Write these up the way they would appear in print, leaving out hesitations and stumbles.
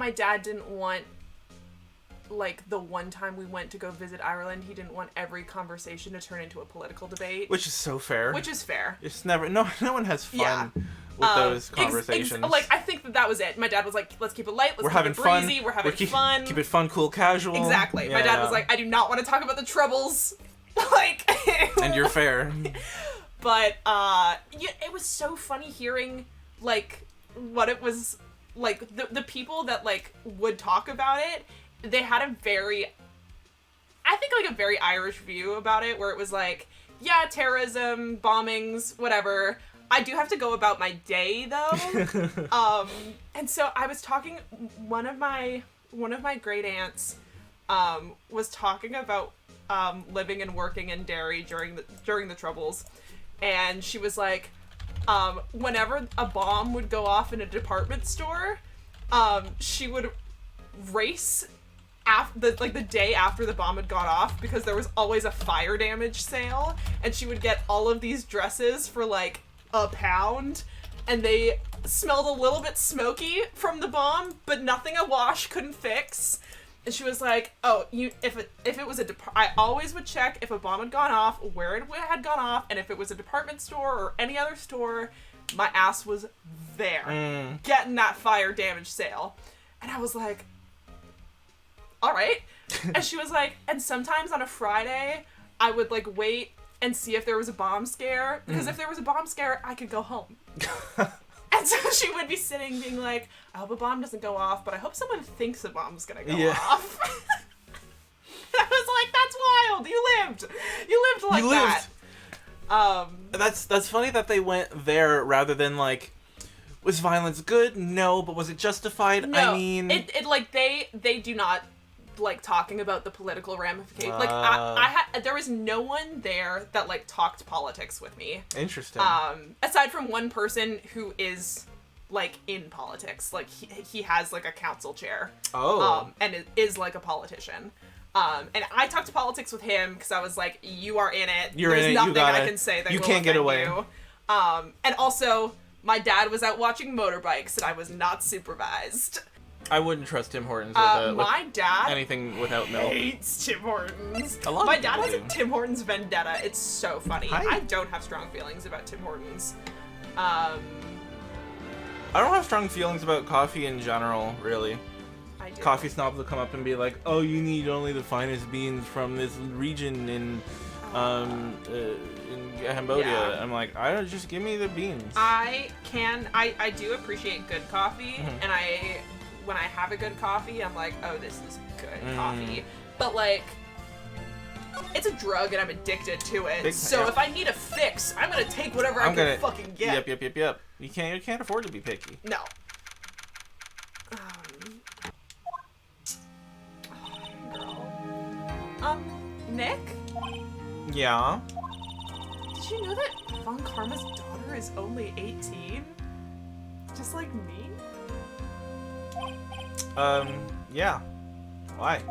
my dad didn't want, like, the one time we went to go visit Ireland, he didn't want every conversation to turn into a political debate. Which is so fair. Which is fair. It's never... No one has fun with those conversations. Like, I think that was it. My dad was like, let's keep it light, let's keep it breezy, we're having fun. Keep it fun, cool, casual. Exactly. Yeah. My dad was like, I do not want to talk about the troubles. Like... And you're fair. But, it was so funny hearing, like, what it was, like, the people that, like, would talk about it, they had a very Irish view about it, where it was like, yeah, terrorism, bombings, whatever. I do have to go about my day, though. And so I was talking, one of my great aunts, was talking about, living and working in Derry during the Troubles. And she was like, whenever a bomb would go off in a department store, she would race the day after the bomb had gone off, because there was always a fire damage sale, and she would get all of these dresses for like £1, and they smelled a little bit smoky from the bomb, but nothing a wash couldn't fix. And she was like, oh, if it was I always would check if a bomb had gone off, where it had gone off, and if it was a department store or any other store, my ass was there, getting that fire damage sale. And I was like, all right. And she was like, and sometimes on a Friday, I would like wait and see if there was a bomb scare, because if there was a bomb scare, I could go home. And so she would be sitting being like, I hope a bomb doesn't go off, but I hope someone thinks a bomb's gonna go off. And I was like, that's wild. You lived like that. That's funny that they went there rather than like, was violence good? No, but was it justified? No, I mean, it like they do not like talking about the political ramifications. Like there was no one there that like talked politics with me. Interesting. Aside from one person who is like in politics, like he has like a council chair. Oh. And is like a politician. And I talked politics with him because I was like, you are in it. There's nothing I can say that you will can't get away. You. And also, my dad was out watching motorbikes and I was not supervised. I wouldn't trust Tim Hortons my dad anything without milk. Hates Tim Hortons. My dad has a Tim Hortons vendetta. It's so funny. Hi. I don't have strong feelings about Tim Hortons. I don't have strong feelings about coffee in general, really. I do. Coffee snobs will come up and be like, oh, you need only the finest beans from this region in Cambodia. Yeah. I'm like, I don't, just give me the beans. I do appreciate good coffee, and when I have a good coffee, I'm like, oh, this is good coffee. But like, it's a drug and I'm addicted to it. If I need a fix, I'm gonna take whatever I can fucking get. Yep. You can't afford to be picky. No. Girl. Nick? Yeah? Did you know that Von Karma's daughter is only 18? Just like me? Yeah. Why?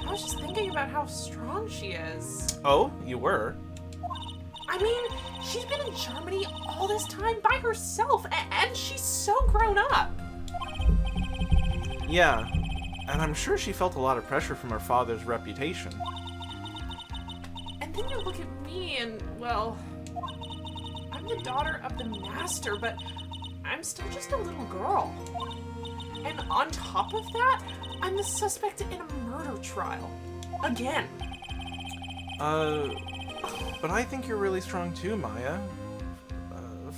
I was just thinking about how strong she is. Oh, you were? I mean, she's been in Germany all this time by herself, and she's so grown up. Yeah, and I'm sure she felt a lot of pressure from her father's reputation. And then you look at me and, well, I'm the daughter of the master, but I'm still just a little girl. And on top of that, I'm the suspect in a murder trial. Again. But I think you're really strong too, Maya.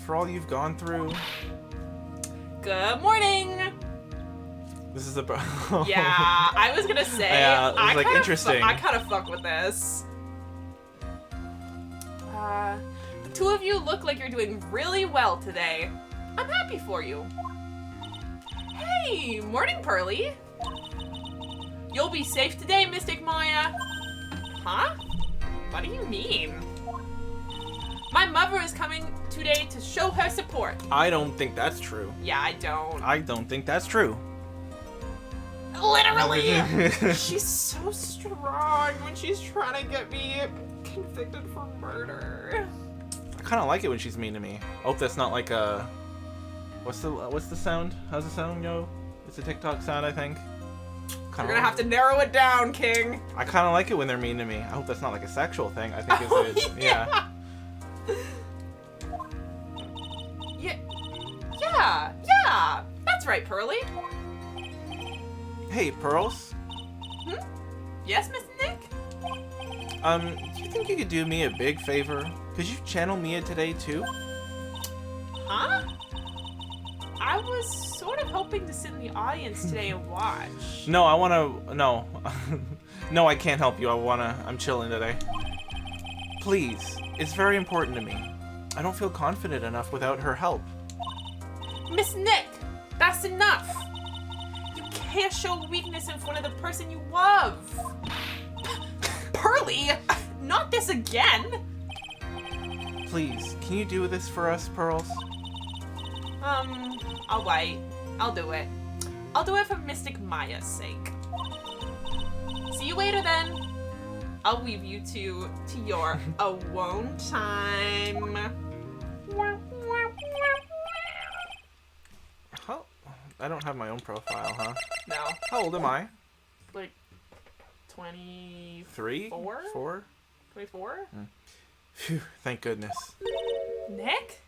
For all you've gone through. Good morning! This is a... Yeah, I was gonna say, yeah, it was like interesting. I kind of fuck with this. The two of you look like you're doing really well today. I'm happy for you. Hey, morning, Pearly. You'll be safe today, Mystic Maya. Huh? What do you mean? My mother is coming today to show her support. I don't think that's true. Yeah, I don't. I don't think that's true. Literally! She's so strong when she's trying to get me convicted for murder. I kind of like it when she's mean to me. I hope that's not like a... What's the sound? How's the sound go? It's a TikTok sound, I think. You're gonna have to narrow it down, King. I kind of like it when they're mean to me. I hope that's not like a sexual thing. I think it's yeah. Yeah. That's right, Pearly. Hey, Pearls. Yes, Miss Nick? Do you think you could do me a big favor? Could you channel Mia today, too? Huh? I was sort of hoping to sit in the audience today and watch. No, I wanna... No. No, I can't help you. I'm chilling today. Please. It's very important to me. I don't feel confident enough without her help. Miss Nick, that's enough. You can't show weakness in front of the person you love. Pearly, not this again. Please, can you do this for us, Pearls? I'll wait. I'll do it. I'll do it for Mystic Maya's sake. See you later then. I'll leave you to your alone time. Huh? I don't have my own profile, huh? No. How old am I? Like 23? 3? 4? 24? Phew, thank goodness. Nick?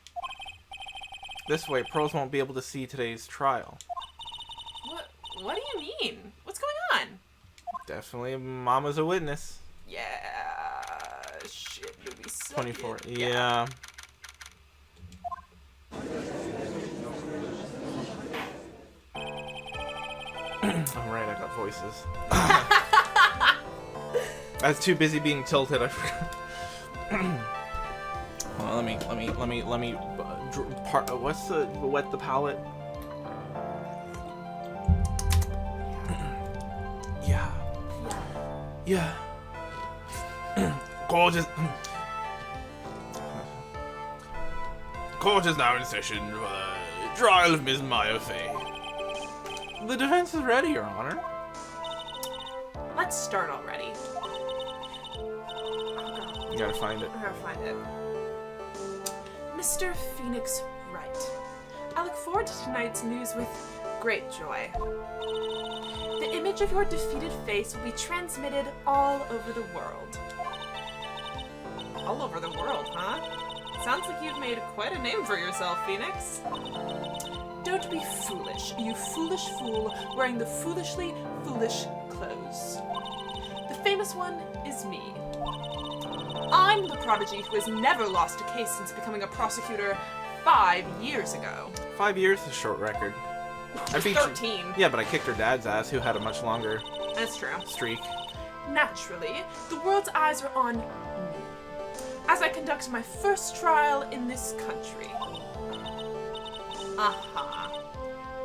This way, Pearls won't be able to see today's trial. What do you mean? What's going on? Definitely Mama's a witness. Yeah. Shit, you'll be so 24. Yeah. I'm right, I got voices. I was too busy being tilted, I forgot. Well, let me what's the wet the palate? Yeah. Court is now in session for the trial of Miss Maya Fey. The defense is ready, Your Honor. Let's start already. You gotta find it. I gotta find it. Mr. Phoenix Wright, I look forward to tonight's news with great joy. The image of your defeated face will be transmitted all over the world. All over the world, huh? Sounds like you've made quite a name for yourself, Phoenix. Don't be foolish, you foolish fool wearing the foolishly foolish clothes. The famous one is me. I'm the prodigy who has never lost a case since becoming a prosecutor 5 years ago. 5 years is a short record. I beat 13. Yeah, but I kicked her dad's ass, who had a much longer That's true. streak. Naturally, the world's eyes are on me as I conduct my first trial in this country.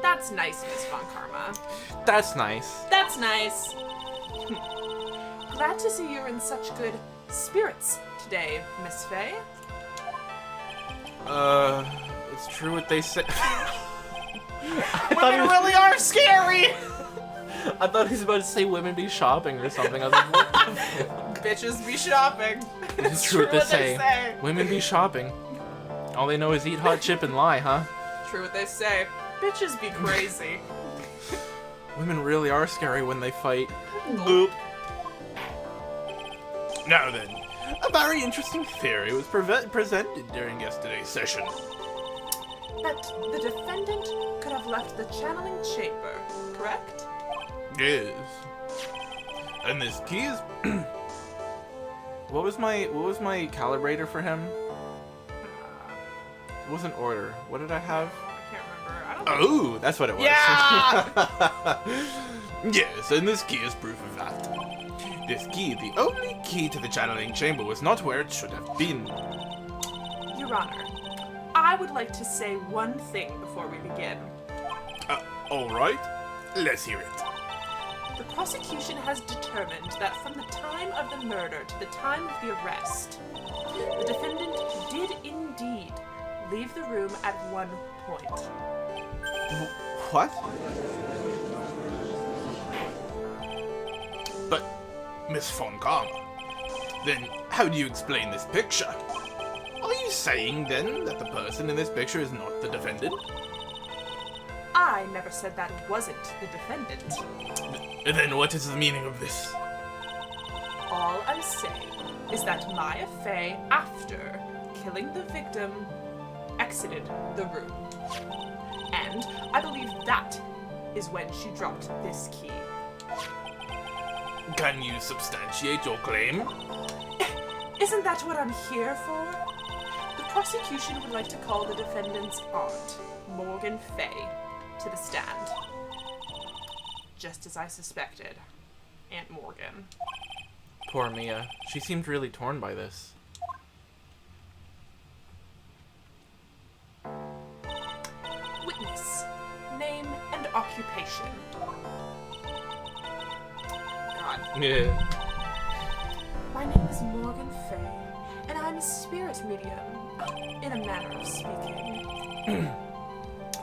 That's nice, Miss Von Karma. That's nice. That's nice. Glad to see you're in such good spirits today, Miss Fey. It's true what they say. Women really are scary! I thought he was about to say women be shopping or something. I was like, what the fuck? Bitches be shopping. It's true what they say. Women be shopping. All they know is eat hot chip and lie, huh? True what they say. Bitches be crazy. Women really are scary when they fight. Boop. Now then, a very interesting theory was presented during yesterday's session. That the defendant could have left the channeling chamber, correct? Yes. And this key is... What was my calibrator for him? It wasn't order. What did I have? I can't remember. I don't Oh, that's what it was. Yeah! Yes, and this key is proof of that. This key, the only key to the channeling chamber, was not where it should have been. Your Honor, I would like to say one thing before we begin. Alright. Let's hear it. The prosecution has determined that from the time of the murder to the time of the arrest, the defendant did indeed leave the room at one point. What? But, Miss Von Karma, then how do you explain this picture? Are you saying then that the person in this picture is not the defendant? I never said that wasn't the defendant. Then what is the meaning of this? All I'm saying is that Maya Fey, after killing the victim, exited the room. And I believe that is when she dropped this key. Can you substantiate your claim? Isn't that what I'm here for? The prosecution would like to call the defendant's aunt, Morgan Fey, to the stand. Just as I suspected. Aunt Morgan. Poor Mia. She seemed really torn by this. Witness. Name and occupation. God. Yeah. My name is Morgan Fey, and I'm a spirit medium, in a manner of speaking.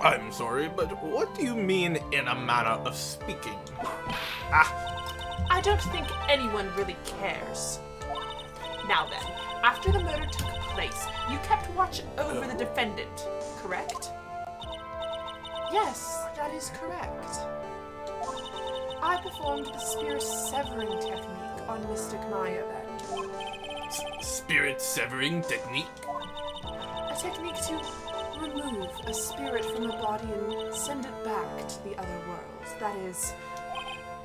I'm sorry, but what do you mean in a manner of speaking? I don't think anyone really cares. Now then, after the murder took place, you kept watch over the defendant, correct? Yes, that is correct. I performed the spirit severing technique on Mystic Maya then. Spirit severing technique? A technique to remove a spirit from a body and send it back to the other world. That is...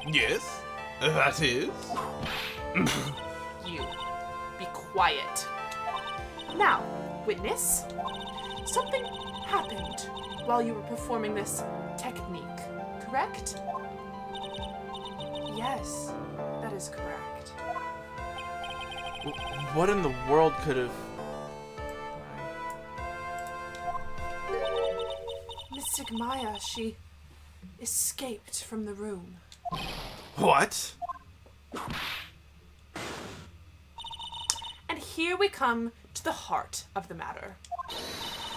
Yes, that is. You. Be quiet. Now, witness, something happened while you were performing this technique, correct? Yes, that is correct. What in the world could have... Mystic Maya, she escaped from the room. What? And here we come to the heart of the matter.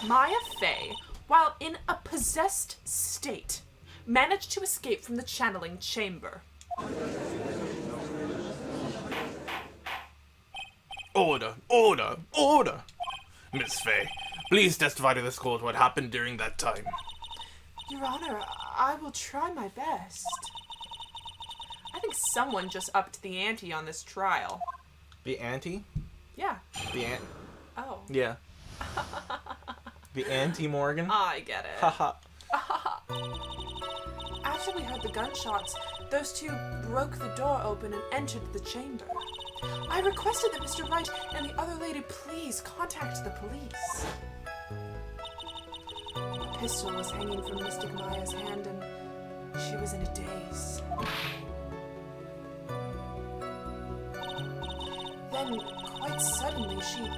Maya Fey, while in a possessed state, managed to escape from the channeling chamber. Order, order, order! Miss Fey, please testify to this court what happened during that time. Your Honor, I will try my best. I think someone just upped the ante on this trial. The ante? Yeah. The ant? Oh. Yeah. The ante, Morgan? I get it. Haha. After we heard the gunshots, those two broke the door open and entered the chamber. I requested that Mr. Wright and the other lady please contact the police. A pistol was hanging from Mystic Maya's hand and she was in a daze. Then, quite suddenly, she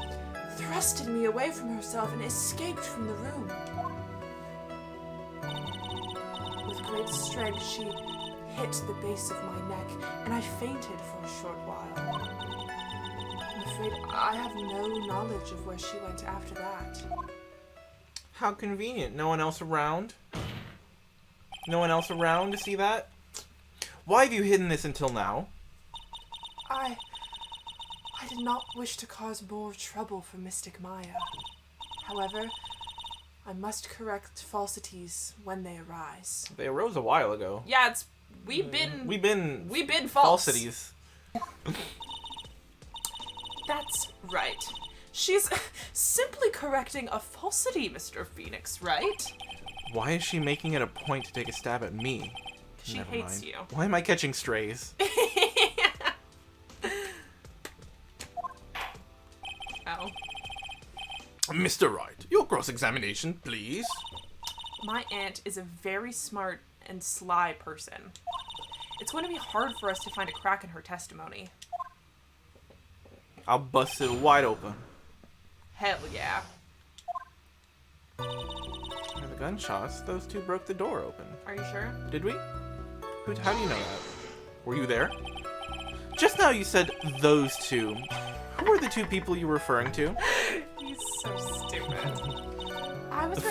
thrusted me away from herself and escaped from the room. With great strength, she hit the base of my neck, and I fainted for a short while. I'm afraid I have no knowledge of where she went after that. How convenient. No one else around? No one else around to see that? Why have you hidden this until now? I did not wish to cause more trouble for Mystic Maya. However, I must correct falsities when they arise. They arose a while ago. Yeah, we've been false. Falsities. That's right. She's simply correcting a falsity, Mr. Phoenix Wright. Why is she making it a point to take a stab at me? She Never hates mind. you. Why am I catching strays? Oh. Mr. Wright, your cross-examination, please. My aunt is a very smart and sly person. It's going to be hard for us to find a crack in her testimony. I'll bust it wide open. Hell yeah. And the gunshots, those two broke the door open. Are you sure? Did we? How do you know that? Were you there? Just now you said those two. Who were the two people you were referring to? He's so stupid. I was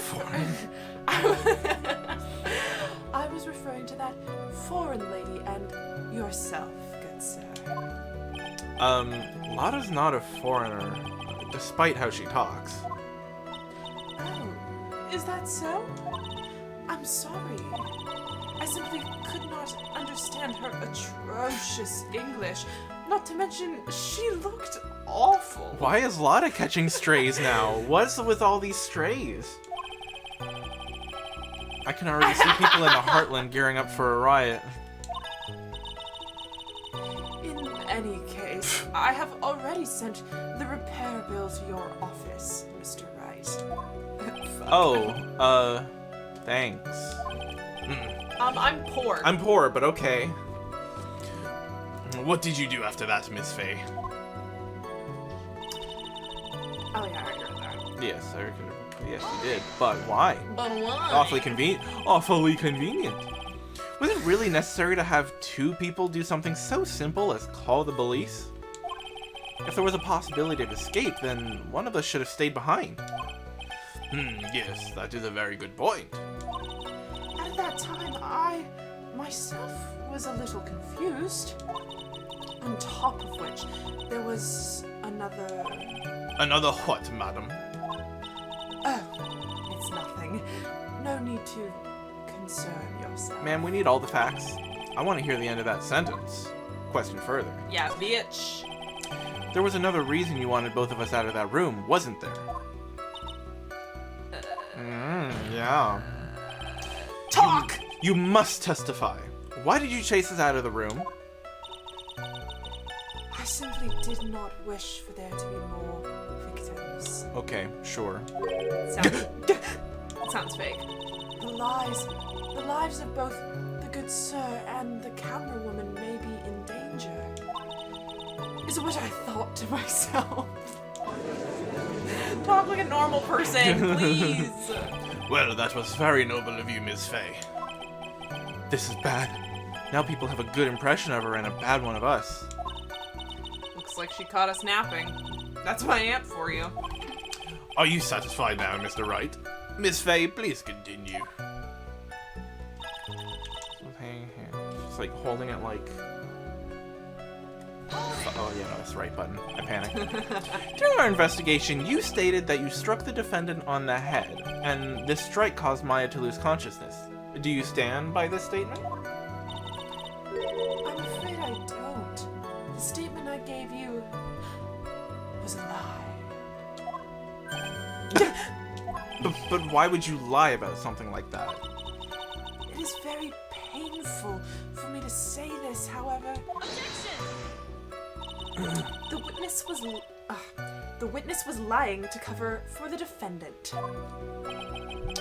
referring to that foreign lady and yourself, good sir. Lada's not a foreigner, despite how she talks. Oh, is that so? I'm I'm sorry. I simply could not understand her atrocious English. Not to mention, she looked awful. Why is Lotta catching strays now? What's with all these strays? I can already see people in the Heartland gearing up for a riot. In any case, I have already sent the repair bill to your office, Mr. Wright. Oh, thanks. I'm poor. I'm poor, but okay. What did you do after that, Miss Faye? Oh yeah, I heard that. Yes, I reckon. Yes, you did. But why? But why? Awfully convenient. Awfully convenient. Was it really necessary to have two people do something so simple as call the police? If there was a possibility of escape, then one of us should have stayed behind. Yes, that is a very good point. At that time, I myself was a little confused. On top of which, there was another... Another what, madam? Oh, it's nothing. No need to concern yourself. Ma'am, we need all the facts. I want to hear the end of that sentence. Question further. Yeah, bitch. There was another reason you wanted both of us out of that room, wasn't there? Yeah. Talk! You must testify. Why did you chase us out of the room? I simply did not wish for there to be more victims. Okay, sure. Sounds fake. The lives of both the good sir and the camera woman may be in danger, is what I thought to myself. Talk like a normal person, please. Well, that was very noble of you, Miss Faye. This is bad. Now people have a good impression of her and a bad one of us. Looks like she caught us napping. That's my aunt for you. Are you satisfied now, Mr. Wright? Miss Faye, please continue. Hang hand. Just like holding it like... Oh yeah, no, that's the right button. I panicked. During our investigation, you stated that you struck the defendant on the head, and this strike caused Maya to lose consciousness. Do you stand by this statement? I'm afraid I don't. The statement I gave you was a lie. But why would you lie about something like that? It is very painful for me to say this, however. The witness was lying to cover for the defendant.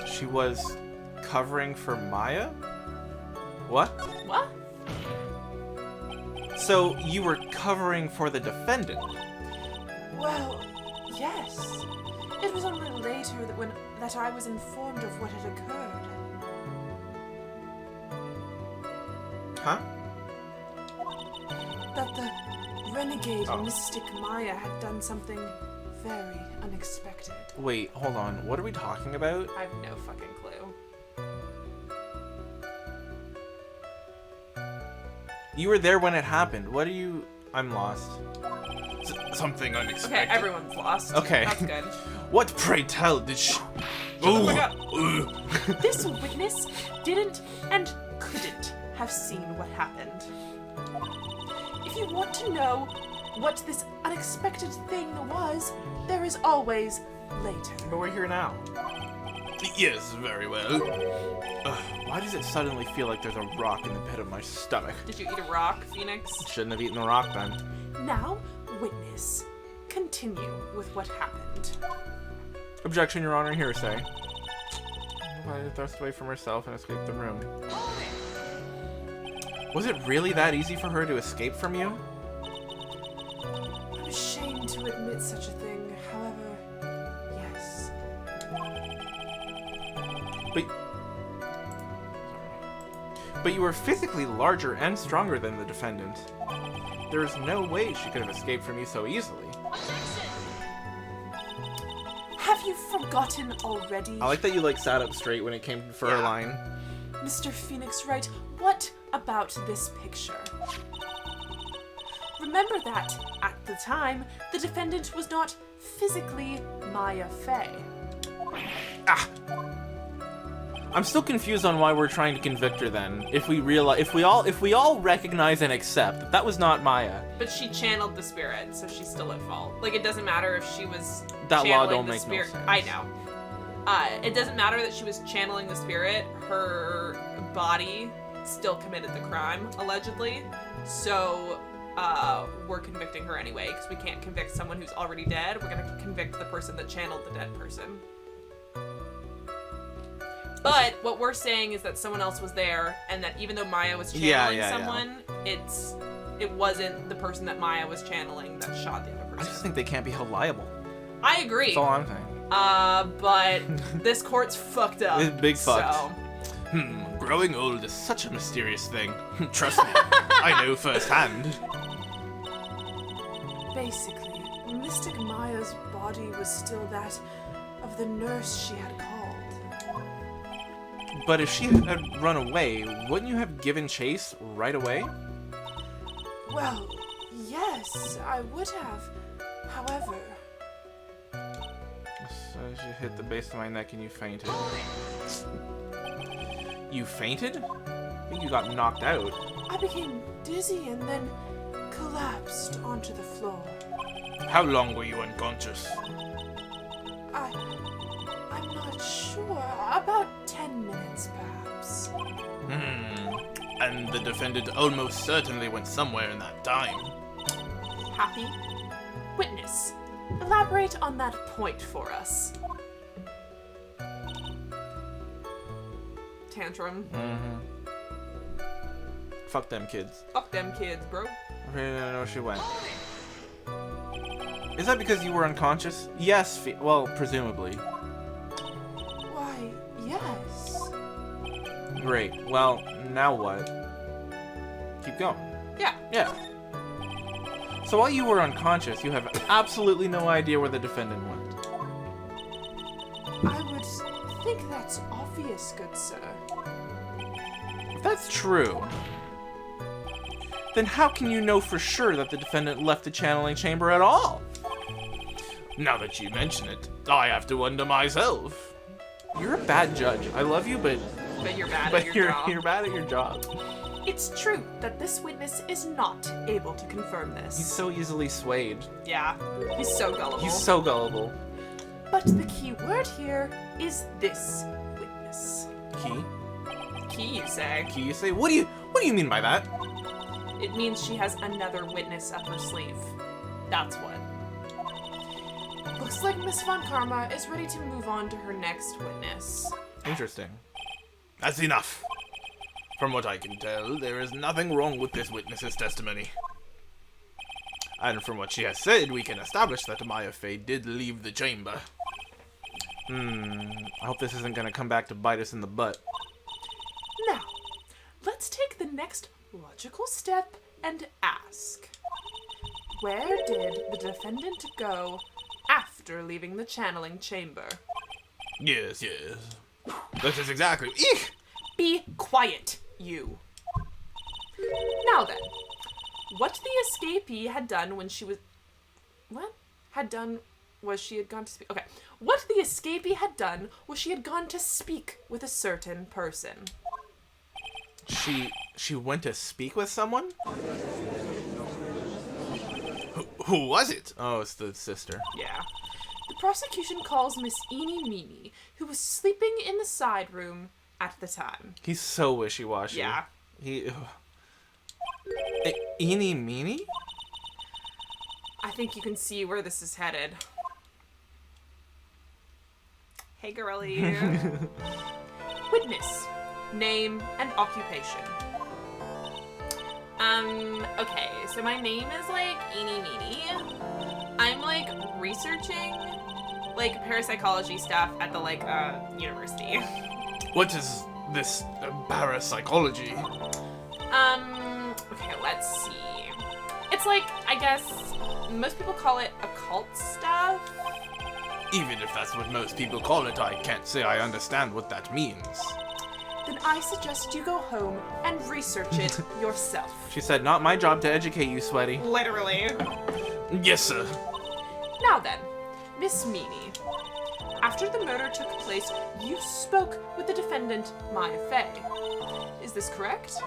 She was covering for Maya? What? What? So you were covering for the defendant? Well, yes. It was only later that I was informed of what had occurred. Huh? That the renegade mystic Maya had done something very unexpected. Wait, hold on. What are we talking about? I have no fucking clue. You were there when it happened. What are you... I'm lost. Something Okay, unexpected. everyone's lost. Okay. That's good. What, pray tell, did she... Oh my god. This witness didn't and couldn't have seen what happened. If you want to know what this unexpected thing was, there is always later. But we're here now. Yes, very well. Why does it suddenly feel like there's a rock in the pit of my stomach? Did you eat a rock, Phoenix? Shouldn't have eaten the rock then. Now, witness, continue with what happened. Objection, Your Honor, hearsay. Maya thrust away from herself and escaped the room. Was it really that easy for her to escape from you? I'm ashamed to admit such a thing, however, yes. But you were physically larger and stronger than the defendant. There is no way she could have escaped from you so easily. Have you forgotten already? I like that you sat up straight when it came for her line. Mr. Phoenix Wright, what about this picture? Remember that, at the time, the defendant was not physically Maya Fey. Ah! I'm still confused on why we're trying to convict her then. If we all recognize and accept that was not Maya. But she channeled the spirit, so she's still at fault. Like, it doesn't matter if she was That law channeling don't the make no spirit. sense. I know. It doesn't matter that she was channeling the spirit. Her body still committed the crime, allegedly. So, we're convicting her anyway, because we can't convict someone who's already dead. We're gonna convict the person that channeled the dead person. But what we're saying is that someone else was there, and that even though Maya was channeling someone, it wasn't the person that Maya was channeling that shot the other person. I just think they can't be held liable. I agree. That's all I'm saying. But this court's fucked up. It's big fucked. So. Growing old is such a mysterious thing. Trust me, I know firsthand. Basically, Mystic Maya's body was still that of the nurse she had called. But if she had run away, wouldn't you have given chase right away? Well, yes, I would have. However... So she hit the base of my neck and you fainted. You fainted? I think you got knocked out. I became dizzy and then collapsed onto the floor. How long were you unconscious? I'm not sure. About 10 minutes, perhaps. And the defendant almost certainly went somewhere in that time. Happy? Witness, elaborate on that point for us. Tantrum. Fuck them kids. Fuck them kids, bro. I really don't know where she went. Is that because you were unconscious? Yes, well, presumably. Why, yes. Great. Well, now what? Keep going. Yeah. Yeah. So while you were unconscious, you have absolutely no idea where the defendant went. I would think that's obvious, good sir. If that's true, then how can you know for sure that the defendant left the channeling chamber at all? Now that you mention it, I have to wonder myself. You're a bad judge. I love you, but you're bad at your job. You're bad at your job. It's true that this witness is not able to confirm this. He's so easily swayed. Yeah, he's so gullible. He's so gullible. But the key word here is this witness. Key? Key, you say? Key, you say? What do you mean by that? It means she has another witness up her sleeve. That's what. Looks like Miss Von Karma is ready to move on to her next witness. Interesting. That's enough. From what I can tell, there is nothing wrong with this witness's testimony. And from what she has said, we can establish that Maya Fey did leave the chamber. I hope this isn't gonna come back to bite us in the butt. Now, let's take the next logical step and ask. Where did the defendant go after leaving the channeling chamber? Yes. That is exactly... Eek! Be quiet, you. Now then, what the escapee had done when she was... What? Had done was she had gone to speak... Okay. What the escapee had done was she had gone to speak with a certain person. She went to speak with someone? Who was it? Oh, it's the sister. Yeah. The prosecution calls Miss Miney, who was sleeping in the side room at the time. He's so wishy-washy. Yeah. Eeny meeny? I think you can see where this is headed. Hey, girlie. Witness. Name and occupation. Okay, so my name is, like, Eeny Meeny. I'm, like, researching, like, parapsychology stuff at the, like, university. What is this parapsychology? Okay, let's see. It's like, I guess, most people call it occult stuff. Even if that's what most people call it, I can't say I understand what that means. Then I suggest you go home and research it yourself. She said, not my job to educate you, sweaty. Literally. Yes, sir. Now then, Miss Meany, After the murder took place, you spoke with the defendant, Maya Fey. Is this correct?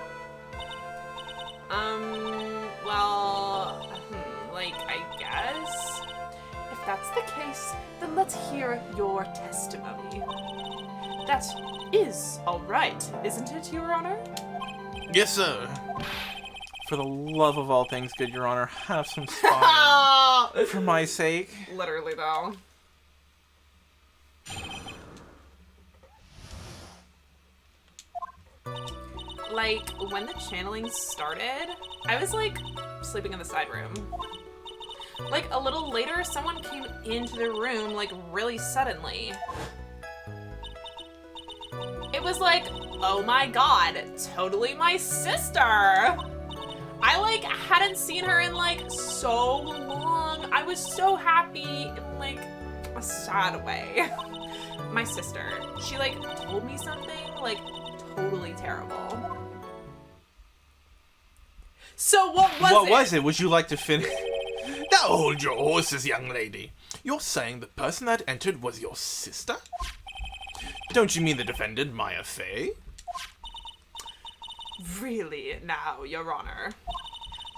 Well, I guess? If that's the case, then let's hear your testimony. That is all right, isn't it, Your Honor? Yes, sir. For the love of all things good, Your Honor, have some spine. For my sake. Literally, though. When the channeling started, I was, sleeping in the side room. A little later, someone came into the room, really suddenly. It was oh my god, totally my sister! I, hadn't seen her in, so long. I was so happy in, a sad way. My sister, she, told me something, totally terrible. So what was it? What was it? Would you like to finish? Now hold your horses, young lady. You're saying the person that entered was your sister? Don't you mean the defendant, Maya Fey? Really now, Your Honor.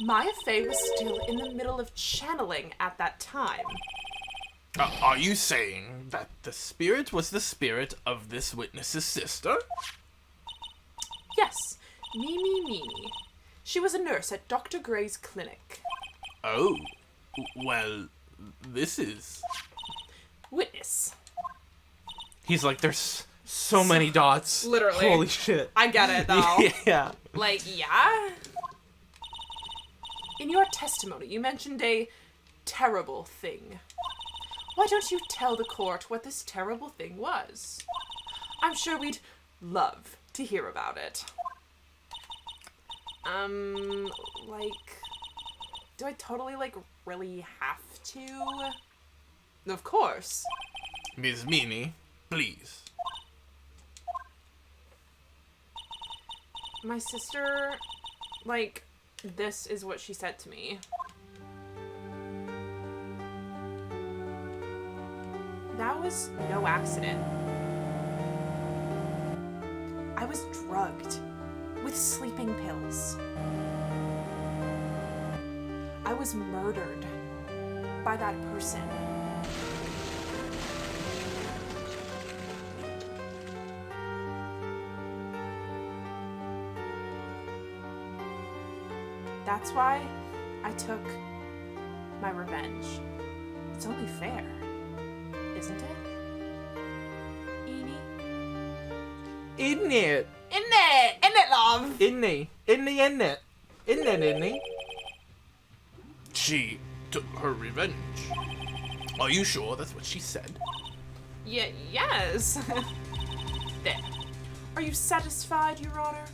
Maya Fey was still in the middle of channeling at that time. Are you saying that the spirit was the spirit of this witness's sister? Yes, Mealy. She was a nurse at Dr. Gray's clinic. Oh, well, this is... Witness. He's like, there's so many dots. Literally. Holy shit. I get it, though. Yeah. Yeah? In your testimony, you mentioned a terrible thing. Why don't you tell the court what this terrible thing was? I'm sure we'd love to hear about it. Do I totally, really have to? Of course. Ms. Miney, please. My sister, this is what she said to me. That was no accident. I was drugged with sleeping pills. I was murdered by that person. That's why I took my revenge. It's only fair, isn't it? Eenie? Isn't it? Isn't it, love? Isn't it? Isn't it? Isn't it? She took her revenge. Are you sure that's what she said? Yes. There. Are you satisfied, Your Honor?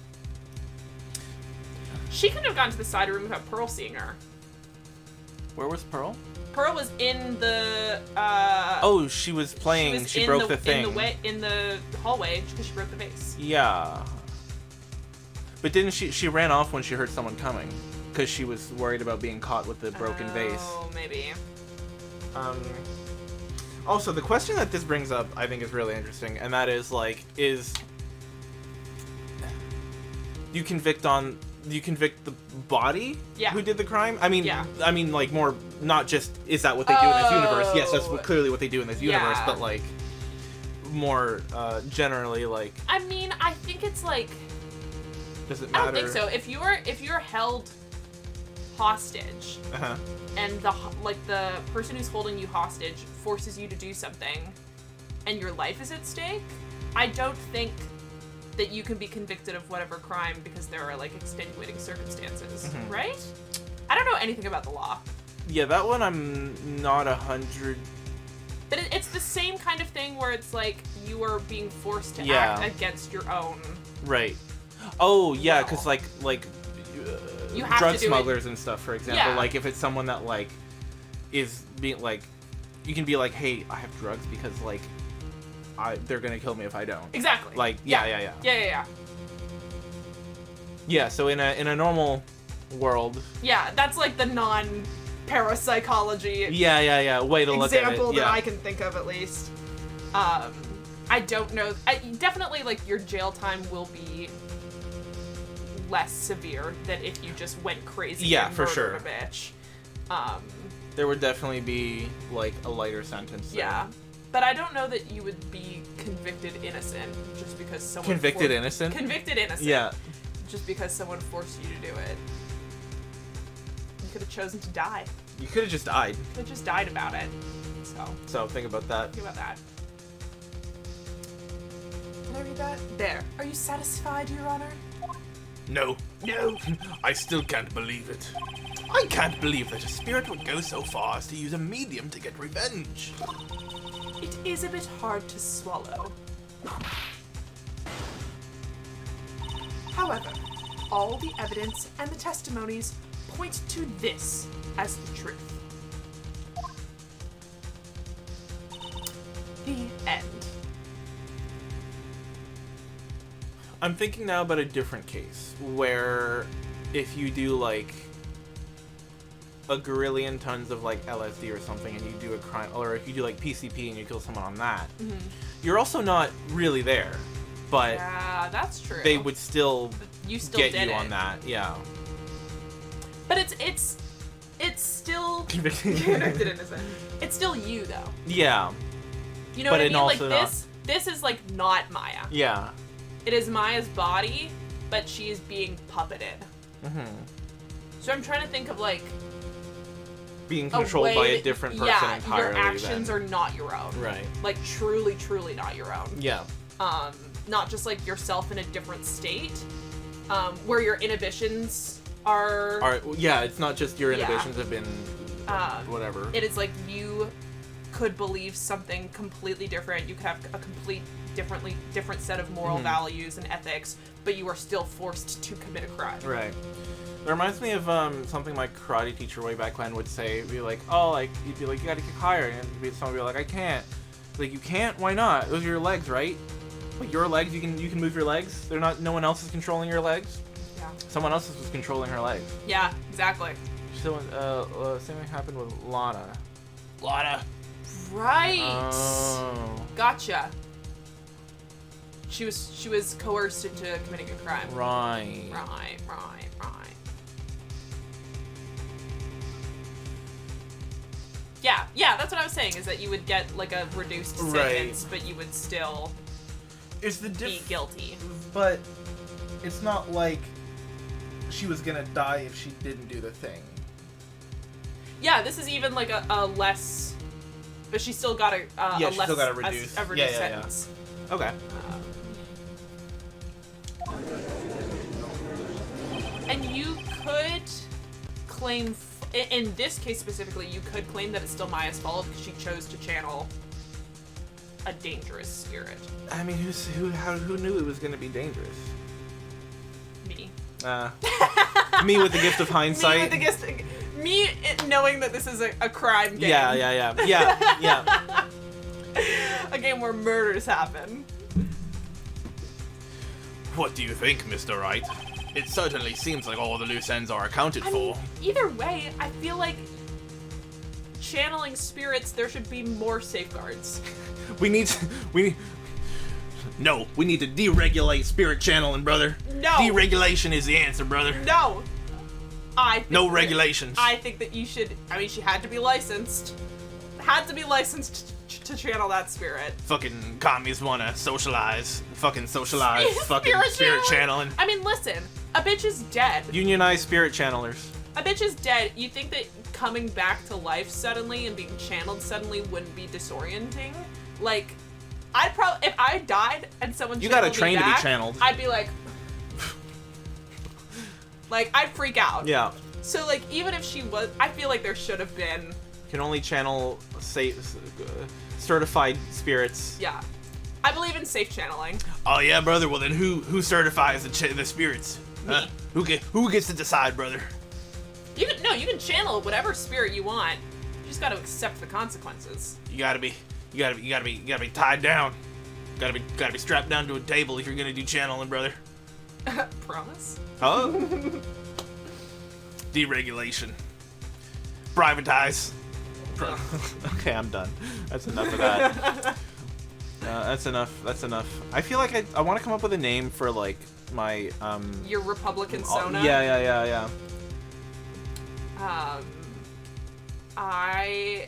She couldn't have gone to the side room without Pearl seeing her. Where was Pearl? Pearl was in the, Oh, she was playing. She broke the thing. In the hallway because she broke the vase. Yeah. But didn't she ran off when she heard someone coming. Because she was worried about being caught with the broken vase. Oh, maybe. Also, the question that this brings up, I think, is really interesting, and that is, you convict the body who did the crime? I mean, more, not just, is that what they do in this universe? Yes, that's clearly what they do in this universe, but, more, generally, I mean, I think it's, does it matter? I don't think so. If you're held hostage, and the person who's holding you hostage forces you to do something, and your life is at stake, I don't think that you can be convicted of whatever crime because there are extenuating circumstances, right? I don't know anything about the law. Yeah, that one I'm not 100. But it's the same kind of thing where it's you are being forced to act against your own. Right. Oh yeah, because you have drug to do smugglers and stuff, for example. Yeah. If it's someone that is being you can be hey, I have drugs because they're gonna kill me if I don't. Exactly. Yeah. Yeah. So in a normal world. Yeah, that's the non-parapsychology. Yeah. Way to look at it. Example that I can think of, at least. I don't know. Definitely, like, your jail time will be less severe than if you just went crazy and for murdered sure. a bitch. There would definitely be, like, a lighter sentence there. Yeah. But I don't know that you would be convicted innocent just because someone... Convicted innocent? Convicted innocent. Yeah. Just because someone forced you to do it. You could have chosen to die. You could have just died. You could have just died about it. So, think about that. Think about that. Can I read that? There. Are you satisfied, Your Honor? No. No. I still can't believe it. I can't believe that a spirit would go so far as to use a medium to get revenge. It is a bit hard to swallow. However, all the evidence and the testimonies point to this as the truth. The end. I'm thinking now about a different case, where if you do, like, a gorillion tons of, like, LSD or something, and you do a crime, or if you do, like, PCP and you kill someone on that, you're also not really there, but Yeah, that's true. they would still, You still get did you it. on that, yeah. But it's still Convicted. convicted innocent. It's still you though. Yeah, You know But what I it mean? Like also not- this is like not Maya. yeah. It is Maya's body, but she is being puppeted. So I'm trying to think of like Being a controlled way by a that- different person yeah, entirely. your actions then. are not your own. Right. Like truly, truly not your own. Yeah. Not just like yourself in a different state, where your inhibitions are. Yeah, it's not just your Yeah. inhibitions have been whatever. It is like you could believe something completely different. You could have a different set of moral values and ethics, but you are still forced to commit a crime. Right. It reminds me of something my karate teacher way back when would say. Be like, oh, like you'd be like, you gotta kick higher, and someone would be like, I can't. Like, you can't? Why not? Those are your legs, right? Like, your legs, you can move your legs. They're not. No one else is controlling your legs. Yeah. Someone else was controlling her legs. Yeah. Exactly. So, same thing happened with Lana. Right. Oh. Gotcha. She was coerced into committing a crime. Right. Right. Yeah, that's what I was saying, is that you would get like a reduced sentence, but you would still It's the be guilty. But it's not like she was gonna die if she didn't do the thing. Yeah, this is even like a less, but she still got a Yeah, a she less, still got a reduced. a reduced Yeah. sentence. Okay. And you could claim, in this case specifically, you could claim that it's still Maya's fault because she chose to channel a dangerous spirit. I mean, who knew it was gonna be dangerous? Me. Me with the gift of hindsight. Me with the gift. Knowing that this is a crime game. Yeah. A game where murders happen. What do you think, Mr. Wright? It certainly seems like all the loose ends are accounted I mean, for. either way, I feel like channeling spirits, there should be more safeguards. We need to deregulate spirit channeling, brother. No. Deregulation is the answer, brother. No. I think No that- regulations. I think that you should. I mean, she had to be licensed. Had to be licensed to channel that spirit. Fucking commies wanna socialize. Fucking socialize. Fucking spirit channeling. I mean, listen. A bitch is dead. Unionized spirit channelers. A bitch is dead. You think that coming back to life suddenly and being channeled suddenly wouldn't be disorienting? Like, I'd probably, if I died and someone You channeled gotta train me to be back, channeled. I'd be like, I'd freak out. Yeah. So, like, even if she was, I feel like there should have been, Can only channel certified spirits. yeah. I believe in safe channeling. Oh yeah, brother. Well then, who certifies the spirits? Me. Who gets to decide, brother? You can channel whatever spirit you want. You just gotta accept the consequences. You gotta be tied down. Gotta be strapped down to a table if you're gonna do channeling, brother. Promise? Oh. Deregulation. Privatize. Okay, I'm done. That's enough of that. That's enough. That's enough. I feel like I want to come up with a name for like my Your Republican Sona. Yeah. I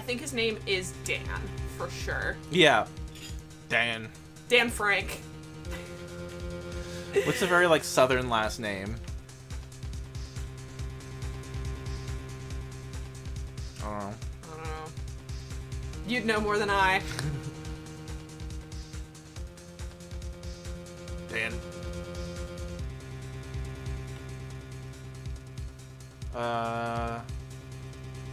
think his name is Dan for sure. Yeah. Dan. Dan Frank. What's a very like southern last name? I don't know. I don't know. You'd know more than I. Dan.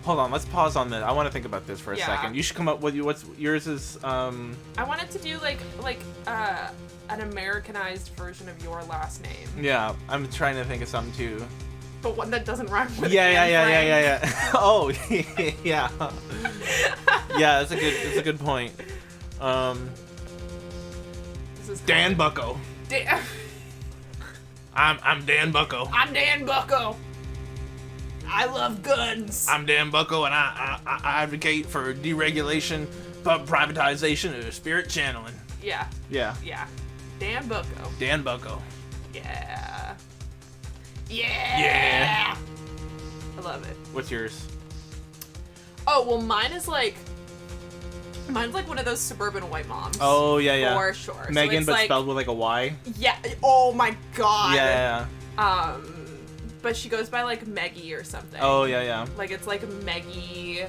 Hold on. Let's pause on that. I want to think about this for a Yeah. second. You should come up with what's yours is I wanted to do like an Americanized version of your last name, Yeah. I'm trying to think of something too. but one that doesn't rhyme with Yeah. Oh, yeah. Yeah, that's a good point. This is Dan Bucko. Dan. I'm Dan Bucko. I'm Dan Bucko. I love guns. I'm Dan Bucko, and I advocate for deregulation, privatization, and spirit channeling. Yeah. Yeah. Dan Bucko. Dan Bucko. Yeah. Yeah. I love it. What's yours? Oh, well, mine's like one of those suburban white moms. Oh, yeah. For sure. Meagan, so but like, spelled with like a Y. Yeah. Oh my god. Yeah. But she goes by like Meggie or something. Oh, yeah. Like it's like Meggie's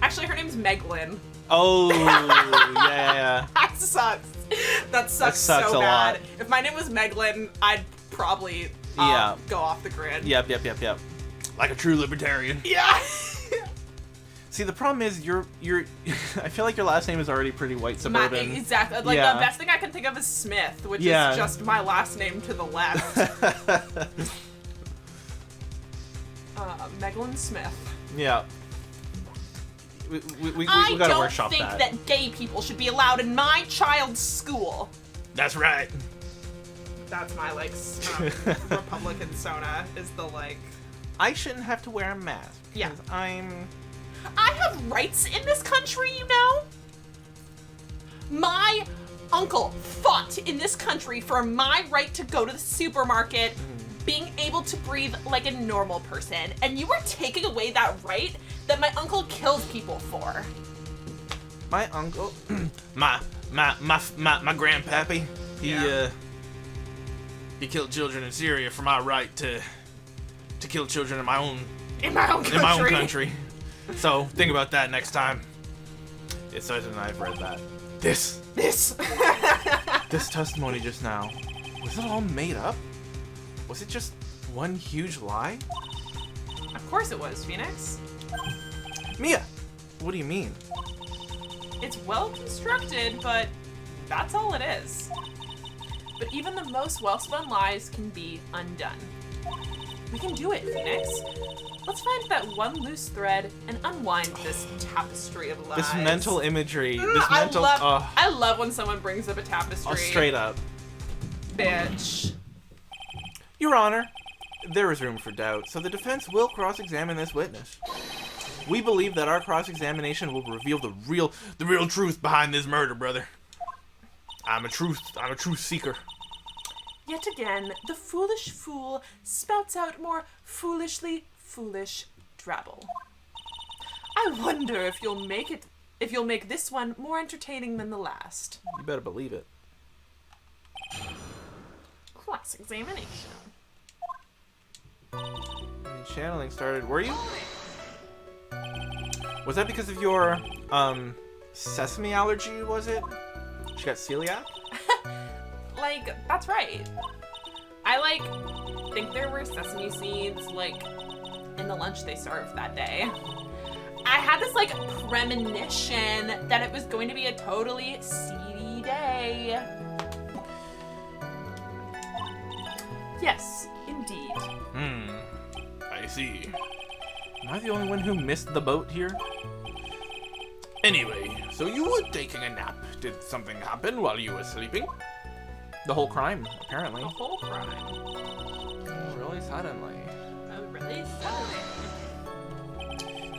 actually her name's Meglin. Oh, yeah. That sucks. That sucks sucks so a bad. lot. If my name was Meglin, I'd probably Yeah. go off the grid. Yep. Like a true libertarian. Yeah. See, the problem is you're I feel like your last name is already pretty white suburban. Exactly. Like Yeah. the best thing I can think of is Smith, which Yeah. is just my last name to the left. Meglin Smith. Yeah. We gotta workshop I don't think that gay people should be allowed in my child's school. That's right. That's my like Republican Sona is the like. I shouldn't have to wear a mask. Yeah. Because I have rights in this country, you know? My uncle fought in this country for my right to go to the supermarket, being able to breathe like a normal person, and you are taking away that right that my uncle killed people for. My uncle My grandpappy. Yeah. He killed children in Syria for my right to kill children in my own country. So think about that next time. It's certain I've read that. This. This testimony just now, was it all made up? Was it just one huge lie? Of course it was, Phoenix. Mia, what do you mean? It's well constructed, but that's all it is. But even the most well-spun lies can be undone. We can do it, Phoenix. Let's find that one loose thread and unwind this tapestry of lies. This mental imagery, I love when someone brings up a tapestry. Straight up. Bitch. Your Honor, there is room for doubt, so the defense will cross-examine this witness. We believe that our cross-examination will reveal the real truth behind this murder, brother. I'm a truth seeker. Yet again, the foolish fool spouts out more foolishly foolish drabble. I wonder if you'll make this one more entertaining than the last. You better believe it. Cross-examination. When channeling started, were you? Was that because of your, sesame allergy, was it? She got celiac? Like, that's right. I, think there were sesame seeds, in the lunch they served that day. I had this, premonition that it was going to be a totally seedy day. Yes, indeed. I see. Am I the only one who missed the boat here? Anyway, so you were taking a nap. Did something happen while you were sleeping? The whole crime, apparently. The whole crime. Really suddenly. Oh, really? Suddenly.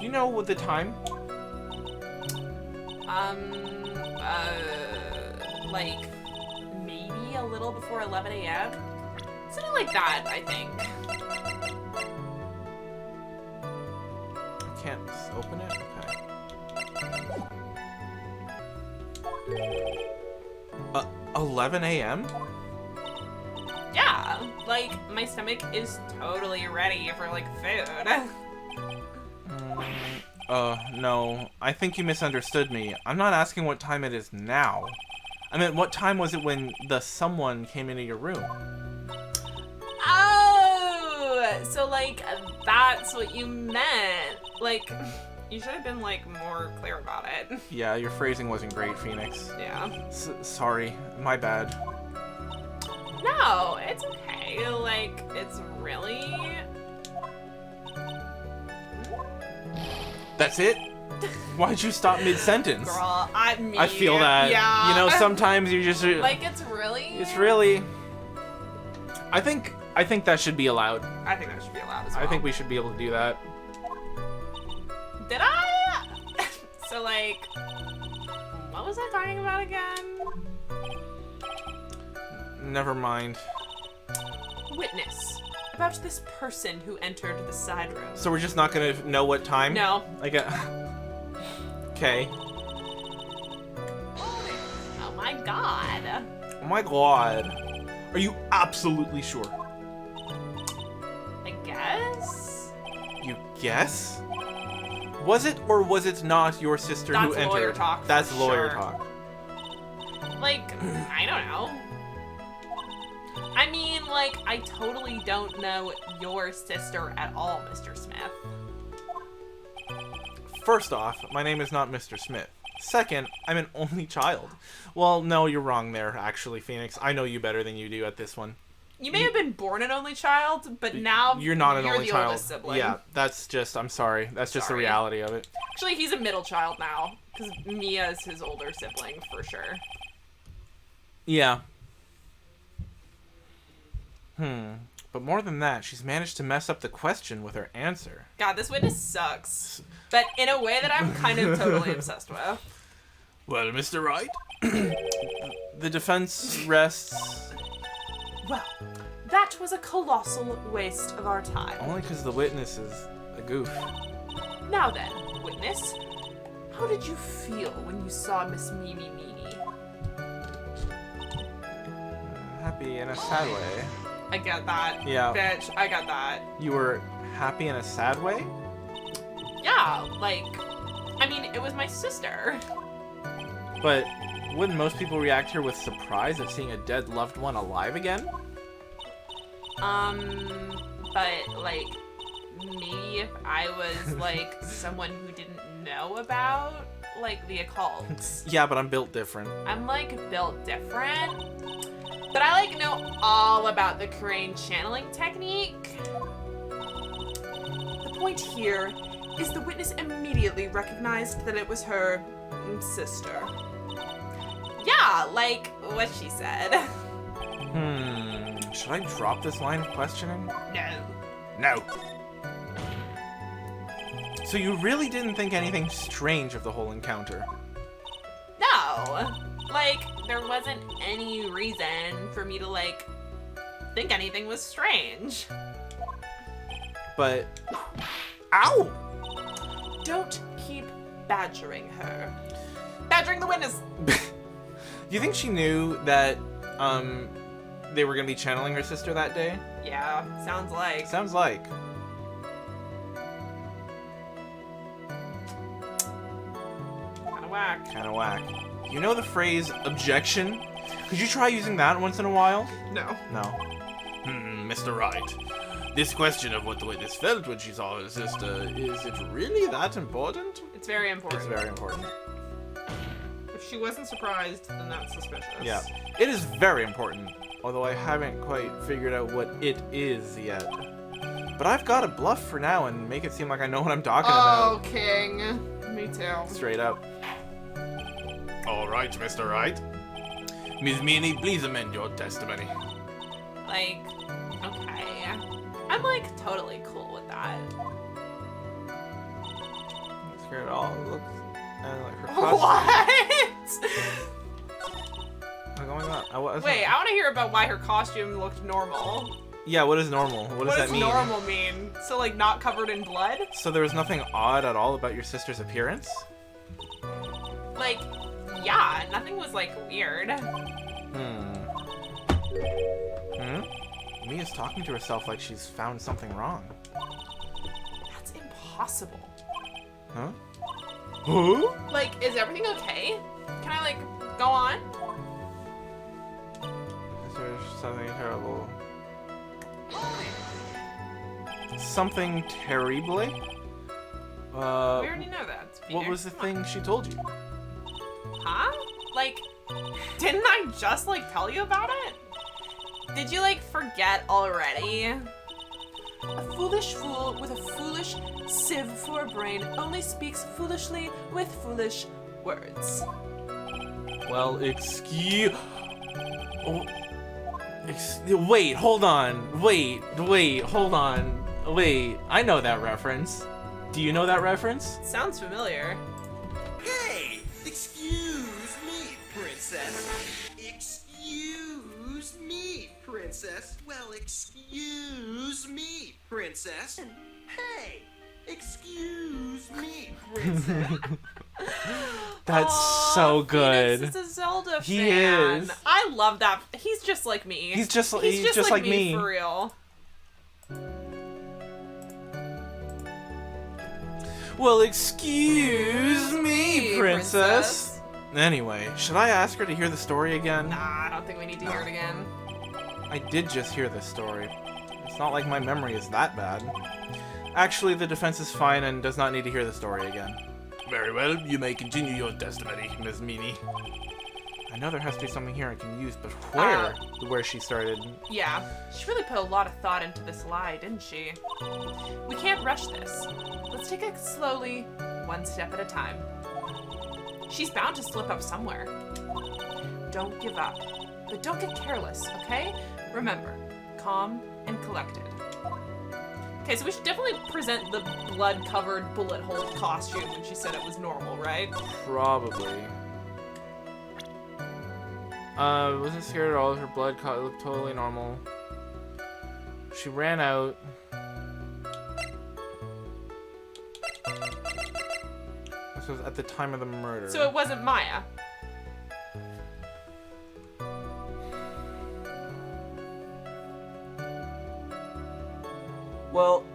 you know what the time? Like, maybe a little before 11 a.m.? Something like that, I think. I can't open it? Okay. 11 a.m.? Yeah, like, my stomach is totally ready for, like, food. No. I think you misunderstood me. I'm not asking what time it is now. I meant, what time was it when the someone came into your room? Oh! So, like, that's what you meant. Like, you should have been, like, more clear about it. Yeah, your phrasing wasn't great, Phoenix. Yeah. Sorry. My bad. No, it's okay. Like, it's really... That's it? Why'd you stop mid-sentence? Girl, I feel that. Yeah. You know, sometimes you just... Like, it's really... I think that should be allowed. I think that should be allowed as well. I think we should be able to do that. Did I? So, like... What was I talking about again? Never mind. Witness. About this person who entered the side room. So we're just not gonna know what time? No. Like okay. Oh my god. Oh my god. Are you absolutely sure? I guess? You guess? Was it or was it not your sister who entered? That's lawyer talk. That's for lawyer sure. talk. Like, I don't know. I mean, like, I totally don't know your sister at all, Mr. Smith. First off, my name is not Mr. Smith. Second, I'm an only child. Well, no, you're wrong there, actually, Phoenix. I know you better than you do at this one. You may have been born an only child, but now you're not an you're only the child. oldest sibling. Yeah, that's just, I'm sorry. That's just the Sorry. reality of it. Actually, he's a middle child now, because Mia is his older sibling, for sure. Yeah. But more than that, she's managed to mess up the question with her answer. God, this witness sucks. But in a way that I'm kind of totally obsessed with. Well, Mr. Wright? The defense rests... Well, that was a colossal waste of our time. Only because the witness is a goof. Now then, witness, how did you feel when you saw Miss Meanie? Happy in a sad way. I get that. Yeah. Bitch, I get that. You were happy in a sad way? Yeah, like, I mean, it was my sister. But wouldn't most people react here with surprise at seeing a dead loved one alive again? But, like, maybe if I was, like, someone who didn't know about, like, the occult. Yeah, but I'm built different. I'm, like, built different. But I, like, know all about the crane channeling technique. The point here is the witness immediately recognized that it was her sister. Yeah, like what she said. Should I drop this line of questioning? No. So you really didn't think anything strange of the whole encounter? No. Like, there wasn't any reason for me to, like, think anything was strange. But... Ow! Don't keep badgering her. Badgering the witness! Do you think she knew that, they were gonna be channeling her sister that day? Yeah, sounds like. Sounds like. Kinda whack. Kinda whack. You know the phrase, objection? Could you try using that once in a while? No. No. Mr. Wright. This question of what the witness felt when she saw her sister, is it really that important? It's very important. It's very important. If she wasn't surprised, then that's suspicious. Yeah. It is very important, although I haven't quite figured out what it is yet. But I've got to bluff for now and make it seem like I know what I'm talking Oh, about. King. Me too. Straight up. All right, Mr. Wright. Ms. Meany, please amend your testimony. Like, okay. I'm, like, totally cool with that. scared at all. It looks like her costume. What? Oh my god. Wait, I want to hear about why her costume looked normal. Yeah, what is normal? What does that mean? What does normal mean? So, like, not covered in blood? So there was nothing odd at all about your sister's appearance? Like, yeah, nothing was, like, weird. Mia's talking to herself like she's found something wrong. That's impossible. Huh? Huh? Like, is everything okay? Can I, like, go on? Is there something terrible? Something terrible? We already know that. What was the thing she told you? Huh? Like, didn't I just, like, tell you about it? Did you, like, forget already? A foolish fool with a foolish sieve for a brain only speaks foolishly with foolish words. Well, wait, hold on. Wait, hold on. Wait, I know that reference. Do you know that reference? Sounds familiar. Hey! Excuse me, princess. Excuse me, princess. Well, excuse me, princess. Hey! Excuse me, princess. That's Aw, so good. Phoenix is a Zelda He fan. is. I love that. He's just like me. He's just like me. For real. Well, excuse me, princess. Anyway, should I ask her to hear the story again? Nah, I don't think we need to hear it again. I did just hear this story. It's not like my memory is that bad. Actually, the defense is fine and does not need to hear the story again. Very well, you may continue your testimony, Ms. Miney. I know there has to be something here I can use, but where she started? Yeah, she really put a lot of thought into this lie, didn't she? We can't rush this. Let's take it slowly, one step at a time. She's bound to slip up somewhere. Don't give up, but don't get careless, okay? Remember, calm and collected. Okay, so we should definitely present the blood-covered bullet hole costume when she said it was normal, right? Probably. Wasn't scared at all. Her blood looked totally normal. She ran out. This was at the time of the murder. So it wasn't Maya. Well,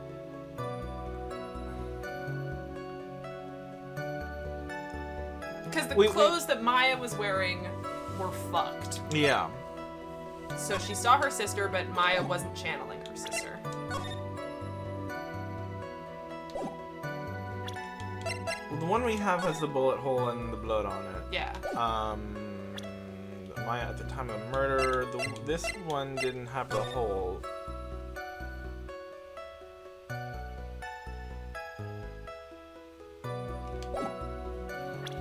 because the clothes that Maya was wearing were fucked. yeah. So she saw her sister, but Maya wasn't channeling her sister. Well, the one we have has the bullet hole and the blood on it. Yeah. Maya at the time of the murder. This one didn't have the hole.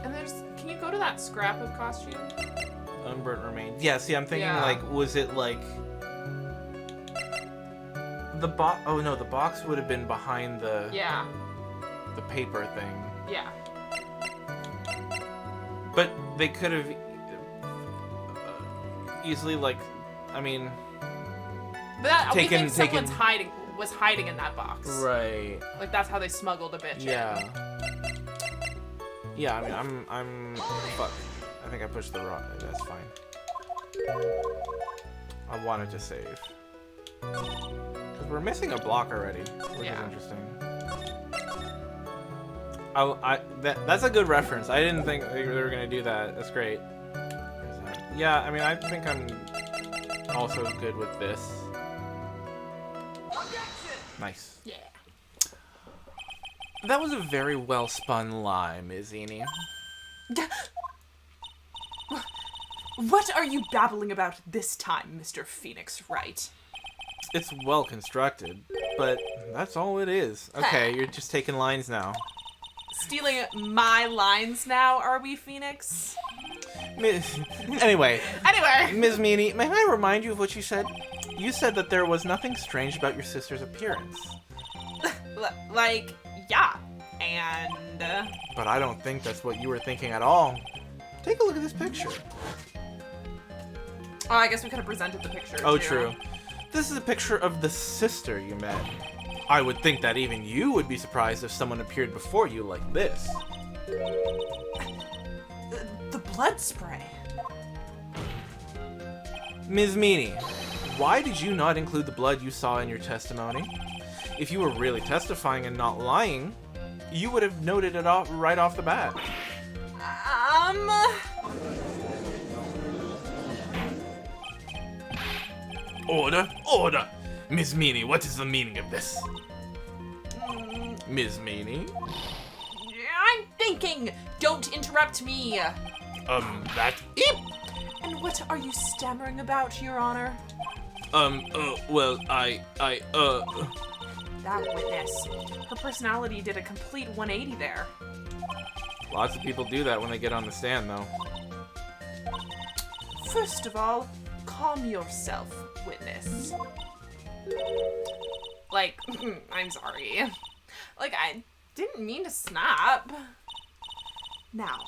And can you go to that scrap of costume? Unburnt remains. Yeah, see, I'm thinking, Yeah. like, was it, like... The box... Oh, no, the box would have been behind the... Yeah. The paper thing. Yeah. But they could have... easily, like... I mean... But we think taken- someone's was hiding in that box. Right. Like, that's how they smuggled a bitch in. Yeah. Yeah, I mean, I'm... Fuck. I think I pushed the wrong... That's fine. I wanted to save. Because we're missing a block already, which is interesting. That's a good reference. I didn't think they were going to do that. That's great. Where's that? Yeah, I mean, I think I'm also good with this. Nice. Yeah. That was a very well spun lie, Ms. Eni. What are you babbling about this time, Mr. Phoenix Wright? It's well constructed, but that's all it is. Okay, you're just taking lines now. Stealing my lines now, are we, Phoenix? Anyway, Anyway. Ms. Meany, may I remind you of what you said? You said that there was nothing strange about your sister's appearance. Like, yeah. And But I don't think that's what you were thinking at all. Take a look at this picture. oh, I guess we could have presented the picture. Oh, too. true. This is a picture of the sister you met. I would think that even you would be surprised if someone appeared before you like this. The blood spray. Ms. Meany, why did you not include the blood you saw in your testimony? If you were really testifying and not lying, you would have noted it off right off the bat. Order! Order! Miss Meany, what is the meaning of this? Ms. Meany? I'm thinking. Don't interrupt me. That... And what are you stammering about, Your Honor? well, That witness. Her personality did a complete 180 there. Lots of people do that when they get on the stand, though. First of all, calm yourself, witness. Like, I'm sorry. Like, I didn't mean to snap. Now,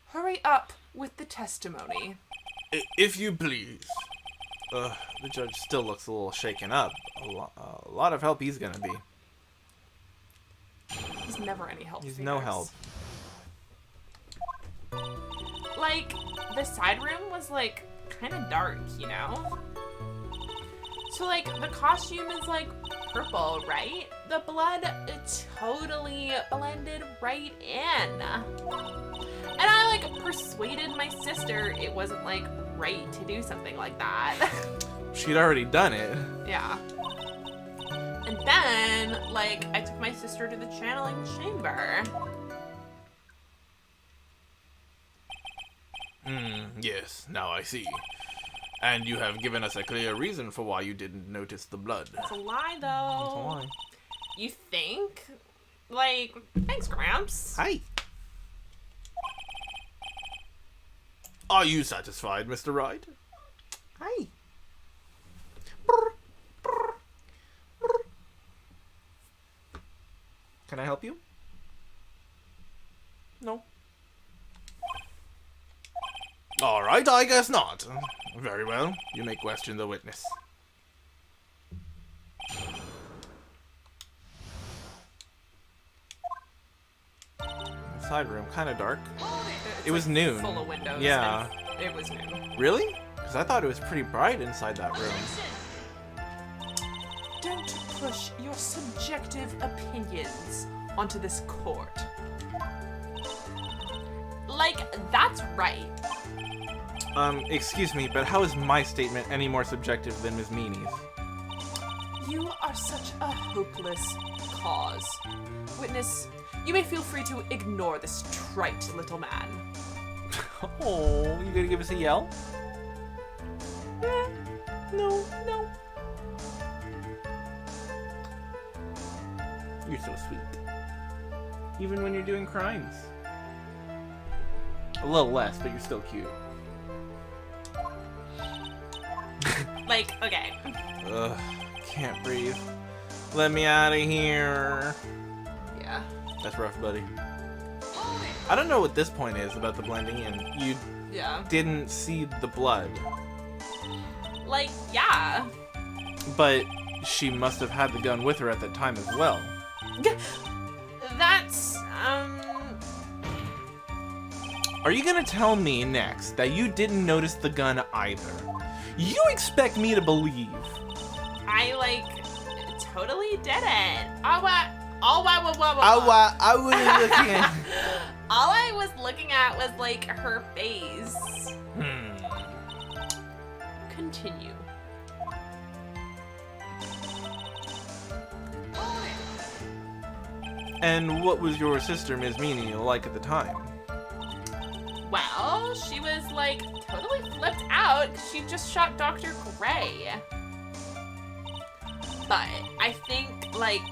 hurry up with the testimony. if you please. The judge still looks a little shaken up. A lot of help he's gonna be. He's never any help. He's Phoenix. no help. Like, the side room was, like, kind of dark, you know? So, like, the costume is, like, purple, right? The blood totally blended right in. And I, like, persuaded my sister it wasn't, like, right to do something like that. She'd already done it. Yeah. And then, like, I took my sister to the channeling chamber. Yes, now I see. And you have given us a clear reason for why you didn't notice the blood. It's a lie, though. That's a lie. You think? Like, thanks, Gramps. Hi. Are you satisfied, Mr. Wright? Hi. Can I help you? No. All right, I guess not. Very well. You may question the witness. The side room, kind of dark. It's, It was like, noon. Full of windows. Yeah. and It was noon. Really? Because I thought it was pretty bright inside that room. Don't push your subjective opinions onto this court. Like, that's right. Excuse me, but how is my statement any more subjective than Ms. Meany's? You are such a hopeless cause. Witness, you may feel free to ignore this trite little man. Oh, you gonna give us a yell? No. You're so sweet. Even when you're doing crimes. A little less, but you're still cute. Like, okay. Ugh, can't breathe. Let me out of here. Yeah. That's rough, buddy. I don't know what this point is about the blending in. You Yeah. didn't see the blood, Like, yeah. but she must have had the gun with her at that time as well. That's, Are you gonna tell me next that you didn't notice the gun either? You expect me to believe? I, like, totally didn't. I was looking. All I was looking at was, like, her face. Continue. And what was your sister, Ms. Meany, like at the time? Well, she was, like, totally flipped out 'cause she just shot Dr. Gray. But I think, like,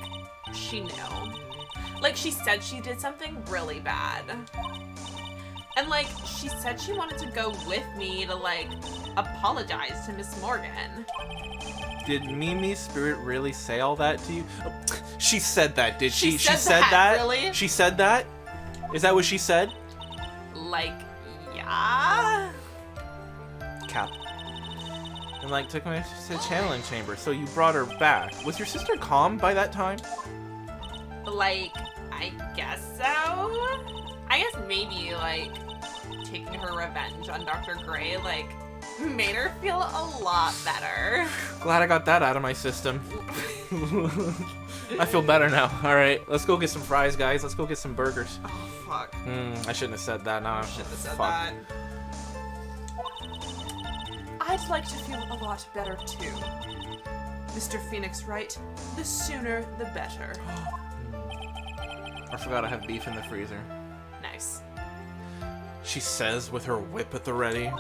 she knew. Like, she said she did something really bad. And, like, she said she wanted to go with me to, like, apologize to Miss Morgan. Did Mimi's spirit really say all that to you? She said that, did she? She said that? Really? She said that? Is that what she said? Like, yeah. Cap. And like took me to the channeling chamber, so you brought her back. Was your sister calm by that time? Like, I guess so. I guess maybe like taking her revenge on Dr. Gray like made her feel a lot better. Glad I got that out of my system. I feel better now. All right, let's go get some fries, guys. Let's go get some burgers. Oh fuck. I shouldn't have said that. No, Shouldn't have said fuck. that. I'd like to feel a lot better too. Mr. Phoenix Wright, the sooner the better. I forgot I have beef in the freezer. Nice. She says with her whip at the ready.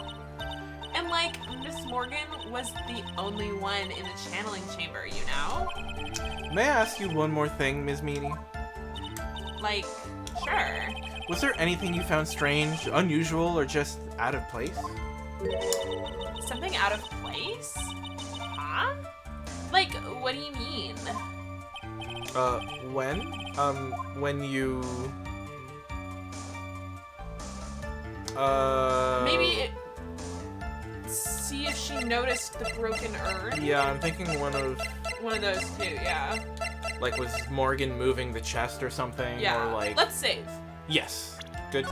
And like, Miss Morgan was the only one in the channeling chamber, you know? May I ask you one more thing, Ms. Meany? Like, sure. Was there anything you found strange, unusual, or just out of place? Something out of place? Huh? Like, what do you mean? When you... Maybe see if she noticed the broken urn? Yeah, I'm thinking one of those two, yeah. like, was Morgan moving the chest or something? Yeah. Or like... Let's save. Yes. Good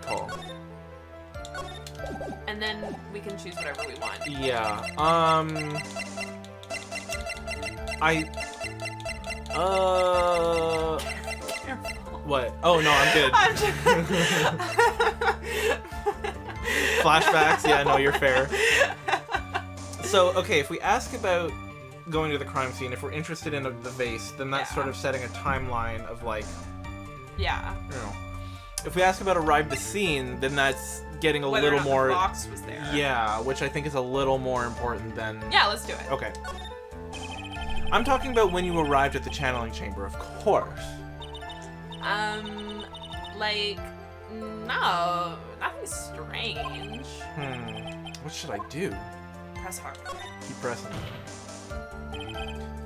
call. And then we can choose whatever we want. Yeah, what? Oh, no, I'm good. Flashbacks? Yeah, no, you're fair. So, okay, if we ask about going to the crime scene, if we're interested in the vase, then that's Yeah. sort of setting a timeline of, like, Yeah. you know. If we ask about arrive the scene, then that's getting a Whether or little not more... the box was there. Yeah, which I think is a little more important than... Yeah, let's do it. Okay. I'm talking about when you arrived at the channeling chamber, of course. Like, no, nothing strange. What should I do? Press hard. Keep pressing.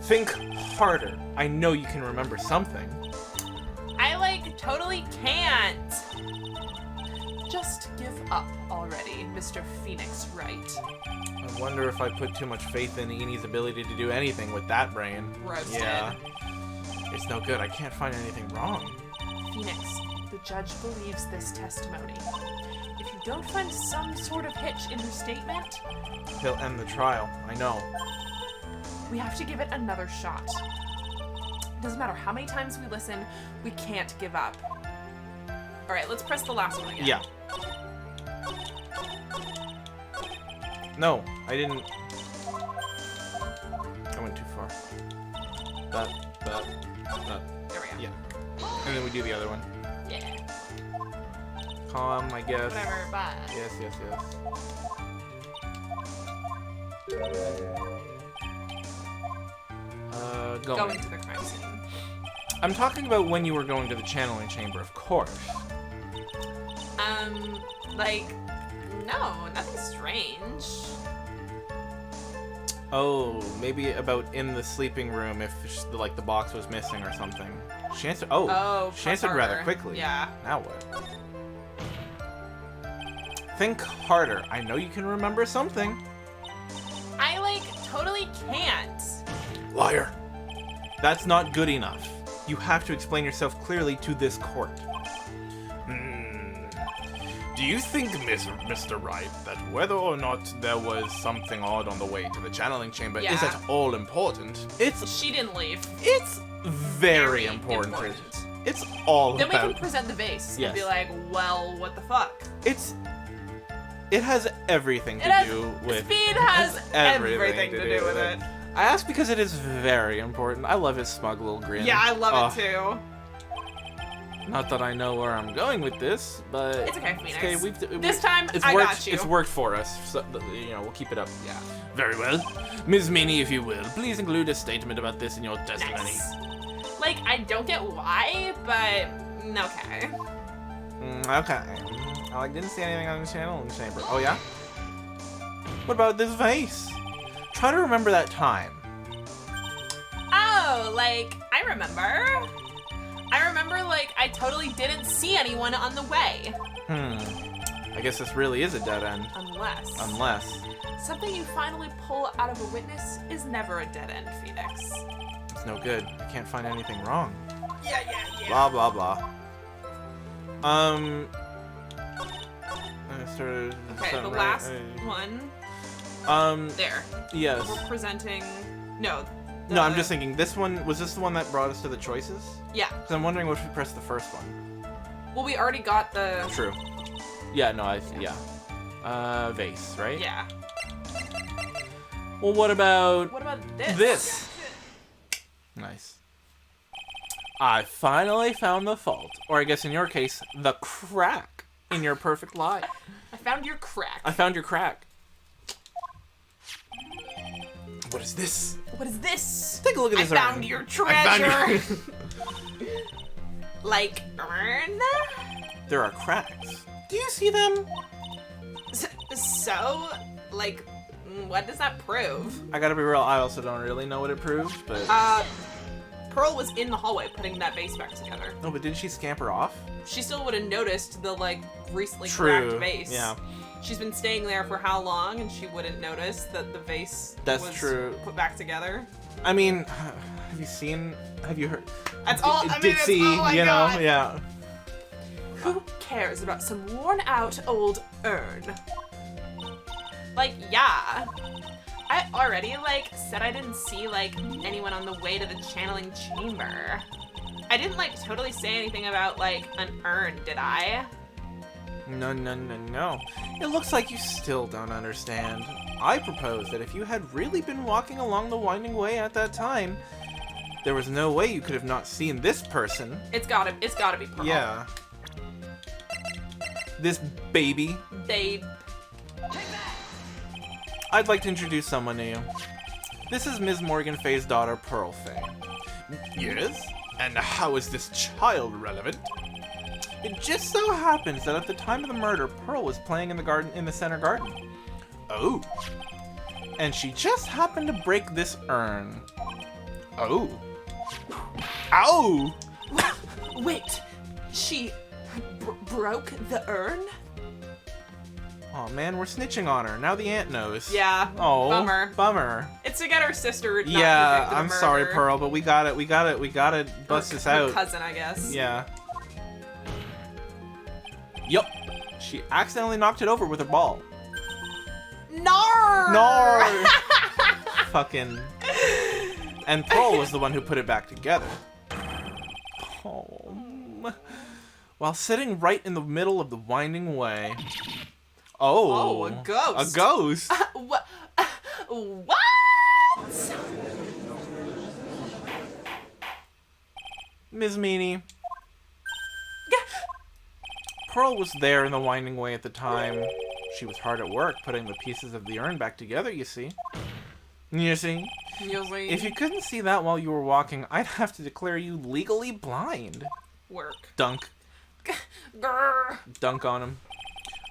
Think harder. I know you can remember something. I, like, totally can't. Just give up already, Mr. Phoenix Wright. I wonder if I put too much faith in Enie's ability to do anything with that brain. Roasted. Yeah. It's no good. I can't find anything wrong. Phoenix, the judge believes this testimony. If you don't find some sort of hitch in her statement, He'll end the trial. I know. we have to give it another shot. Doesn't matter how many times we listen, we can't give up. Alright, let's press the last one again. Yeah. No, I didn't. I went too far. That. There we go. Yeah. And then we do the other one. Yeah. Calm, I guess. Whatever, bye. Yes. Going to the crime scene. I'm talking about when you were going to the channeling chamber, of course. Like, no, nothing strange. Oh, maybe about in the sleeping room if, like, the box was missing or something. She answered. Oh, she press answered rather harder. quickly. Yeah. Now what? Think harder. I know you can remember something. I, like, totally can't. Liar. That's not good enough. You have to explain yourself clearly to this court. Do you think, Mr. Wright, that whether or not there was something odd on the way to the channeling chamber is Yeah. at all important? She didn't leave. It's very important. It's all Then we about... can present the vase Yes. and be like, well, what the fuck? It has everything to do with... Speed has everything everything to do with it. I ask because it is very important. I love his smug little grin. Yeah, I love Oh, it too. Not that I know where I'm going with this, but... It's okay, Phoenix. Okay, This time, it's I worked, got you. It's worked for us, so, you know, we'll keep it up. Yeah. Very well. Ms. Miney, if you will, please include a statement about this in your testimony. Nice. Like, I don't get why, but okay. Okay. I didn't see anything on the channel in the chamber. Oh, yeah? What about this vase? Try to remember that time. Oh, like, remember. Like, I totally didn't see anyone on the way. I guess this really is a dead end. Unless. Something you finally pull out of a witness is never a dead end, Phoenix. It's no good. I can't find anything wrong. Yeah. Blah, blah, blah. Okay, the last one. There. Yes. We're presenting... No. No, I'm just thinking, this one, was this the one that brought us to the choices? Yeah. Because I'm wondering if we pressed the first one. Well, we already got the... True. Yeah, no, yeah. Vase, right? Yeah. Well, what about... What about this? This! Nice. I finally found the fault. Or I guess in your case, the crack in your perfect lie. I found your crack. I found your crack. What is this? What is this? Take a look at this I found urn. your treasure. Like, urn? There are cracks. Do you see them? So, like, what does that prove? I gotta be real, I also don't really know what it proves, but... Pearl was in the hallway putting that vase back together. No, but didn't she scamper off? She still would have noticed the, like, recently True. cracked vase. Yeah. She's been staying there for how long, and she wouldn't notice that the vase That's was true. put back together. I mean, have you heard? That's all, I mean, that's all I you got. know, yeah. Who cares about some worn-out old urn? Like, yeah. I already, like, said I didn't see, like, anyone on the way to the channeling chamber. I didn't, like, totally say anything about, like, an urn, did I? No. It looks like you still don't understand. I propose that if you had really been walking along the winding way at that time, there was no way you could have not seen this person. It's gotta be Pearl. Yeah. This baby. Babe. I'd like to introduce someone to you. This is Ms. Morgan Fay's daughter, Pearl Fay. Yes? And how is this child relevant? It just so happens that at the time of the murder, Pearl was playing in the center garden. Oh. And she just happened to break this urn. Oh. Ow! Wait, she broke the urn? Oh man, we're snitching on her. Now the aunt knows. Yeah. Oh, Bummer. It's to get her sister not yeah, convicted of I'm sorry, murder. Pearl, but we gotta bust this out. Her cousin, I guess. Yeah. Yup. She accidentally knocked it over with her ball. Nar! Fucking. And Pearl was the one who put it back together. Oh. While sitting right in the middle of the winding way. Oh. Oh, a ghost. A ghost? What? Ms. Meany. Pearl was there in the winding way at the time. She was hard at work putting the pieces of the urn back together, you see. You see? If you couldn't see that while you were walking, I'd have to declare you legally blind. Work. Dunk. Grr. Dunk on him.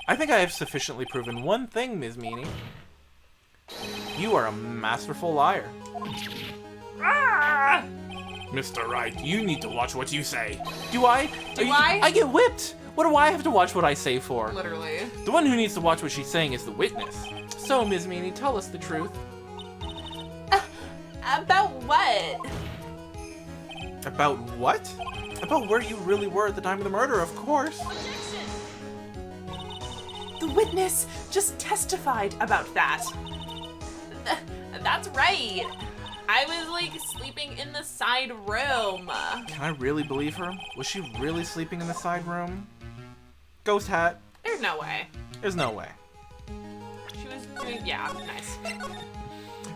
I think I have sufficiently proven one thing, Ms. Meany. You are a masterful liar. Ah! Mr. Wright, you need to watch what you say. Do I? Do I? I get whipped. What do I have to watch what I say for? Literally. The one who needs to watch what she's saying is the witness. So, Ms. Meany, tell us the truth. About what? About what? About where you really were at the time of the murder, of course. The witness just testified about that. That's right. I was, like, sleeping in the side room. Can I really believe her? Was she really sleeping in the side room? Ghost hat. There's no way. There's no way. She was doing, yeah, nice.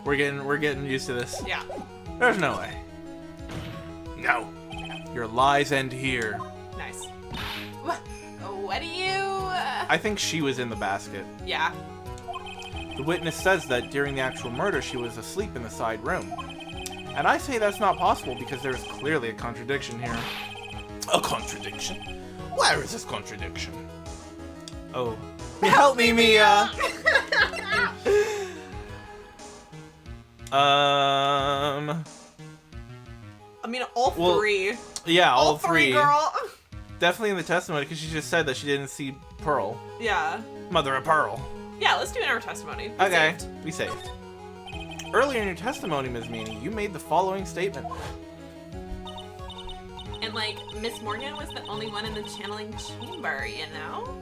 We're getting used to this. Yeah. There's no way. No. Your lies end here. Nice. What do you... I think she was in the basket. Yeah. The witness says that during the actual murder, she was asleep in the side room. And I say that's not possible because there is clearly a contradiction here. A contradiction? Where is this contradiction? Oh. Help me, Mia! mean, all Well, three. Yeah, all three. Girl. Definitely in the testimony, because she just said that she didn't see Pearl. Yeah. Mother of Pearl. Yeah, let's do it in our testimony. Be Okay, saved. be saved. Earlier in your testimony, Ms. Meany, you made the following statement. And, like, Miss Morgan was the only one in the channeling chamber, you know?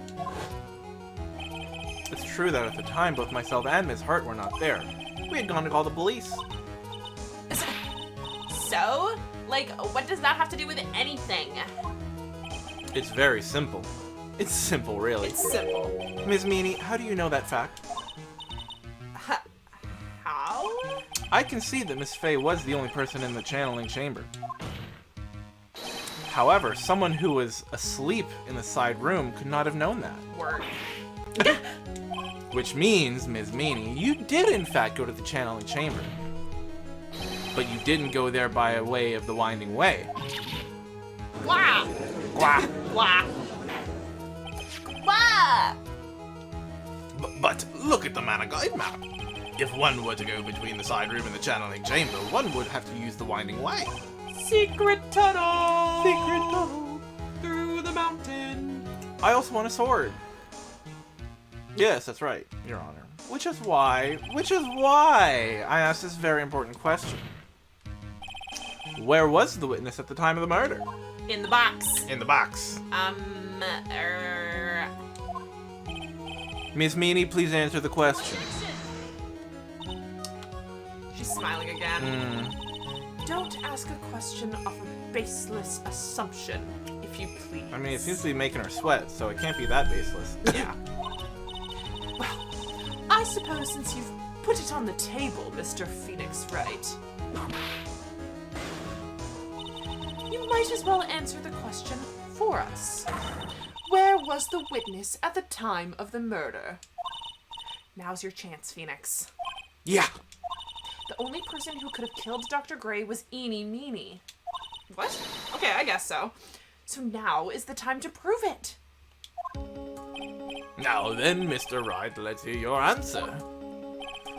It's true that at the time, both myself and Ms. Hart were not there. We had gone to call the police. So? Like, what does that have to do with anything? It's very simple. It's simple, really. It's simple. Ms. Meany, how do you know that fact? How? I can see that Miss Fey was the only person in the channeling chamber. However, someone who was asleep in the side room could not have known that. Word. Which means, Ms. Meany, you did in fact go to the channeling chamber. But you didn't go there by way of the winding way. Wah! Wah! Wah! Wah! But look at the mana guide map. If one were to go between the side room and the channeling chamber, one would have to use the winding way. Secret tunnel! Secret tunnel. Through the mountain. I also want a sword. Yes, that's right, Your Honor. Which is why I asked this very important question. Where was the witness at the time of the murder? In the box. In the box. Ms. Meany, please answer the question. She's smiling again. Don't ask a question off a baseless assumption, if you please. I mean, it seems to be making her sweat, so it can't be that baseless. Yeah. Well, I suppose since you've put it on the table, Mr. Phoenix Wright, you might as well answer the question for us. Where was the witness at the time of the murder? Now's your chance, Phoenix. Yeah. The only person who could have killed Dr. Gray was Eeny Meeny. What? Okay, I guess so. So now is the time to prove it. Now then, Mr. Wright, let's hear your answer.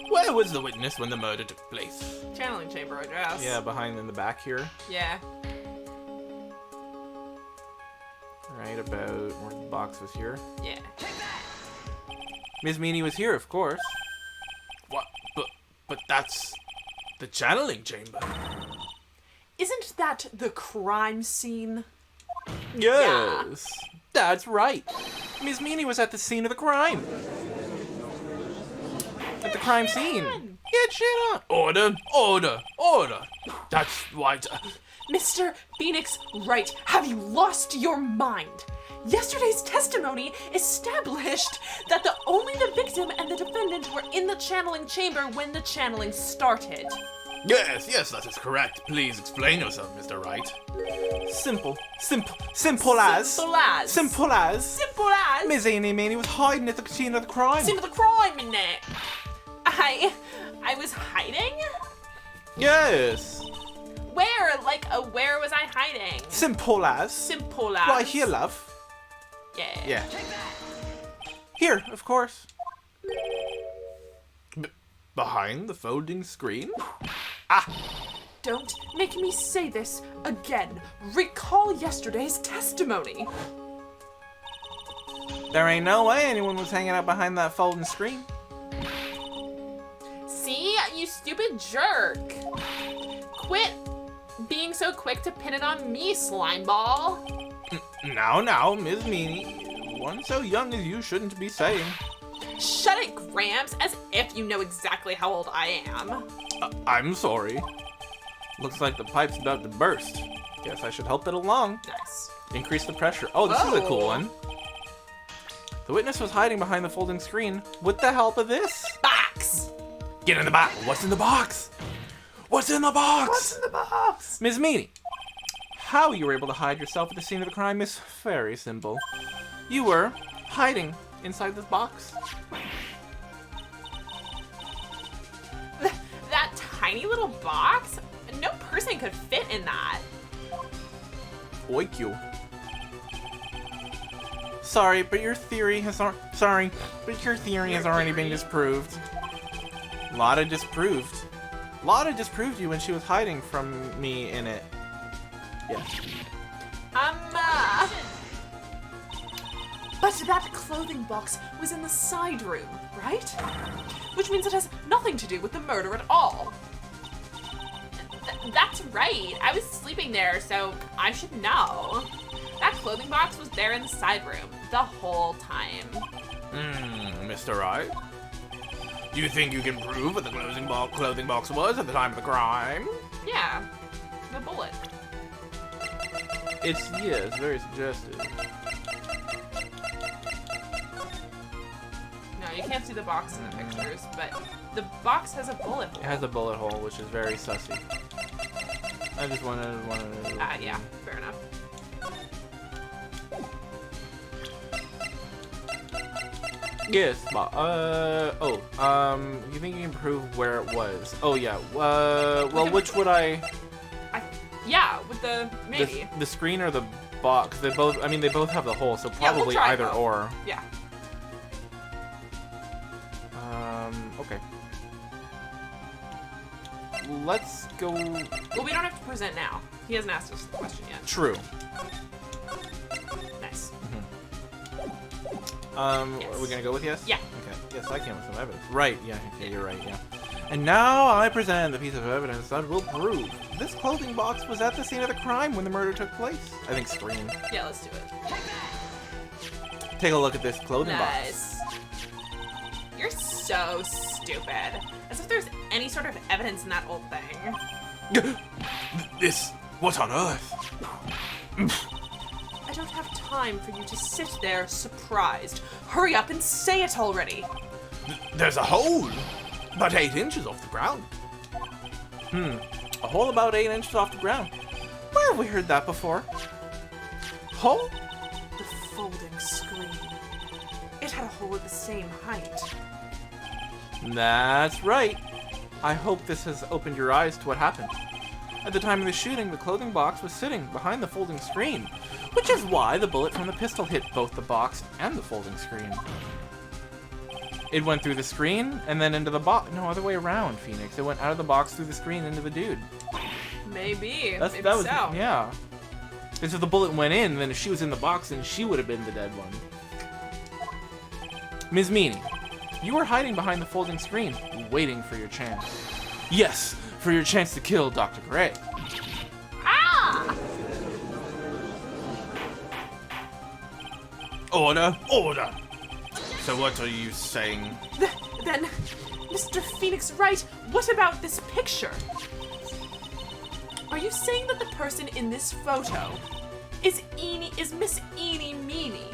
Where was the witness when the murder took place? Channeling chamber, I guess. Yeah, behind in the back here. Yeah. Right about where the box was here. Yeah. Ms. Meany was here, of course. What? But that's the channeling chamber. Isn't that the crime scene? Yes. That's right. Ms. Meany was at the scene of the crime. At the crime scene. Get shit on. Order. That's right. Mr. Phoenix Wright, have you lost your mind? Yesterday's testimony established that only the victim and the defendant were in the channeling chamber when the channeling started. Yes, that is correct. Please explain yourself, Mr. Wright. Simple as. Simple as. Simple as. Simple as. Ms. Eeny Meeny was hiding at the scene of the crime. Scene of the crime in it. I was hiding? Yes. Where? Like, where was I hiding? Simple as. Simple as. Right here, love. Yeah. Yeah. Here, of course. Behind the folding screen? Don't make me say this again. Recall yesterday's testimony. There ain't no way anyone was hanging out behind that folding screen. See, you stupid jerk. Quit being so quick to pin it on me, slimeball. Now, Ms. Meany, one so young as you shouldn't be saying. Shut it, Gramps, as if you know exactly how old I am. I'm sorry. Looks like the pipe's about to burst. Guess I should help it along. Nice. Increase the pressure. Oh, this is a cool one. The witness was hiding behind the folding screen with the help of this. Box! Get in the box. What's in the box? What's in the box? What's in the box? Ms. Meany, how you were able to hide yourself at the scene of the crime is very simple. You were hiding inside this box. That tiny little box? No person could fit in that. Oikyo. Sorry, but your theory has already been disproved. Lotta disproved you when she was hiding from me in it. Yeah. But that clothing box was in the side room, right? Which means it has nothing to do with the murder at all. That's right. I was sleeping there, so I should know. That clothing box was there in the side room the whole time. Mr. Wright? Do you think you can prove what the clothing box was at the time of the crime? Yeah, the bullet. It's very suggestive. No, you can't see the box in the pictures, but the box has a bullet hole. It has a bullet hole, which is very sussy. I just wanted to... Yeah, fair enough. Yes, you think you can prove where it was? Oh, yeah. Well, which would I... Yeah, with the... maybe. The screen or the box? They both have the hole, so Yeah, we'll probably try either both. or. Yeah. Okay. Let's go... Well, we don't have to present now. He hasn't asked us the question yet. True. Nice. Are we gonna go with yes? Yeah. Okay. Yes, I came with some evidence. Right, yeah, okay, you're right, yeah. And now I present the piece of evidence that will prove this clothing box was at the scene of the crime when the murder took place. I think screen. Yeah, let's do it. Take a look at this clothing box. Nice. You're so stupid. As if there's any sort of evidence in that old thing. This... what on earth? I don't have time for you to sit there surprised. Hurry up and say it already. There's a hole! About 8 inches off the ground. A hole about 8 inches off the ground. Where have we heard that before? Hole? The folding screen. It had a hole at the same height. That's right. I hope this has opened your eyes to what happened. At the time of the shooting, the clothing box was sitting behind the folding screen, which is why the bullet from the pistol hit both the box and the folding screen. It went through the screen and then into the box. No, other way around, Phoenix. It went out of the box through the screen into the dude. Maybe. That was so. Yeah. Because if the bullet went in, then if she was in the box, then she would have been the dead one. Ms. Meany, you were hiding behind the folding screen, waiting for your chance. Yes, for your chance to kill Dr. Gray. Ah! Order! Order! So what are you saying? Then, Mr. Phoenix Wright, what about this picture? Are you saying that the person in this photo is Miss Eeny Meeny?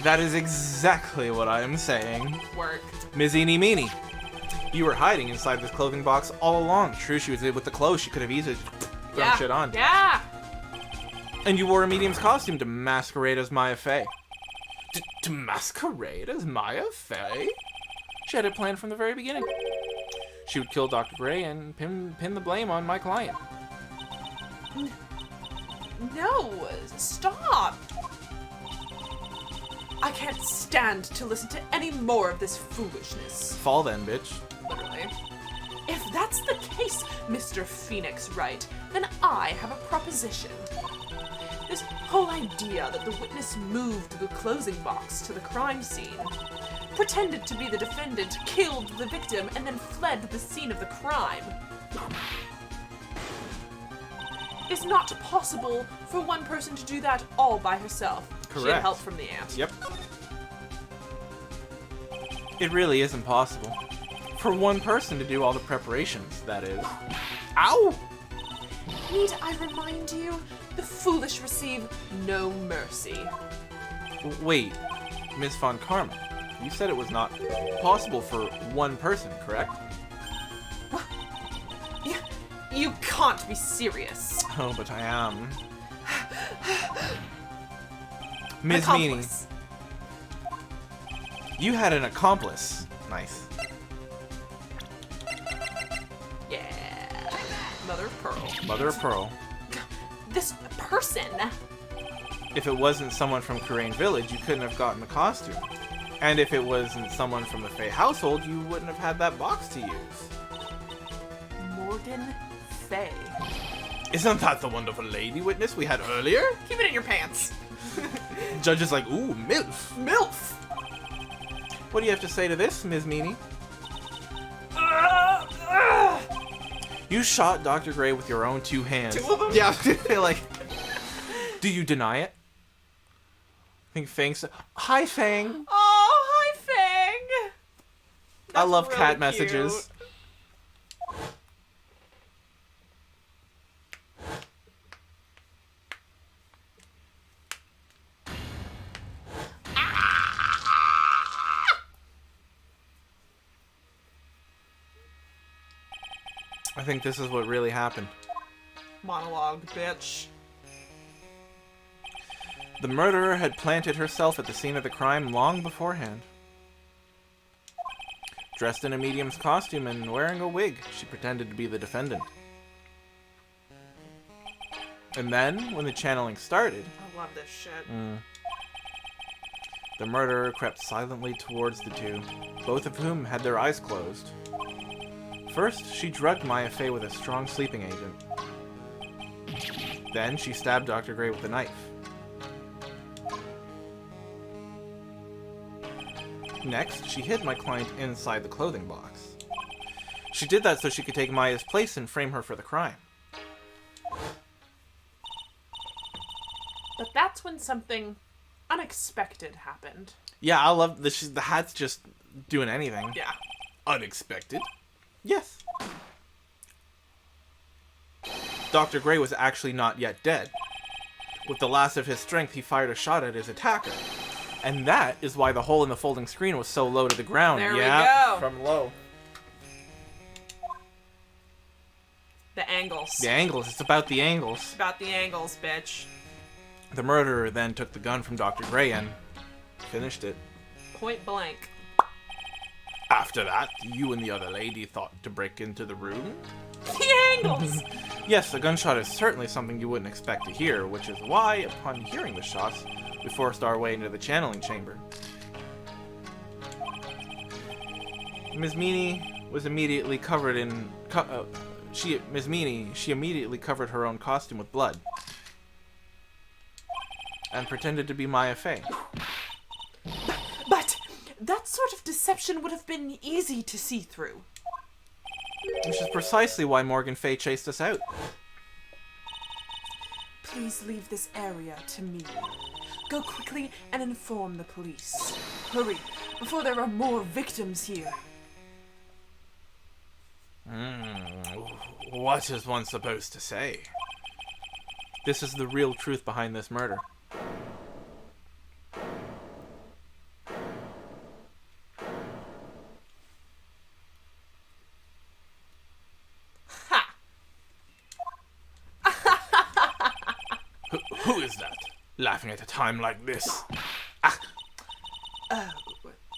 That is exactly what I am saying. Work. Ms. Eeny Meeny, you were hiding inside this clothing box all along. True, she was with the clothes. She could have easily thrown shit on. Yeah. And you wore a medium's costume to masquerade as Maya Fey. To masquerade as Maya Fey? She had it planned from the very beginning. She would kill Dr. Gray and pin the blame on my client. No, stop. I can't stand to listen to any more of this foolishness. Fall then, bitch. Literally. If that's the case, Mr. Phoenix Wright, then I have a proposition. This whole idea that the witness moved the closing box to the crime scene, pretended to be the defendant, killed the victim, and then fled the scene of the crime, it's not possible for one person to do that all by herself. She had Correct. help from the aunt. Yep. It really is impossible. For one person to do all the preparations, that is. Ow! Need I remind you, the foolish receive no mercy. Wait, Miss Von Karma, you said it was not possible for one person, correct? You can't be serious. Oh, but I am. Ms. Meany, Accomplice. you had an accomplice. Nice. Yeah. Mother of Pearl. Mother of Pearl. This person. If it wasn't someone from Kurain Village, you couldn't have gotten the costume. And if it wasn't someone from the Fey household, you wouldn't have had that box to use. Morgan Fay. Isn't that the wonderful lady witness we had earlier? Keep it in your pants. Judge is like, ooh, MILF. MILF! What do you have to say to this, Ms. Meany? You shot Dr. Gray with your own 2 hands. 2 of them? Yeah, like, do you deny it? I think Fang's... Hi, Fang. Oh, hi, Fang! I love really cat cute. messages. I think this is what really happened. Monologue, bitch. The murderer had planted herself at the scene of the crime long beforehand. Dressed in a medium's costume and wearing a wig, she pretended to be the defendant. And then, when the channeling started, I love this shit. the murderer crept silently towards the 2, both of whom had their eyes closed. First, she drugged Maya Fey with a strong sleeping agent. Then, she stabbed Dr. Gray with a knife. Next, she hid my client inside the clothing box. She did that so she could take Maya's place and frame her for the crime. But that's when something unexpected happened. Yeah, I love the hat's just doing anything. Yeah. Unexpected. Yes. Dr. Gray was actually not yet dead. With the last of his strength, he fired a shot at his attacker. And that is why the hole in the folding screen was so low to the ground. There we yeah, go. from low. The angles. The angles. It's about the angles. It's about the angles, bitch. The murderer then took the gun from Dr. Gray and finished it. Point blank. After that, you and the other lady thought to break into the room? The angles! Yes, a gunshot is certainly something you wouldn't expect to hear, which is why, upon hearing the shots, we forced our way into the channeling chamber. Ms. Meany was immediately covered in... Ms. Meany, she immediately covered her own costume with blood. And pretended to be Maya Fey. But that sort of deception would have been easy to see through. Which is precisely why Morgan Fay chased us out. Please leave this area to me. Go quickly and inform the police. Hurry, before there are more victims here. What is one supposed to say? This is the real truth behind this murder. Ha! Who is that? Laughing at a time like this? Oh,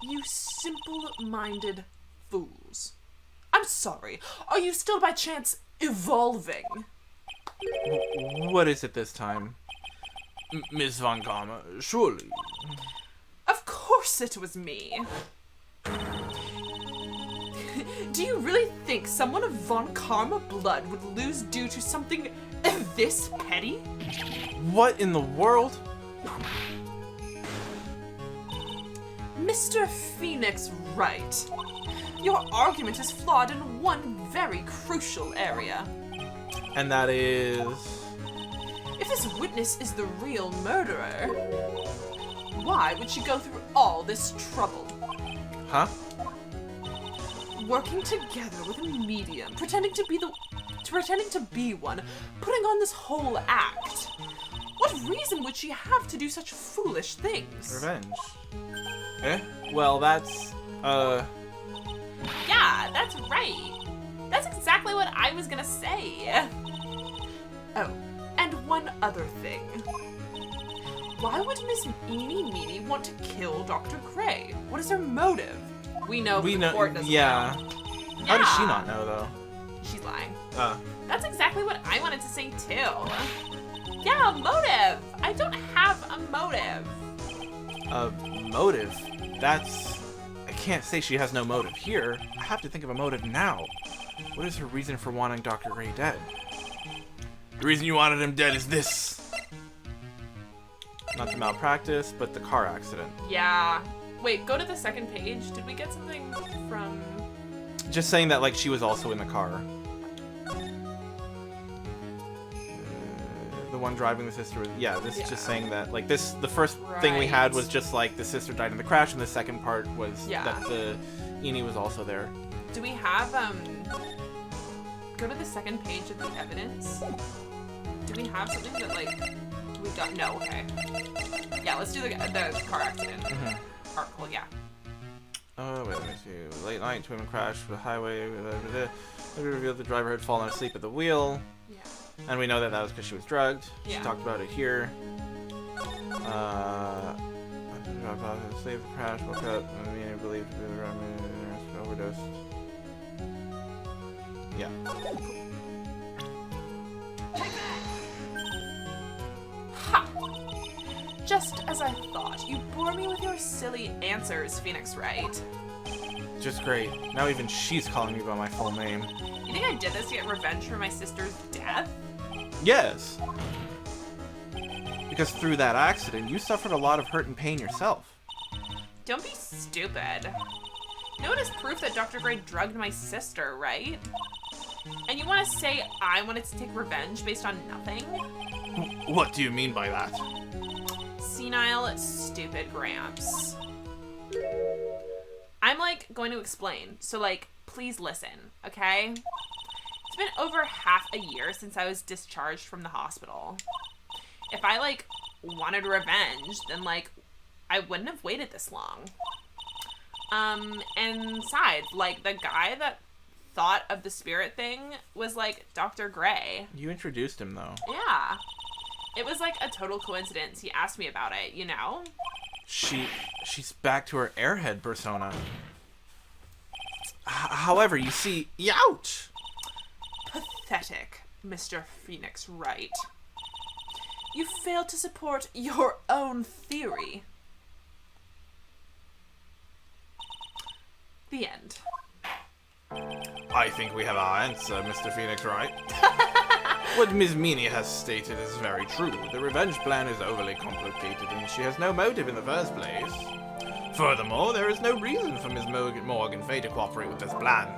you simple-minded fools. I'm sorry. Are you still by chance evolving? What is it this time? Miss Von Karma, surely. Of course it was me. Do you really think someone of Von Karma blood would lose due to something this petty? What in the world? Mr. Phoenix Wright, your argument is flawed in one very crucial area. And that is... If this witness is the real murderer, why would she go through all this trouble? Huh? Working together with a medium, pretending to be one, putting on this whole act. What reason would she have to do such foolish things? Revenge. Eh? Well, that's... Yeah, that's right. That's exactly what I was gonna say. Oh, and one other thing. Why would Miss Meany want to kill Dr. Gray? What is her motive? We know, but the court doesn't yeah. know. How does she Yeah. not know, though? She's lying. That's exactly what I wanted to say too. Yeah, motive. I don't have a motive. Motive? That's... I can't say she has no motive here. I have to think of a motive now. What is her reason for wanting Dr. Gray dead? The reason you wanted him dead is this. Not the malpractice, but the car accident. Yeah. Wait, go to the second page. Did we get something from... Just saying that, like, she was also in the car. The one driving the sister was... Yeah, this is just saying that, like, this... The first thing we had was just, like, the sister died in the crash, and the second part was that the Eni was also there. Do we have, Go to the second page of the evidence. Do we have something that, like... We got... No, okay. Yeah, let's do the car accident article, yeah. Oh, wait, let me see. Late night, twin crash, the highway. We revealed the driver had fallen asleep at the wheel. Yeah. And we know that that was because she was drugged. She Yeah. talked about it here. Save the crash, woke up, and believed to be the overdose. Yeah. Ha! Just as I thought. You bore me with your silly answers, Phoenix Wright. Just great. Now even she's calling me by my full name. You think I did this to get revenge for my sister's death? Yes! Because through that accident, you suffered a lot of hurt and pain yourself. Don't be stupid. You know it is proof that Dr. Gray drugged my sister, right? And you want to say I wanted to take revenge based on nothing? What do you mean by that? Senile, stupid Gramps. I'm, like, going to explain. So, like, please listen, okay? It's been over half a year since I was discharged from the hospital. If I, like, wanted revenge, then, like, I wouldn't have waited this long. And besides, like, the guy that thought of the spirit thing was, like, Dr. Gray. You introduced him, though. Yeah. It was, like, a total coincidence. He asked me about it, you know? She's back to her airhead persona. However, you see, ouch! Pathetic, Mr. Phoenix Wright. You failed to support your own theory. The end. I think we have our answer, Mr. Phoenix Wright. What Ms. Meany has stated is very true. The revenge plan is overly complicated and she has no motive in the first place. Furthermore, there is no reason for Ms. Morgan Fay to cooperate with this plan.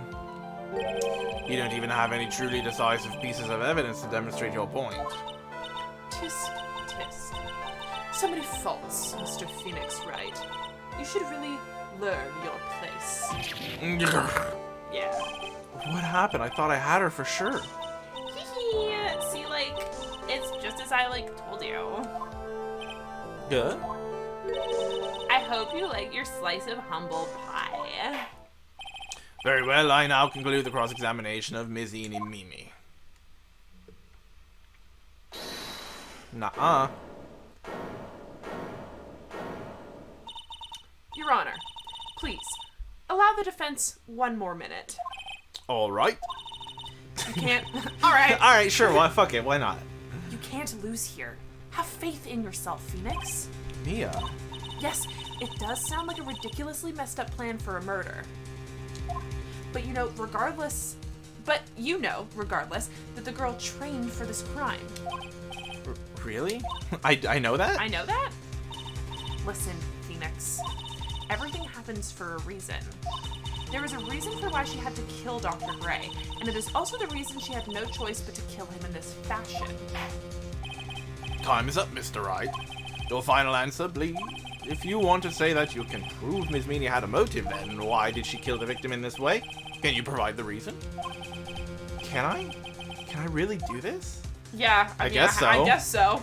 You don't even have any truly decisive pieces of evidence to demonstrate your point. Tisk, tisk. So many faults, Mr. Phoenix Wright. You should really learn your place. Yeah. What happened? I thought I had her for sure. See, like, it's just as I, like, told you. Good. I hope you like your slice of humble pie. Very well, I now conclude the cross-examination of Ms. Eeny Mimi. Nuh-uh. Your Honor, please, allow the defense one more minute. All right. You can't... Alright. Alright, sure, well, fuck it, why not? You can't lose here. Have faith in yourself, Phoenix. Mia. Yes, it does sound like a ridiculously messed up plan for a murder. But regardless, that the girl trained for this crime. Really? I know that? I know that? Listen, Phoenix. Everything happens for a reason. There is a reason for why she had to kill Dr. Gray, and it is also the reason she had no choice but to kill him in this fashion. Time is up, Mr. Wright. Your final answer, please. If you want to say that you can prove Ms. Meany had a motive, then why did she kill the victim in this way? Can you provide the reason? Can I? Can I really do this? Yeah, I mean, guess so. I guess so.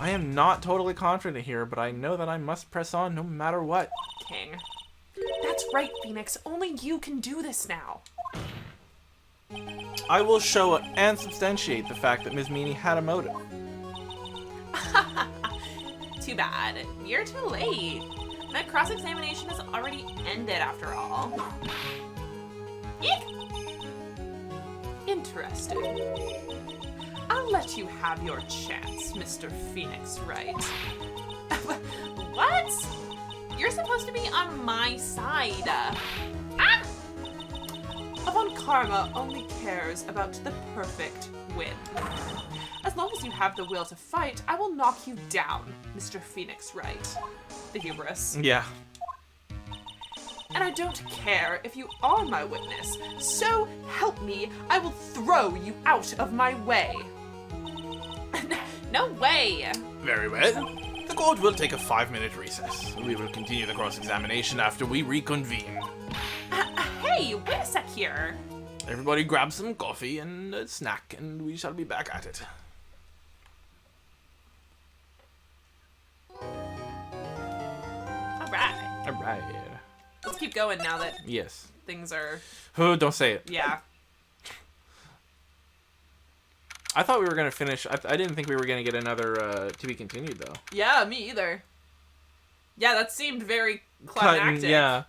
I am not totally confident here, but I know that I must press on no matter what. King. That's right, Phoenix. Only you can do this now. I will show and substantiate the fact that Ms. Meany had a motive. Too bad. You're too late. My cross-examination has already ended after all. Eek! Interesting. I'll let you have your chance, Mr. Phoenix Wright. What? You're supposed to be on my side. Of karma only cares about the perfect win. As long as you have the will to fight, I will knock you down, Mr. Phoenix Wright. The hubris. Yeah. And I don't care if you are my witness. So help me, I will throw you out of my way. No way. Very well. The court will take a 5-minute recess. We will continue the cross-examination after we reconvene. Hey, wait a sec here. Everybody grab some coffee and a snack, and we shall be back at it. All right. All right. Let's keep going now that Yes. things are... Oh, don't say it. Yeah. I thought we were gonna finish. I didn't think we were gonna get another to be continued though. Yeah, me either. Yeah, that seemed very Cutting, climactic. yeah.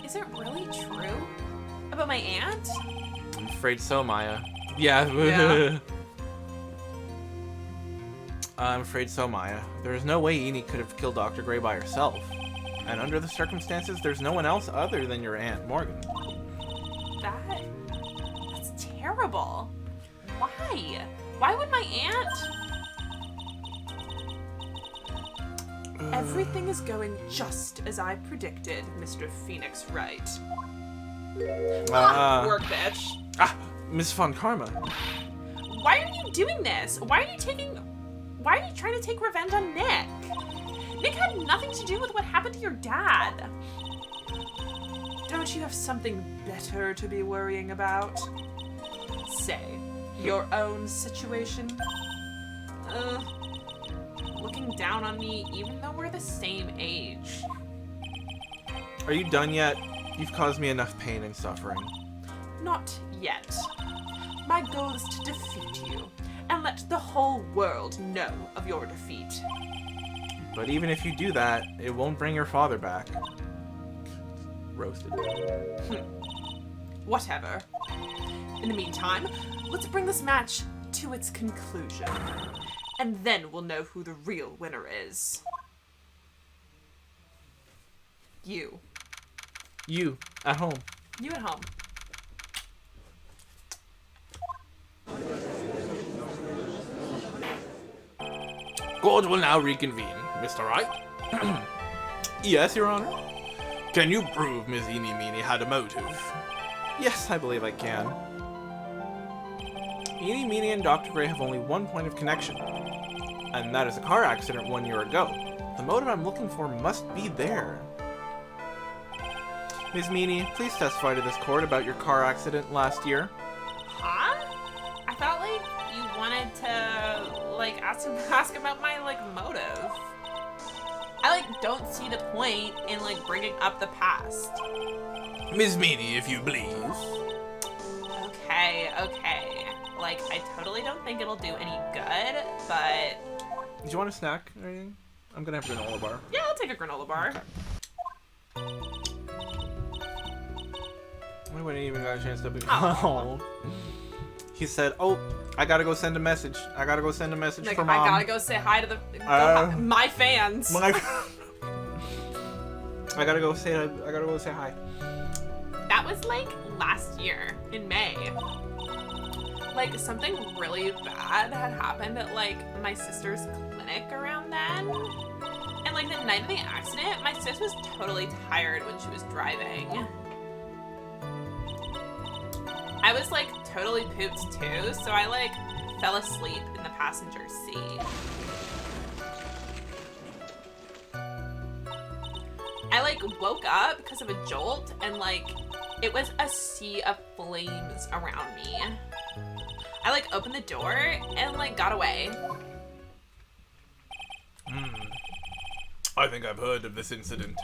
Is it really true about my aunt? I'm afraid so, Maya. Yeah. Yeah. I'm afraid so, Maya. There is no way Enid could have killed Dr. Gray by herself. And under the circumstances, there's no one else other than your Aunt Morgan. That's terrible. Why? Why would my aunt? Everything is going just as I predicted, Mr. Phoenix Wright. Work, bitch. Miss Von Karma. Why are you doing this? Why are you trying to take revenge on Nick? Nick had nothing to do with what happened to your dad. Don't you have something better to be worrying about? Say, your own situation? Looking down on me even though we're the same age. Are you done yet? You've caused me enough pain and suffering. Not yet. My goal is to defeat you, and let the whole world know of your defeat. But even if you do that, it won't bring your father back. Roasted. Whatever. In the meantime, let's bring this match to its conclusion. And then we'll know who the real winner is. You. You, at home. You at home. Court will now reconvene. Mr. Wright? Yes, Your Honor? Can you prove Miss Eeny Meeny had a motive? Yes, I believe I can. Eeny Meeny and Dr. Gray have only one point of connection, and that is a car accident 1 year ago. The motive I'm looking for must be there. Ms. Meany, please testify to this court about your car accident last year. Huh? I thought you wanted to ask about my motive. I don't see the point in bringing up the past. Miss Meany, if you please. Okay. I totally don't think it'll do any good, but Do you want a snack or anything? I'm gonna have a granola bar. Yeah, I'll take a granola bar. I wouldn't even got a chance to be. Oh. He said, "Oh, I gotta go send a message. I gotta go send a message for Mom." I gotta go say hi to my fans. I gotta go say hi. that was last year in May. Something really bad had happened at my sister's clinic around then. And the night of the accident, my sis was totally tired when she was driving. I was totally pooped too, so I fell asleep in the passenger seat. I woke up because of a jolt and it was a sea of flames around me. I opened the door and got away. I think I've heard of this incident.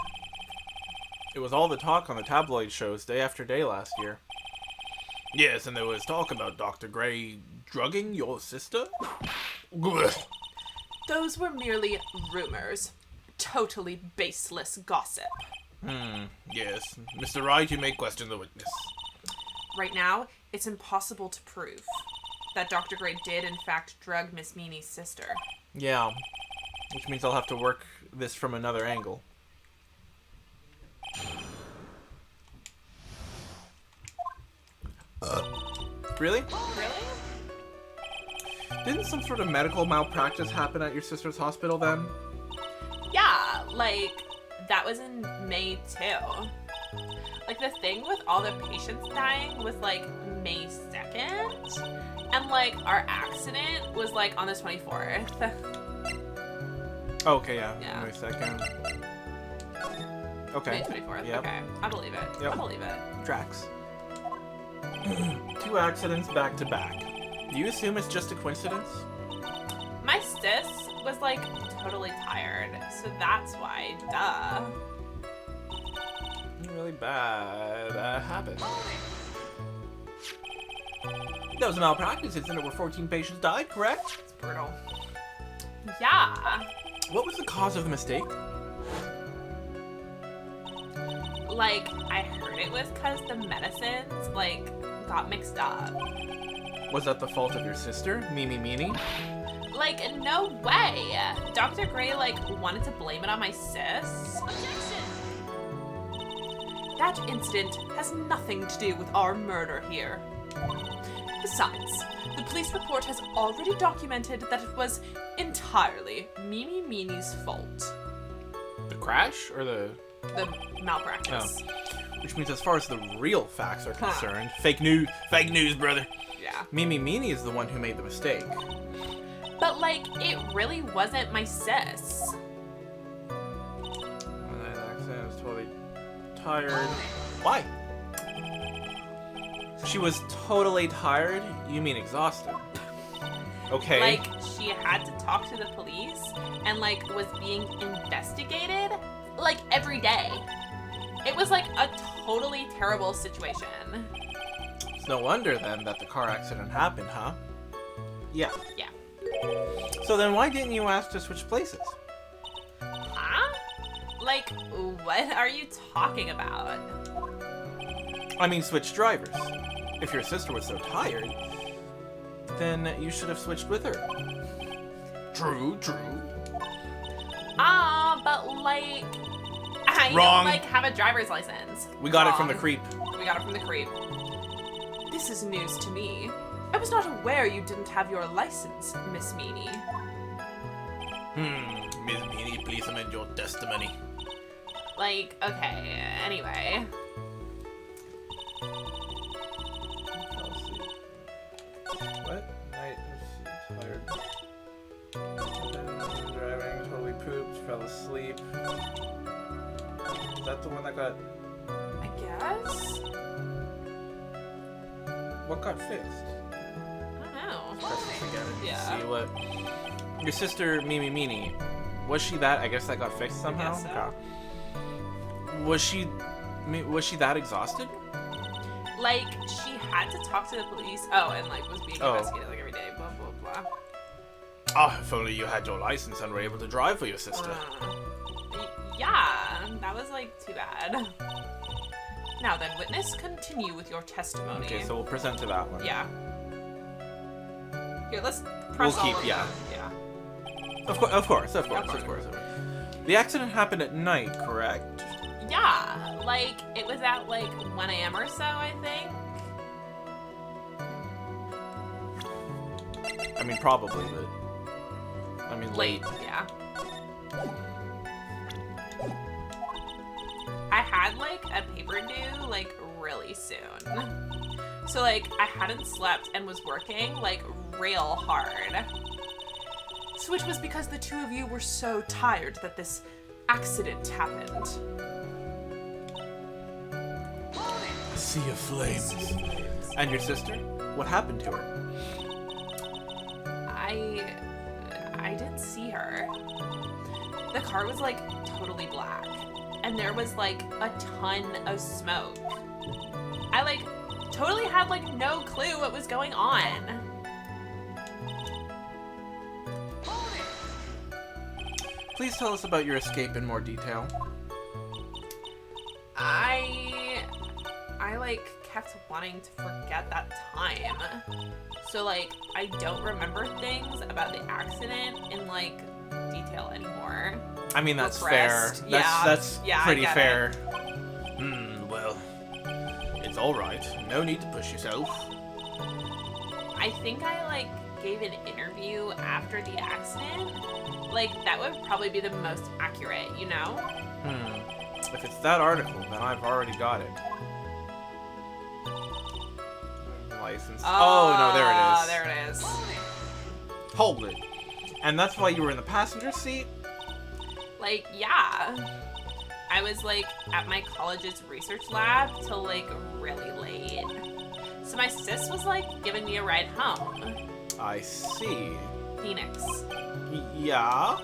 It was all the talk on the tabloid shows day after day last year. Yes, and there was talk about Dr. Gray drugging your sister? Those were merely rumors. Totally baseless gossip. Yes. Mr. Wright, you may question the witness. Right now, it's impossible to prove that Dr. Gray did in fact drug Miss Meany's sister. Yeah, which means I'll have to work this from another angle. Really? Really? Didn't some sort of medical malpractice happen at your sister's hospital then? Yeah, like, that was in May too. Like, the thing with all the patients dying was, like, May 2nd. And, like, our accident was, like, on the 24th. Oh, okay, yeah. Yeah. Wait a second. Okay. May 24th. Yep. Okay. I believe it. Yep. I believe it. Tracks. 2 accidents back to back. Do you assume it's just a coincidence? My sis was, like, totally tired. So that's why, duh. Really bad habit. That was a malpractice incident where 14 patients died, correct? It's brutal. Yeah. What was the cause of the mistake? Like, I heard it was because the medicines, like, got mixed up. Was that the fault of your sister, Meanie? Like, no way. Dr. Gray, like, wanted to blame it on my sis. That incident has nothing to do with our murder here. Besides, the police report has already documented that it was entirely Meanie's fault. The crash or the... The malpractice. Which means as far as the real facts are concerned, fake news, brother. Yeah. Meanie is the one who made the mistake. But, like, it really wasn't my sis. That accident was totally tired. Why? She was totally tired? You mean exhausted? Okay. Like, she had to talk to the police and, like, was being investigated, like, every day. It was, like, a totally terrible situation. It's no wonder, then, that the car accident happened, huh? Yeah. Yeah. So then why didn't you ask to switch places? Huh? Like, what are you talking about? I mean, switch drivers. If your sister was so tired, then you should have switched with her. True. But, like, I Wrong. don't, like, have a driver's license. We got it from the Wrong. creep. We got it from the creep. This is news to me. I was not aware you didn't have your license, Miss Meanie. Miss Meanie, please amend your testimony. Like, okay, anyway. What? Night was tired. Driving, totally pooped, fell asleep. Is that the one that got... I guess? What got fixed? I don't know. Press this again and Yeah. see what... Your sister, Meanie, was she that? I guess that got fixed somehow? guess so. Okay. Was she that exhausted? Like, she had to talk to the police. Oh, and, like, was being Oh. investigated, like, every day, blah, blah, blah. Ah, if only you had your license and were able to drive for your sister. Yeah, that was, like, too bad. Now then, witness, continue with your testimony. Okay, so we'll present to that one. Yeah. Here, let's press We'll keep- all of yeah. them. Yeah. Of course. The accident happened at night, correct? Yeah, like, it was at, like, 1 a.m. or so, I think. I mean, probably, but... I mean, late. Yeah. I had, like, a paper due, like, really soon. So, like, I hadn't slept and was working, like, real hard. So it was because the two of you were so tired that this accident happened. A sea of flames. And your sister? What happened to her? I didn't see her. The car was, like, totally black. And there was, like, a ton of smoke. I, like, totally had, like, no clue what was going on. Please tell us about your escape in more detail. I like kept wanting to forget that time. So like I don't remember things about the accident in like detail anymore. I mean, that's fair. Repressed. Yeah. That's Yeah, I pretty get fair. Well, it's alright. No need to push yourself. I think I, like, gave an interview after the accident. Like, that would probably be the most accurate, you know? If it's that article, then I've already got it. License. Oh, no, there it is. There it is. Hold it. And that's why you were in the passenger seat? Like, yeah. I was, like, at my college's research lab till, like, really late. So my sis was, like, giving me a ride home. I see. Phoenix. Yeah?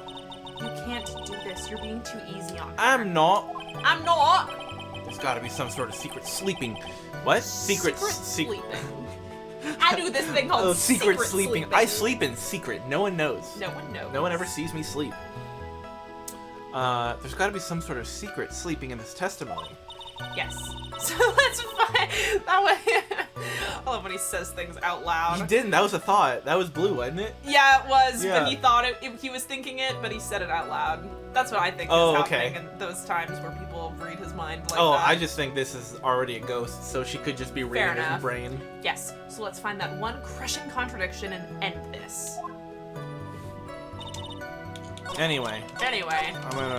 You can't do this. You're being too easy on her. I'm not. I'm not! There's gotta be some sort of secret sleeping. What? Secret sleeping. I do this thing called secret sleeping. I sleep in secret. No one knows. No one knows. No one ever sees me sleep. There's gotta be some sort of secret sleeping in this testimony. Yes. So let's find that way. I love when he says things out loud. He didn't. That was a thought. That was Blue, wasn't it? Yeah, it was. Yeah. But he thought he was thinking it, but he said it out loud. That's what I think is happening in those times where people read his mind like that. I just think this is already a ghost, so she could just be reading his brain. Yes. So let's find that one crushing contradiction and end this. Anyway.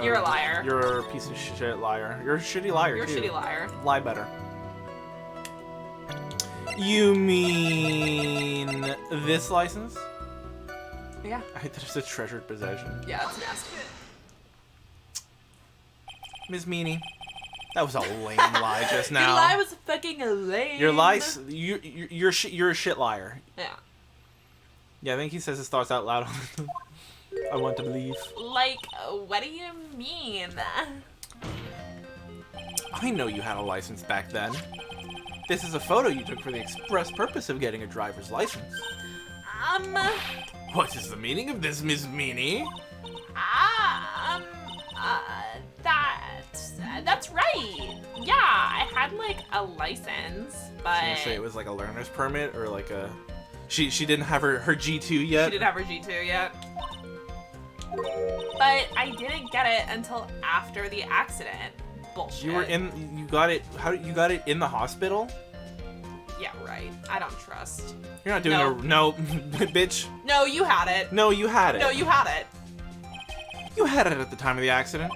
You're a liar. You're a piece of shit liar. You're a shitty liar, You're too. a shitty liar. Lie better. You mean this license? Yeah. I think there's a treasured possession. Yeah, it's nasty. Ms. Meanie, that was a lame lie just now. Your lie was fucking lame. Your lies, you're a shit liar. Yeah. Yeah, I think he says his thoughts out loud. I want to believe. Like, what do you mean? I know you had a license back then. This is a photo you took for the express purpose of getting a driver's license. What is the meaning of this, Ms. Meanie? That's right. Yeah, I had, like, a license, but... I was gonna say it was like a learner's permit or like a... She didn't have her G2 yet? She didn't have her G2 yet. But I didn't get it until after the accident. Bullshit. You got it in the hospital? Yeah, right. I don't trust. You're not doing no, bitch. No, you had it. No, you had it. No, you had it. You had it at the time of the accident.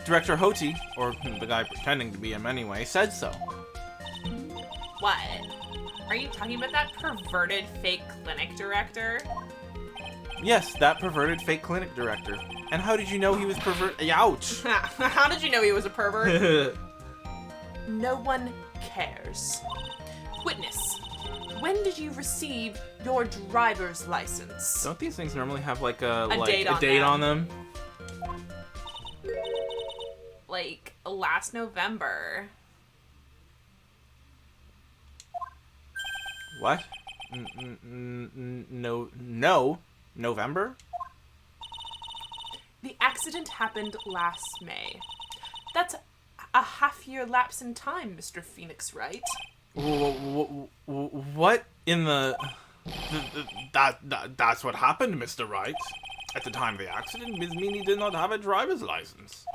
Director Hoti, or the guy pretending to be him anyway, said so. What? Are you talking about that perverted fake clinic director? Yes, that perverted fake clinic director. And how did you know he was Ouch! How did you know he was a pervert? No one cares. Witness, when did you receive your driver's license? Don't these things normally have like a date on them? Like, last November. What? No. November? The accident happened last May. That's a half-year lapse in time, Mr. Phoenix Wright. What in the... That's what happened, Mr. Wright. At the time of the accident, Ms. Meanie did not have a driver's license.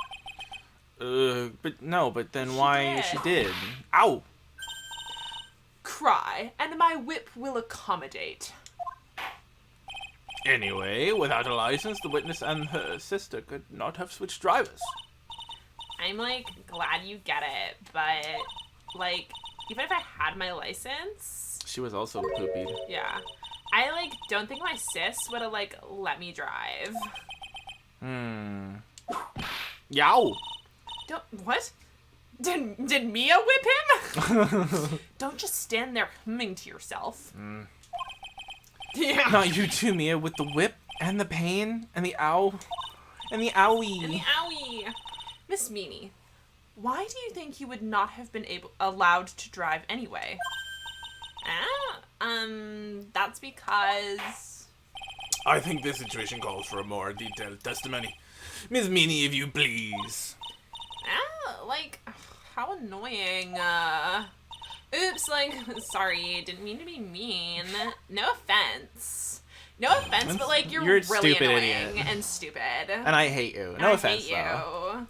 But then why She she did? Ow! Cry, and my whip will accommodate. Anyway, without a license, the witness and her sister could not have switched drivers. I'm, like, glad you get it, but, like, even if I had my license... She was also poopied. Yeah. I, like, don't think my sis would have, like, let me drive. Yow! What? Did Mia whip him? Don't just stand there humming to yourself. Yeah. Not you too, Mia, with the whip and the pain and the ow and the owie. And the owie. Miss Meanie, why do you think you would not have been allowed to drive anyway? That's because... I think this situation calls for a more detailed testimony. Ms. Meanie, if you please. Like, how annoying. Oops, like, sorry, didn't mean to be mean. No offense. No offense, but, like, you're really stupid annoying idiot. and stupid. And I hate you. No offense, I hate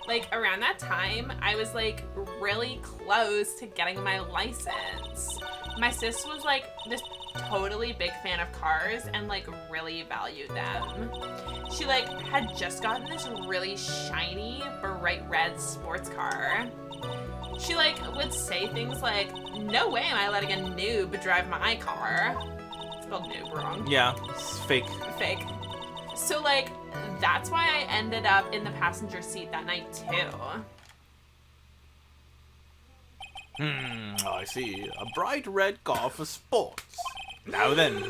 you. like around that time, I was like really close to getting my license. My sis was like this totally big fan of cars and like really valued them. She like had just gotten this really shiny bright red sports car. She like would say things like, "No way am I letting a noob drive my car." It's spelled noob wrong. Yeah, it's fake. Fake. So like that's why I ended up in the passenger seat that night too. I see. A bright red car for sports. Now then.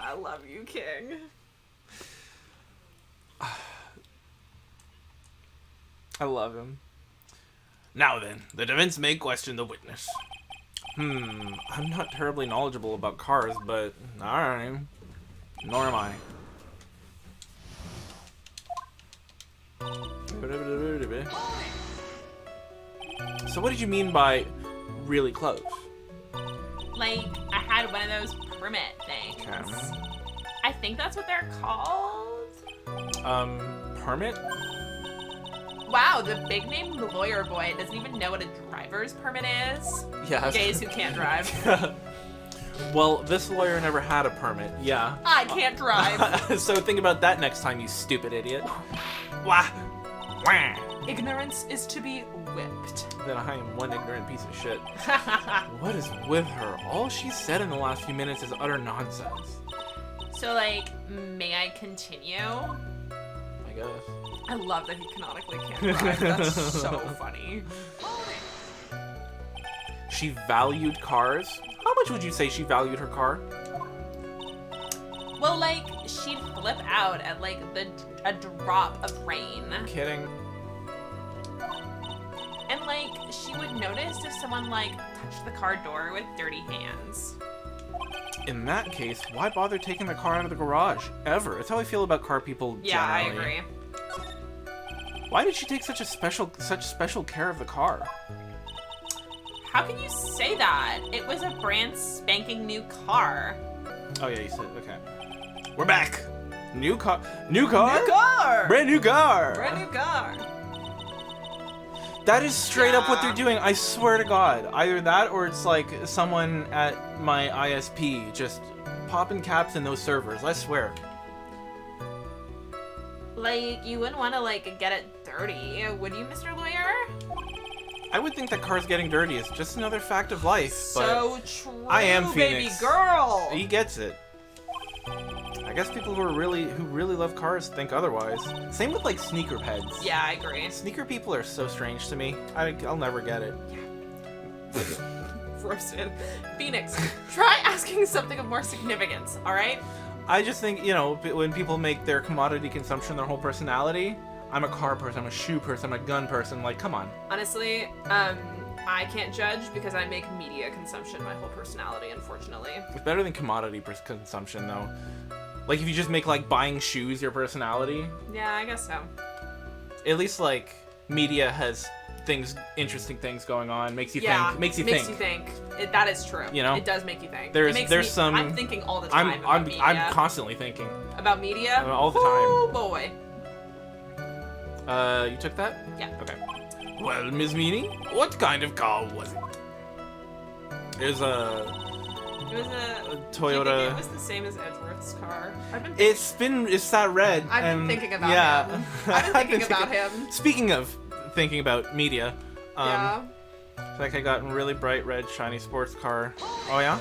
I love you, King. I love him. Now then, the defense may question the witness. I'm not terribly knowledgeable about cars, but alright. Nor am I. So what did you mean by really close? Like I had one of those permit things. Okay. I think that's what they're called. Permit? Wow, the big name lawyer boy doesn't even know what a driver's permit is. Yeah. Gays who can't drive. Well, this lawyer never had a permit. Yeah. I can't drive. So think about that next time, you stupid idiot. Wah! Wah! Ignorance is to be whipped. Then I am one ignorant piece of shit. What is with her? All she said in the last few minutes is utter nonsense. So like, may I continue? I guess. I love that he canonically can't drive. That's so funny. She valued cars? How much would you say she valued her car? Well, like, she'd flip out at like a drop of rain. Kidding. And like, she would notice if someone like touched the car door with dirty hands. In that case, why bother taking the car out of the garage? Ever. That's how I feel about car people Yeah, generally. I agree. Why did she take such special care of the car? How can you say that? It was a brand spanking new car. Oh yeah, you said, okay. We're back! New car? New car? New car! Brand new car! Brand new car. That is straight up what Yeah. they're doing, I swear to God. Either that or it's like someone at my ISP just popping caps in those servers, I swear. Like, you wouldn't want to like get it dirty, would you, Mr. Lawyer? I would think that cars getting dirty is just another fact of life, but So true, I am baby Phoenix. girl. he gets it. I guess people who really love cars think otherwise. Same with like sneaker heads. Yeah, I agree. Sneaker people are so strange to me. I'll never get it. Roasted. Phoenix, try asking something of more significance, alright? I just think, you know, when people make their commodity consumption their whole personality, I'm a car person, I'm a shoe person, I'm a gun person, like, come on. Honestly, I can't judge because I make media consumption my whole personality, unfortunately. It's better than commodity consumption, though. Like, if you just make, like, buying shoes your personality, Yeah, I guess so. at least, like, media has interesting things going on, makes you think. Makes you think. That is true. You know? It does make you think. There's It makes there's some. I'm thinking all the time about media. I'm constantly thinking. About media? All the time. Oh boy. You took that? Yeah. Okay. Well, Ms. Meany, what kind of car was it? There's a It was a Toyota. It was the same as Edgeworth's car. It's that red. I've been and thinking about yeah. him. I've been thinking about him. Speaking of thinking about media, Yeah. like I got a really bright red shiny sports car. Oh yeah?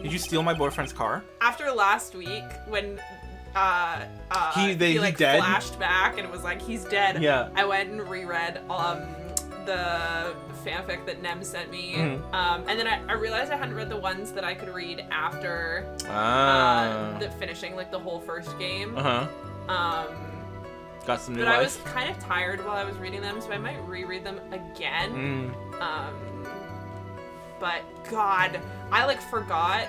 Did you steal my boyfriend's car? After last week when He like dead? flashed back and it was like he's dead. Yeah. I went and reread the fanfic that Nem sent me. And then I realized I hadn't read the ones that I could read after the finishing like the whole first game. Got some new But I life. was kind of tired while I was reading them, so I might reread them again. But God, I like forgot.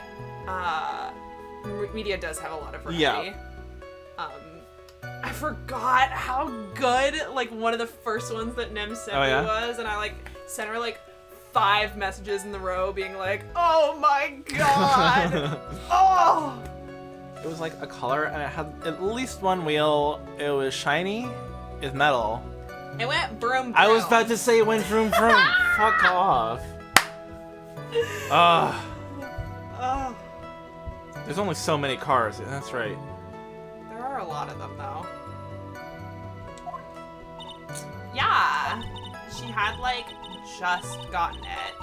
Media does have a lot of variety. Yeah. I forgot how good like one of the first ones that Nem sent me was, and I like sent her like 5 messages in the row, being like, "Oh my God, oh." It was like a color, and it had at least one wheel. It was shiny, it's metal, It went broom. I was about to say it went vroom vroom. Fuck off. Oh, There's only so many cars. That's right. there are a lot of them though. Yeah, she had like just gotten it.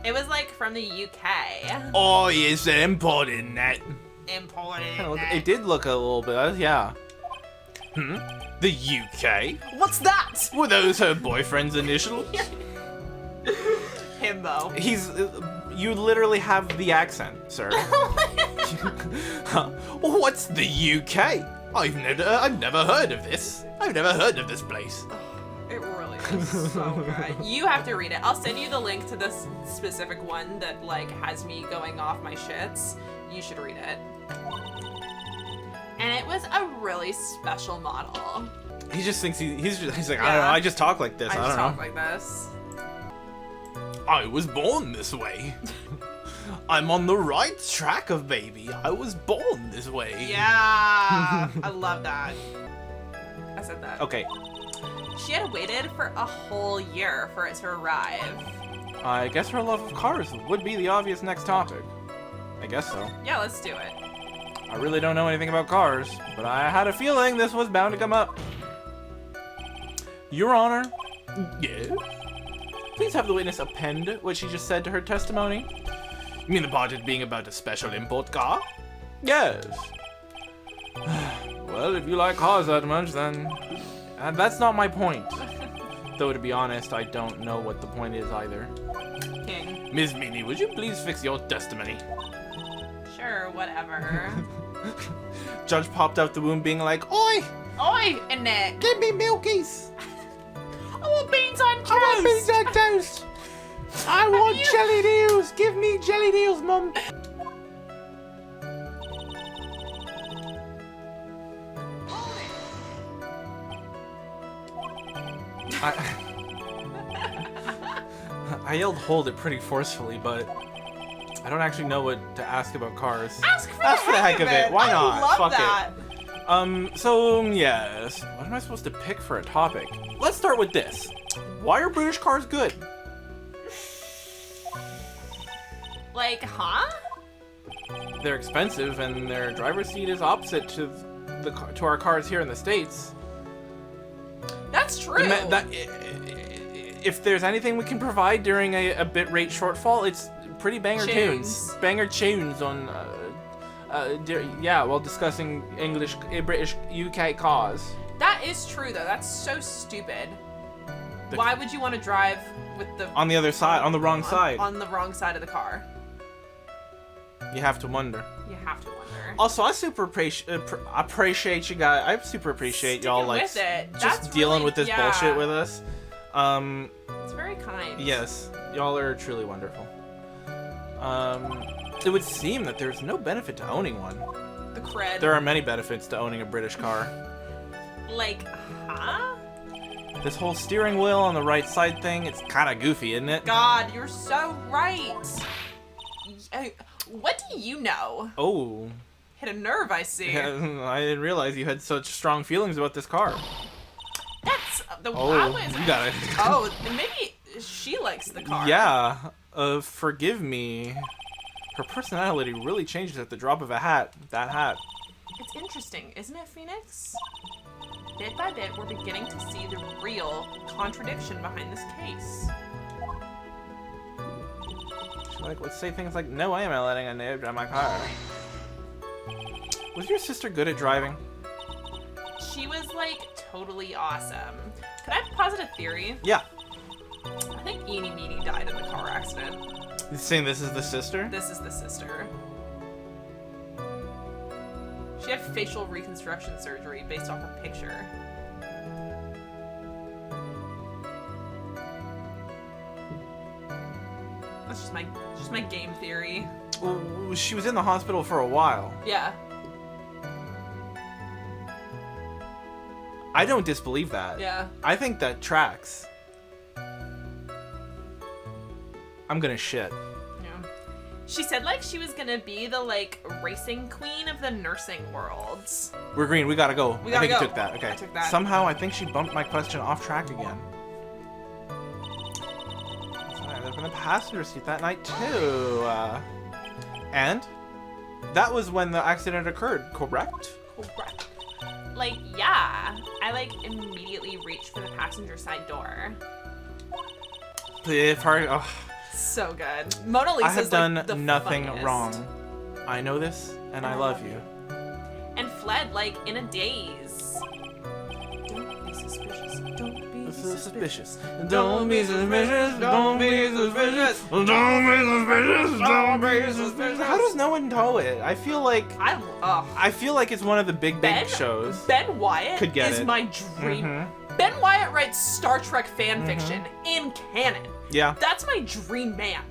It was like from the UK. Oh, yes, importing that. Imported. It did look a little bit, yeah. The UK? What's that? Were those her boyfriend's initials? Himbo. You literally have the accent, sir. What's the UK? I've never heard of this. I've never heard of this place. It really is so good. You have to read it. I'll send you the link to this specific one that like has me going off my shits. You should read it. And it was a really special model. He just thinks he's like, I Yeah. don't know, I just talk like this. I just don't talk know. like this. I was born this way. I'm on the right track of baby. I was born this way. Yeah, I love that. I said that. Okay, She had waited for a whole year for it to arrive. I guess her love of cars would be the obvious next topic. I guess so. Yeah, let's do it. I really don't know anything about cars, but I had a feeling this was bound to come up. Your Honor, Yeah? please have the witness append what she just said to her testimony. You mean the part of being about a special import car? Yes. Well, if you like cars that much, then... that's not my point. Though, to be honest, I don't know what the point is either. King. Ms. Miney, would you please fix your testimony? Sure, whatever. Judge popped out the womb being like, Oi! Oi, Annette. Give me milkies! I want beans on toast. I want beans on toast! I want jelly deals! Give me jelly deals, Mum! I yelled hold it pretty forcefully, but I don't actually know what to ask about cars. Ask for the heck of it. Why not? I love Fuck that. So yes. What am I supposed to pick for a topic? Let's start with this. Why are British cars good? Like, huh? They're expensive and their driver's seat is opposite to to our cars here in the States. That's true. If there's anything we can provide during a bit rate shortfall, it's pretty banger tunes. Banger tunes on while discussing British UK cars. That is true, though. That's so stupid. Why would you want to drive with the On the other side, on the wrong side. on the wrong side of the car? You have to wonder. You have to wonder. Also, I super appreciate you guys. I super appreciate y'all Sticking like with it. just That's dealing really- with this yeah. bullshit with us. It's very kind. Yes, y'all are truly wonderful. It would seem that there's no benefit to owning one. The cred. There are many benefits to owning a British car. Like, huh? This whole steering wheel on the right side thing, it's kind of goofy, isn't it? God, you're so right. What do you know? Oh. Hit a nerve, I see. I didn't realize you had such strong feelings about this car. That's the. Oh, I was, you got it. Oh, maybe she likes the car. Yeah. Forgive me. Her personality really changes at the drop of a hat. That hat. It's interesting, isn't it, Phoenix? Bit by bit, we're beginning to see the real contradiction behind this case. Like, let's say things like, no, I am not letting a neighbor drive my car. Was your sister good at driving? She was, like, totally awesome. Could I posit a theory? Yeah. I think Eenie Meenie died in the car accident. You saying this is the sister? This is the sister. She had facial reconstruction surgery based off her picture. That's just my game theory. Well, she was in the hospital for a while. Yeah. I don't disbelieve that. Yeah. I think that tracks. I'm gonna shit. Yeah. She said like she was gonna be the like racing queen of the nursing worlds. We're green. We gotta go. We gotta I think go. you took that. Okay. I took that. Somehow, I think she bumped my question off track again. So I ended up in the passenger seat that night too. And that was when the accident occurred, correct? Correct. Like, yeah. I like immediately reached for the passenger side door. Oh, So good. Mona Lisa's I have done like, the nothing funniest. wrong. I know this, and I love you. And fled like in a daze. Don't be suspicious. Don't be This is suspicious. suspicious. Don't be suspicious. Don't be suspicious. Don't be suspicious. Don't be suspicious. How does no one know it? I feel like it's one of the big shows. Ben Wyatt Could get is it. my dream. Mhm. Ben Wyatt writes Star Trek fan fiction in canon. Yeah. That's my dream man.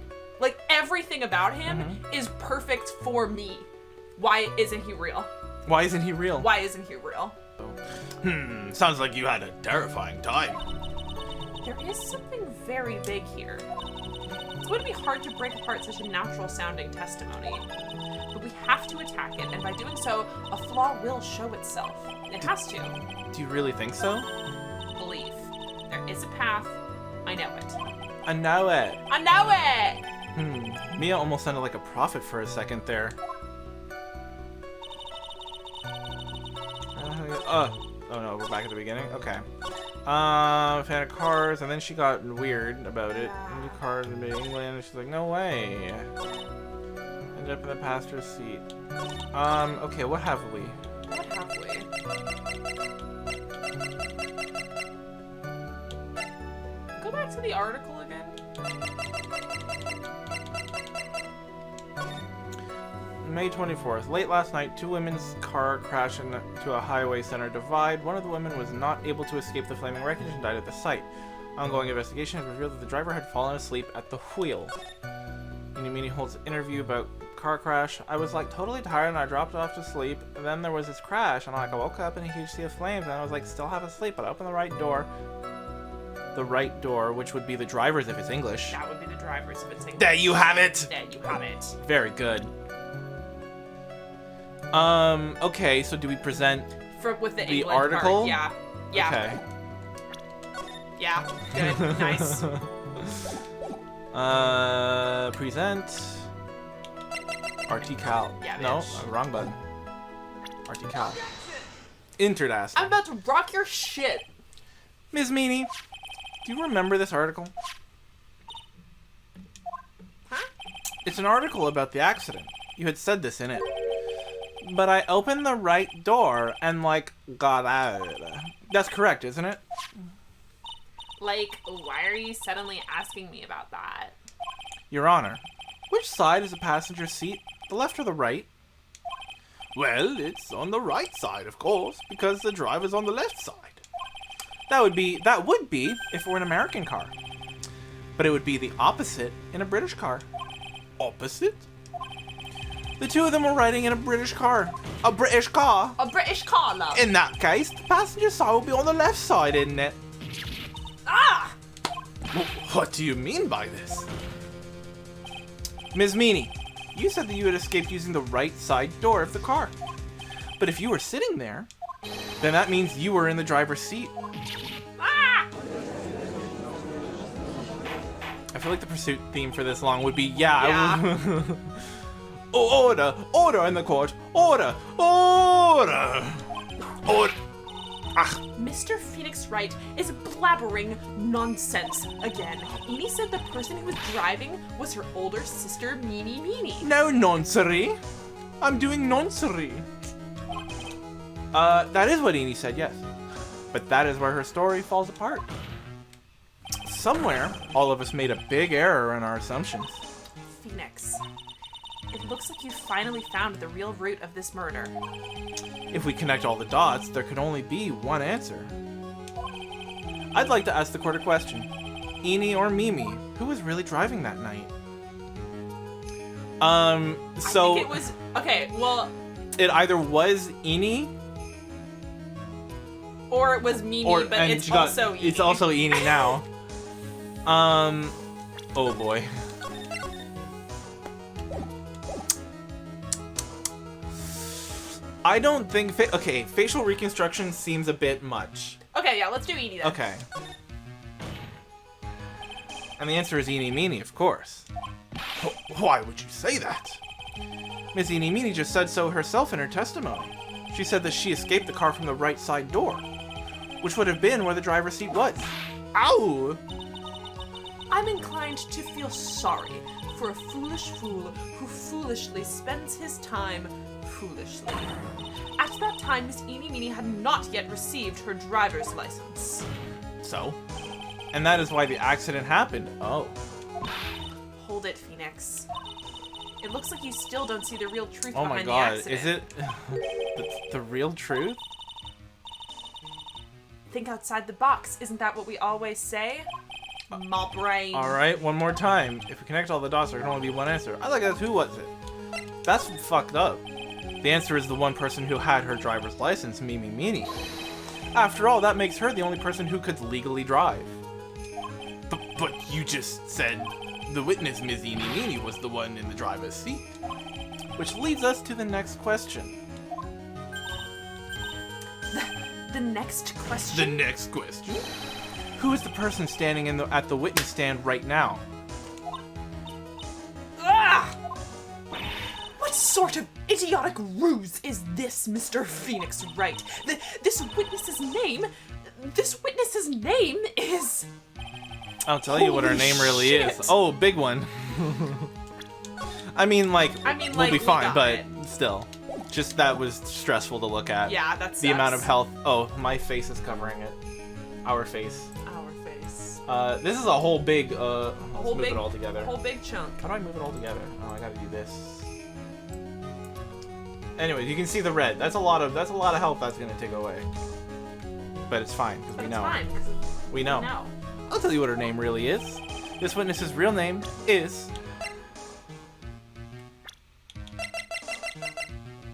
Like everything about him is perfect for me. Why isn't he real? Why isn't he real? Why isn't he real? Sounds like you had a terrifying time. There is something very big here. It's going to be hard to break apart such a natural sounding testimony. But we have to attack it, and by doing so, a flaw will show itself. It has to. Do you really think so? Believe. There is a path. I know it. I know it. I know it! Mia almost sounded like a prophet for a second there. Oh no, we're back at the beginning? Okay. Fan of cars, and then she got weird about it. New cars in England, and she's like, no way. Ended up in the passenger seat. Okay, what have we? What have we? Go back to the article again. May 24th. Late last night, two women's car crashed into a highway center divide. One of the women was not able to escape the flaming wreckage and died at the site. Ongoing investigation has revealed that the driver had fallen asleep at the wheel. Miney holds an interview about car crash. I was like totally tired and I dropped off to sleep. And then there was this crash and I woke up in a huge sea of flames and I was like still half asleep, but I opened the right door. The right door, which would be the driver's if it's English. That would be the driver's if it's English. There you have it! There you have it. Very good. Okay, so do we present With the the England article? part. Yeah. Yeah. Okay. Yeah. Good. Nice. Present Artical. Yeah, No, bitch. wrong button. Artical. Interdask. I'm about to rock your shit. Ms. Meany, do you remember this article? Huh? It's an article about the accident. You had said this in it. But I opened the right door and, like, got out. That's correct, isn't it? Like, why are you suddenly asking me about that? Your Honor, which side is the passenger seat? The left or the right? Well, it's on the right side, of course, because the driver's on the left side. That would be if it were an American car. But it would be the opposite in a British car. Opposite? The two of them were riding in a British car. A British car? A British car, love. In that case, the passenger side would be on the left side, isn't it? Ah! What do you mean by this? Ms. Meany, you said that you had escaped using the right side door of the car. But if you were sitting there, then that means you were in the driver's seat. Ah! I feel like the pursuit theme for this long would be, yeah. Order! Order in the court! Order! Order! Order! Mr. Phoenix Wright is blabbering nonsense again. Amy said the person who was driving was her older sister, Meany. No nonsense. I'm doing nonsense. That is what Eni said, yes. But that is where her story falls apart. Somewhere, all of us made a big error in our assumptions. Phoenix, it looks like you finally found the real root of this murder. If we connect all the dots, there could only be one answer. I'd like to ask the court a question. Eni or Mimi, who was really driving that night? I think it was... Okay, well... It either was Eni, Or it was Mimi, but it's also Eni. It's also Eni now. Oh boy. I don't think... okay, facial reconstruction seems a bit much. Okay, yeah, let's do Edie then. Okay. And the answer is Eeny Meeny, of course. Why would you say that? Miss Eeny Meeny just said so herself in her testimony. She said that she escaped the car from the right side door, which would have been where the driver's seat was. Ow! I'm inclined to feel sorry for a foolish fool who foolishly spends his time foolishly. At that time, Miss Eeny Meeny had not yet received her driver's license. So? And that is why the accident happened. Oh. Hold it, Phoenix. It looks like you still don't see the real truth Oh behind my the god, accident. is it the real truth? Think outside the box. Isn't that what we always say? My brain. Alright, one more time. If we connect all the dots, there can only be one answer. I like that. Who was it? That's fucked up. The answer is the one person who had her driver's license, Mimi Meeny. After all, that makes her the only person who could legally drive. But you just said the witness, Ms. Eeny Meeny, was the one in the driver's seat. Which leads us to the next question. The next question? The next question. Who is the person standing at the witness stand right now? Ah! What sort of idiotic ruse is this, Mr. Phoenix Wright? This witness's name is... I'll tell you what her Holy name really shit. is. Oh, big one. I mean, we'll be we fine, got but it. still. Just that was stressful to look at. Yeah, that's the amount of health. Oh, my face is covering it. Our face. Our face. This is a whole big, let's Whole move big, it all together. whole big chunk. How do I move it all together? Oh, I gotta do this. Anyway, you can see the red. That's a lot of health that's gonna take away. But it's fine, because we But know. it's fine, 'cause We know. we know. I'll tell you what her name really is. This witness's real name is...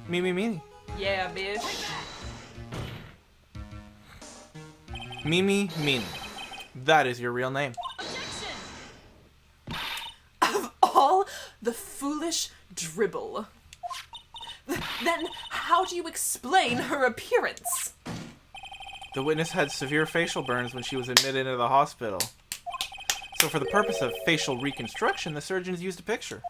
Mimi Meeny. Yeah, bitch. Mimi Meeny. That is your real name. Of all the foolish dribble. Then how do you explain her appearance? The witness had severe facial burns when she was admitted into the hospital. So for the purpose of facial reconstruction, the surgeons used a picture.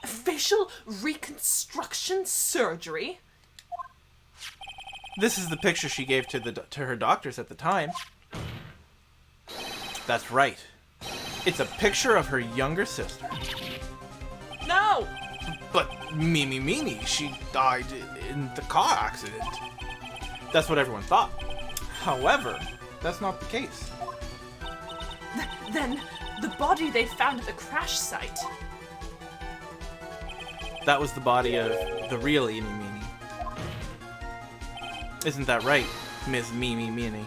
Facial reconstruction surgery? This is the picture she gave to her doctors at the time. That's right. It's a picture of her younger sister. No! But Mimi Meeny, she died in the car accident. That's what everyone thought. However, that's not the case. Then the body they found at the crash site. That was the body of the real Eeny Meeny. Isn't that right, Miss Mimi Meeny?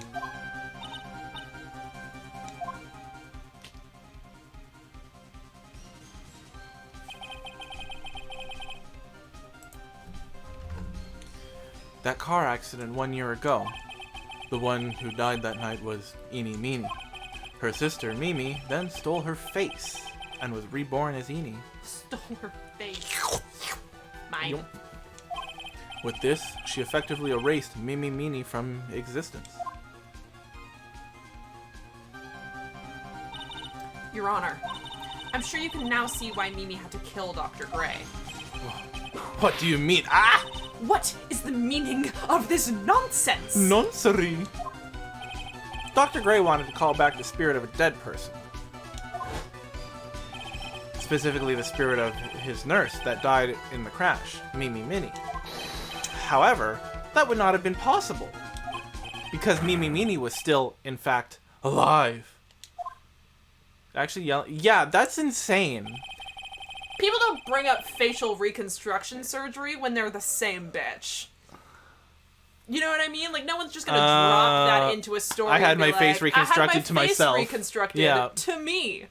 That car accident 1 year ago, the one who died that night was Eeny Meeny. Her sister, Mimi, then stole her face and was reborn as Eeny. Stole her face. Mine. Yup. With this, she effectively erased Mimi Meeny from existence. Your Honor, I'm sure you can now see why Mimi had to kill Dr. Gray. What do you mean? Ah! What is the meaning of this nonsense? Nonsense. Dr. Gray wanted to call back the spirit of a dead person. Specifically the spirit of his nurse that died in the crash, Mimi Meeny. However, that would not have been possible, because Mimi Meeny was still, in fact, alive. Actually, yeah, that's insane. People don't bring up facial reconstruction surgery when they're the same bitch. You know what I mean? Like, no one's just gonna drop that into a story. I had and be my face like, reconstructed I had my to face myself. reconstructed Yeah. to me.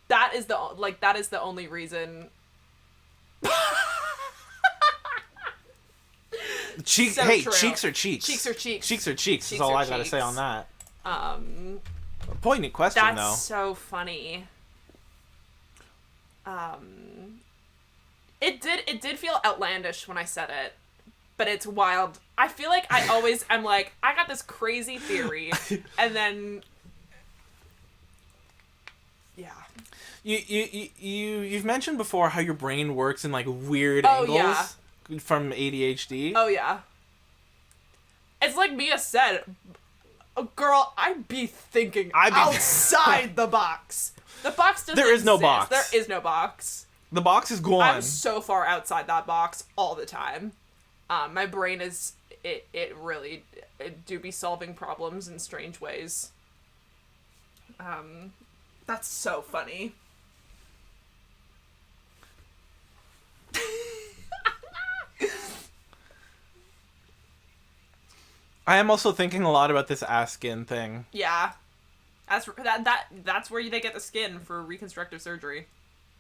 That is the only reason. Cheeks, So hey, true. cheeks are cheeks. Cheeks are cheeks. Cheeks are cheeks. Cheeks Is all are I gotta say cheeks. on that. A Poignant question, That's though. so funny. It did feel outlandish when I said it, but it's wild. I feel like I always am like, I got this crazy theory, and then yeah. You've mentioned before how your brain works in like weird angles from ADHD. Oh yeah. It's like Mia said, girl, I'd be thinking outside the box. The box doesn't There is no exist. box. There is no box. The box is gone. I'm so far outside that box all the time. My brain is it really do be solving problems in strange ways. That's so funny. I am also thinking a lot about this ass skin thing. Yeah. That's where they get the skin for reconstructive surgery.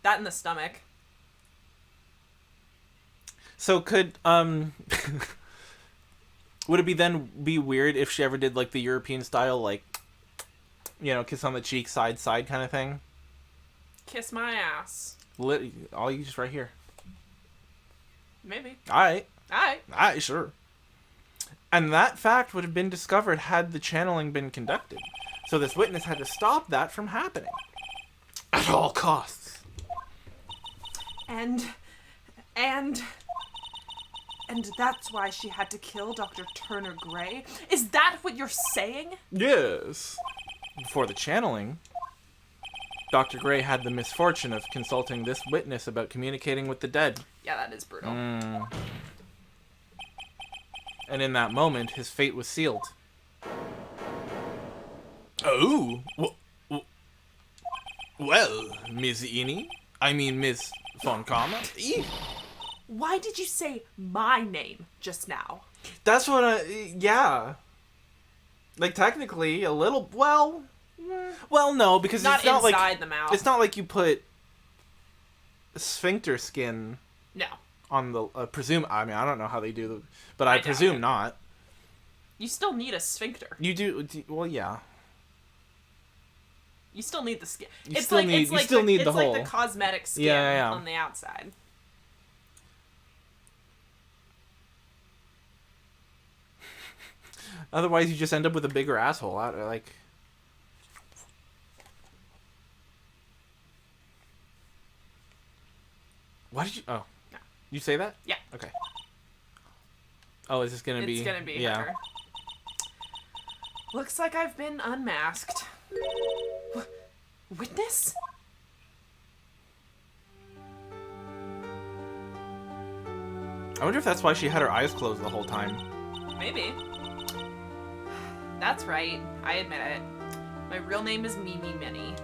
That in the stomach. So could would it be weird if she ever did like the European style, like, you know, kiss on the cheek, side kind of thing? Kiss my ass. All you just right here. Maybe. Alright, Alright. sure. And that fact would have been discovered had the channeling been conducted. So this witness had to stop that from happening. At all costs. And that's why she had to kill Dr. Turner Gray? Is that what you're saying? Yes. Before the channeling, Dr. Gray had the misfortune of consulting this witness about communicating with the dead. Yeah, that is brutal. And in that moment, his fate was sealed. Oh, well, Ms. Miss von Karma. Why did you say my name just now? That's what yeah. Like, technically, a little, well, no, because Not it's not inside like, the mouth. it's not like you put sphincter skin No. on the, I mean, I don't know how they do the, but I I doubt presume it. not. You still need a sphincter. You do, well, yeah. You still need the skin. You still need the hole. Like the cosmetic skin Yeah. on the outside. Otherwise, you just end up with a bigger asshole. Like, why did you? Oh, No. You say that? Yeah. Okay. Oh, is this gonna be? It's gonna be yeah. her. Looks like I've been unmasked. Witness? I wonder if that's why she had her eyes closed the whole time. Maybe. That's right. I admit it. My real name is Miney.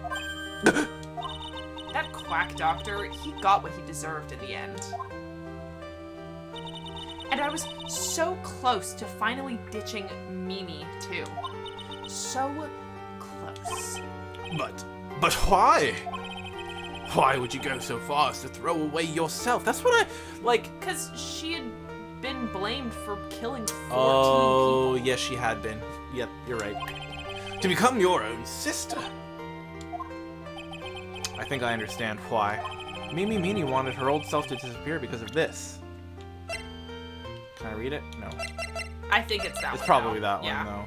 That quack doctor, he got what he deserved in the end. And I was so close to finally ditching Mimi, too. So close. But why? Why would you go so far as to throw away yourself? That's what I like. Because she had been blamed for killing 14 Oh, people. yes, she had been. Yep, you're right. To become your own sister. I think I understand why. Miney wanted her old self to disappear because of this. Can I read it? No. I think it's that one. It's probably now. that Yeah. one, though.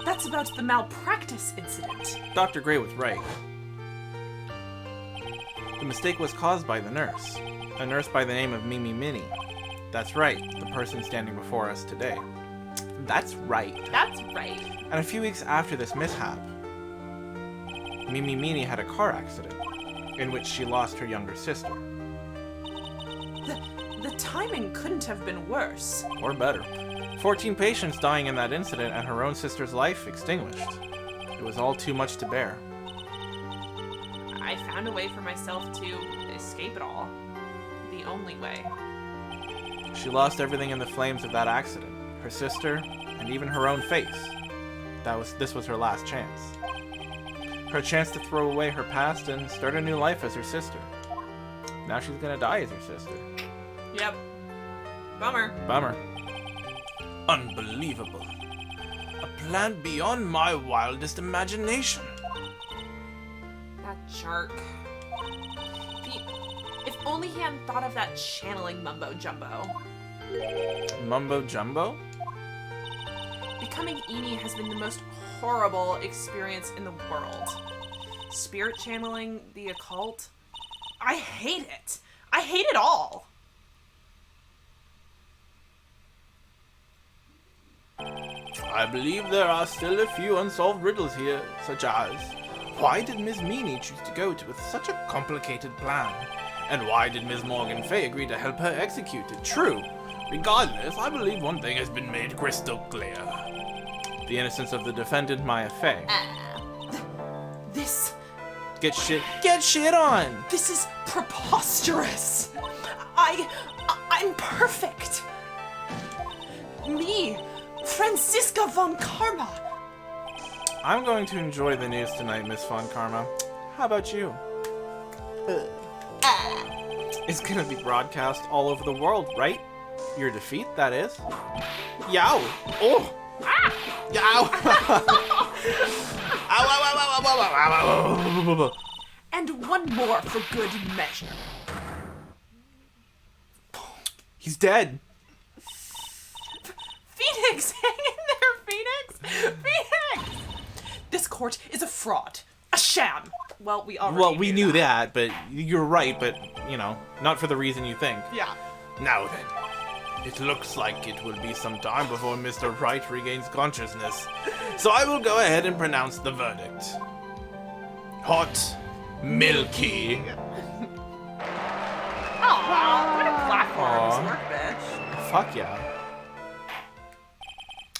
That's about the malpractice incident. Dr. Gray was right. The mistake was caused by the nurse. A nurse by the name of Miney. That's right, the person standing before us today. That's right. That's right. And a few weeks after this mishap, Miney had a car accident in which she lost her younger sister. The timing couldn't have been worse. Or better. 14 patients dying in that incident and her own sister's life extinguished. It was all too much to bear. I found a way for myself to escape it all. The only way. She lost everything in the flames of that accident. Her sister, and even her own face. This was her last chance. Her chance to throw away her past and start a new life as her sister. Now she's gonna die as her sister. Yep. Bummer. Bummer. Unbelievable. A plan beyond my wildest imagination. Jerk. If only he hadn't thought of that channeling mumbo jumbo. Mumbo jumbo? Becoming Eni has been the most horrible experience in the world. Spirit channeling, the occult. I hate it. I hate it all. I believe there are still a few unsolved riddles here, such as why did Ms. Meany choose to go with such a complicated plan? And why did Ms. Morgan Fay agree to help her execute it? True. Regardless, I believe one thing has been made crystal clear. The innocence of the defendant, Maya Fey. This Get shit on! This is preposterous. I'm perfect. Me, Franziska von Karma. I'm going to enjoy the news tonight, Miss Von Karma. How about you? It's gonna be broadcast all over the world, right? Your defeat, that is. Yow! Oh! Yow! Ow, ow, ow, ow, ow, ow, ow, ow. And one more for good measure. He's dead. Phoenix, hang in there, Phoenix! Phoenix! This court is a fraud. A sham. Well, we already We knew that, but you're right, but, you know, not for the reason you think. Yeah. Now then, it looks like it will be some time before Mr. Wright regains consciousness. So I will go ahead and pronounce the verdict. Hot, milky. Aw, what a platforms Aw. work, bitch. Fuck yeah.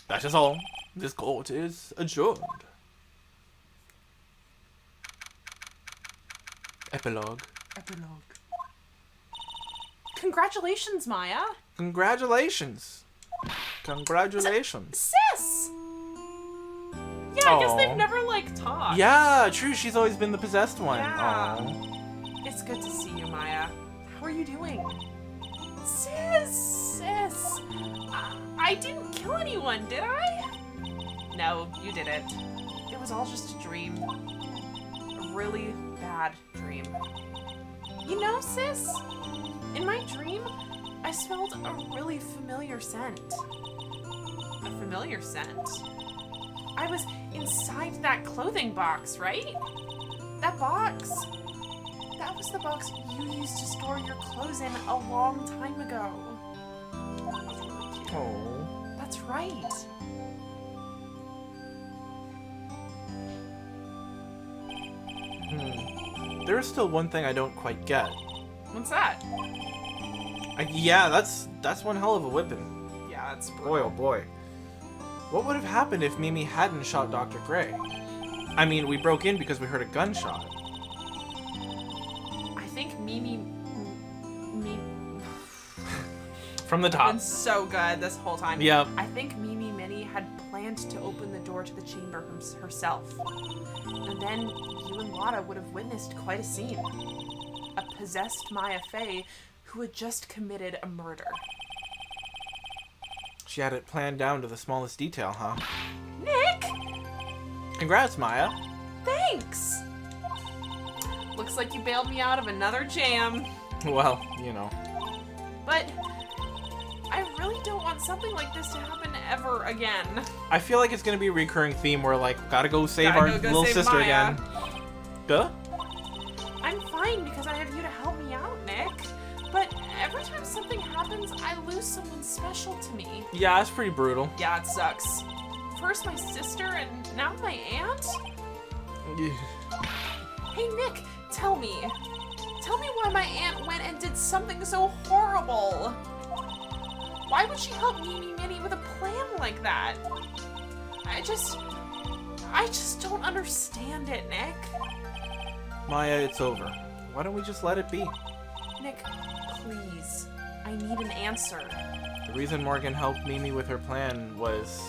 That is all. This court is adjourned. Epilogue. Epilogue. Congratulations, Maya. Congratulations. Congratulations. Sis! Yeah, I guess Aw. they've never, like, talked. Yeah, true, she's always been the possessed one. Yeah. Aw. It's good to see you, Maya. How are you doing? Sis! I didn't kill anyone, did I? No, you didn't. It was all just a dream. A really bad dream. You know, sis? In my dream, I smelled a really familiar scent. A familiar scent? I was inside that clothing box, right? That box? That was the box you used to store your clothes in a long time ago. That's really cute. Oh. That's right. There is still one thing I don't quite get. What's that? Yeah, that's one hell of a whipping. Yeah, that's Boy, oh boy. What would have happened if Mimi hadn't shot Dr. Gray? I mean, we broke in because we heard a gunshot. I think Mimi. From the Been top. so good this whole time. Yep. I think Mimi Minnie had planned to open the door to the chamber herself. And then you and Lotta would have witnessed quite a scene. A possessed Maya Fey who had just committed a murder. She had it planned down to the smallest detail, huh? Nick! Congrats, Maya. Thanks! Looks like you bailed me out of another jam. Well, you know. But I really don't want something like this to happen ever again. I feel like it's gonna be a recurring theme where, like, gotta go save Gotta our go little save sister Maya. again. Duh? I'm fine because I have you to help me out, Nick. But every time something happens, I lose someone special to me. Yeah, it's pretty brutal. Yeah, it sucks. First my sister and now my aunt? Hey, Nick, tell me. Tell me why my aunt went and did something so horrible. Why would she help Mimi Minnie with a plan like that? I just don't understand it, Nick. Maya, it's over. Why don't we just let it be? Nick, please. I need an answer. The reason Morgan helped Mimi with her plan was...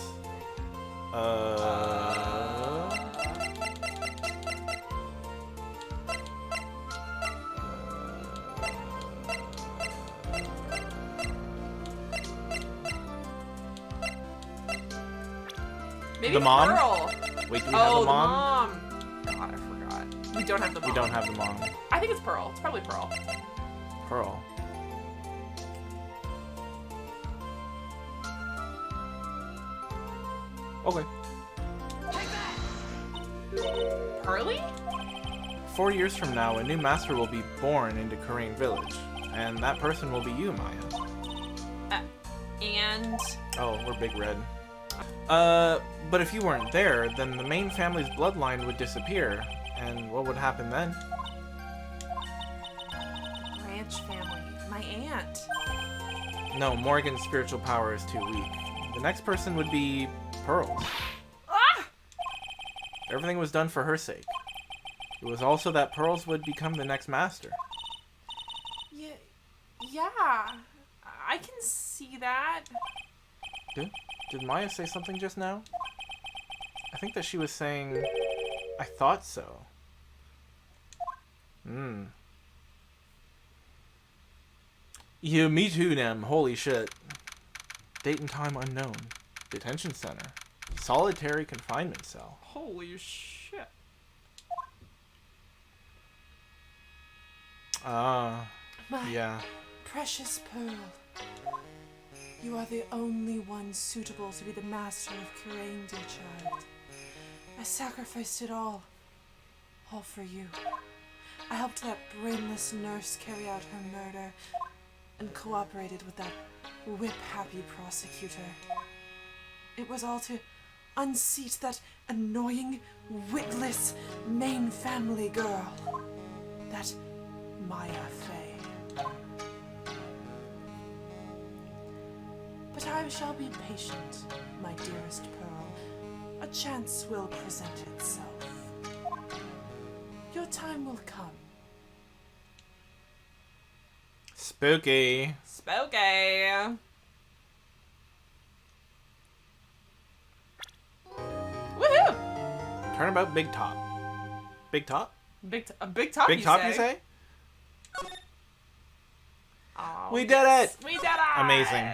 Maybe The mom? Girl. Wait, do we have Oh, a the mom? mom. God, I forgot. We don't have the mom. We don't have the mom. I think it's Pearl. It's probably Pearl. Pearl. Okay. Pearly? 4 years from now, a new master will be born into Karain Village. And that person will be you, Maya. And... Oh, we're Big Red. But if you weren't there, then the main family's bloodline would disappear. And what would happen then? Branch family. My aunt. No, Morgan's spiritual power is too weak. The next person would be Pearl. Ah! Everything was done for her sake. It was also that Pearls would become the next master. Yeah. I can see that. Did Maya say something just now? I think that she was saying, I thought so. Yeah, me too, them. Holy shit. Date and time unknown. Detention center. Solitary confinement cell. Holy shit. My Yeah. precious Pearl. You are the only one suitable to be the master of Karain, dear child. I sacrificed it all for you. I helped that brainless nurse carry out her murder and cooperated with that whip-happy prosecutor. It was all to unseat that annoying, witless main family girl. That Maya Fey. But I shall be patient, my dearest Pearl. A chance will present itself. Your time will come. Spooky. Spooky. Woohoo! Turnabout Big Top. Big Top? Big top. Big Top, you say? Oh, We did it! We did it! Amazing.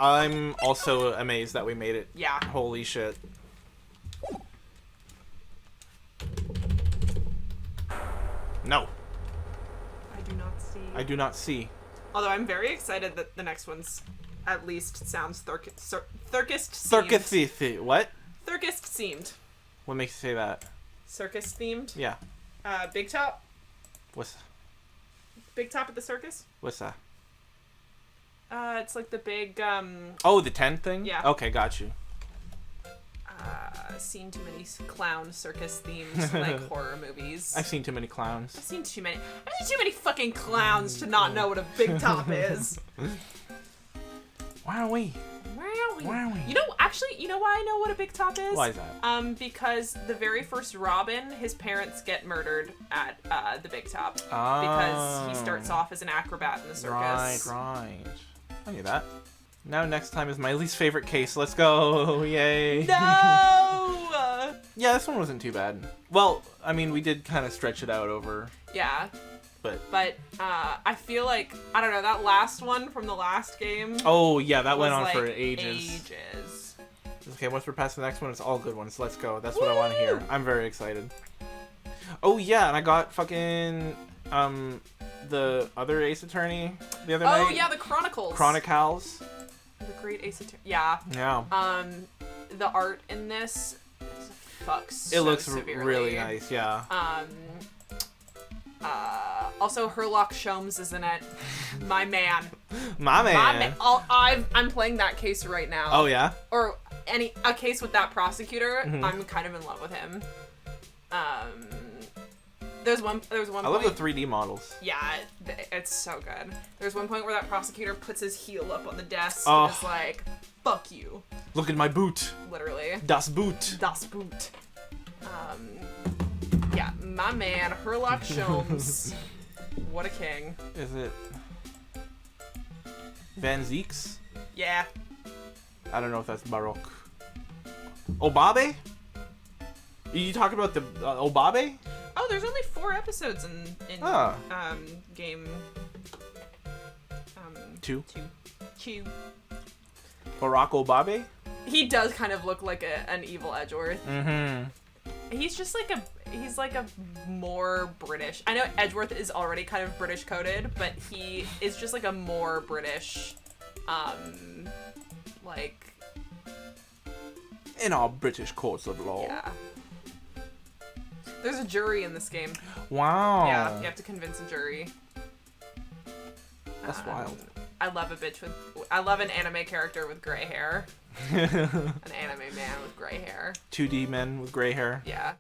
I'm also amazed that we made it. Yeah. Holy shit. No. I do not see. I do not see. Although I'm very excited that the next one's at least sounds Thurkist Circus. What? Thurkist themed. What makes you say that? Circus themed. Yeah. Big Top. What's Big Top at the circus. that? It's like the big Oh, the tent thing? Yeah. Okay, got you. seen too many clown circus themed like horror movies. I've seen too many clowns. I've seen too many fucking clowns to not know what a Big Top is. Wowee. Wowie. You know why I know what a Big Top is? Why is that? Because the very first Robin, his parents get murdered at the Big Top. Oh. Because he starts off as an acrobat in the circus. Right. I knew that. Now next time is my least favorite case. Let's go. Yay. No! Yeah, this one wasn't too bad. Well, I mean, we did kind of stretch it out over. Yeah. But I feel like, I don't know, that last one from the last game. Oh, yeah, that went on like for ages. Ages. Okay, once we're past the next one, it's all good ones. Let's go. That's what I want to hear. I'm very excited. Oh, yeah, and I got fucking, the other Ace Attorney the other night. Oh, yeah, the Chronicles. Chronicles. The Great Ace Attorney. Yeah. Yeah. The art in this fucks so It looks severely. really nice, yeah. Also, Herlock Sholmes is in it. My man. My man. I'm playing that case right now. Oh, yeah? Or a case with that prosecutor. Mhm. I'm kind of in love with him. There's one I love the 3D models. Yeah, it's so good. There's one point where that prosecutor puts his heel up on the desk Oh. and is like, "Fuck you," Look at my boot. literally. Das Boot. Das Boot. Yeah, my man, Herlock Sholmes. What a king. Is it Van Zeeks? Yeah. I don't know if that's Baroque. Obabe? You talking about the Obabe? Oh, there's only 4 episodes in Ah. game. 2. Two. Barack Obabe? He does kind of look like an evil Edgeworth. Mm-hmm. He's just like he's like a more British. I know Edgeworth is already kind of British coded, but he is just like a more British, like, In our British courts of law. yeah. There's a jury in this game. Wow. Yeah, you have to convince a jury. That's wild. I love I love an anime character with gray hair. An anime man with gray hair. 2D men with gray hair. Yeah.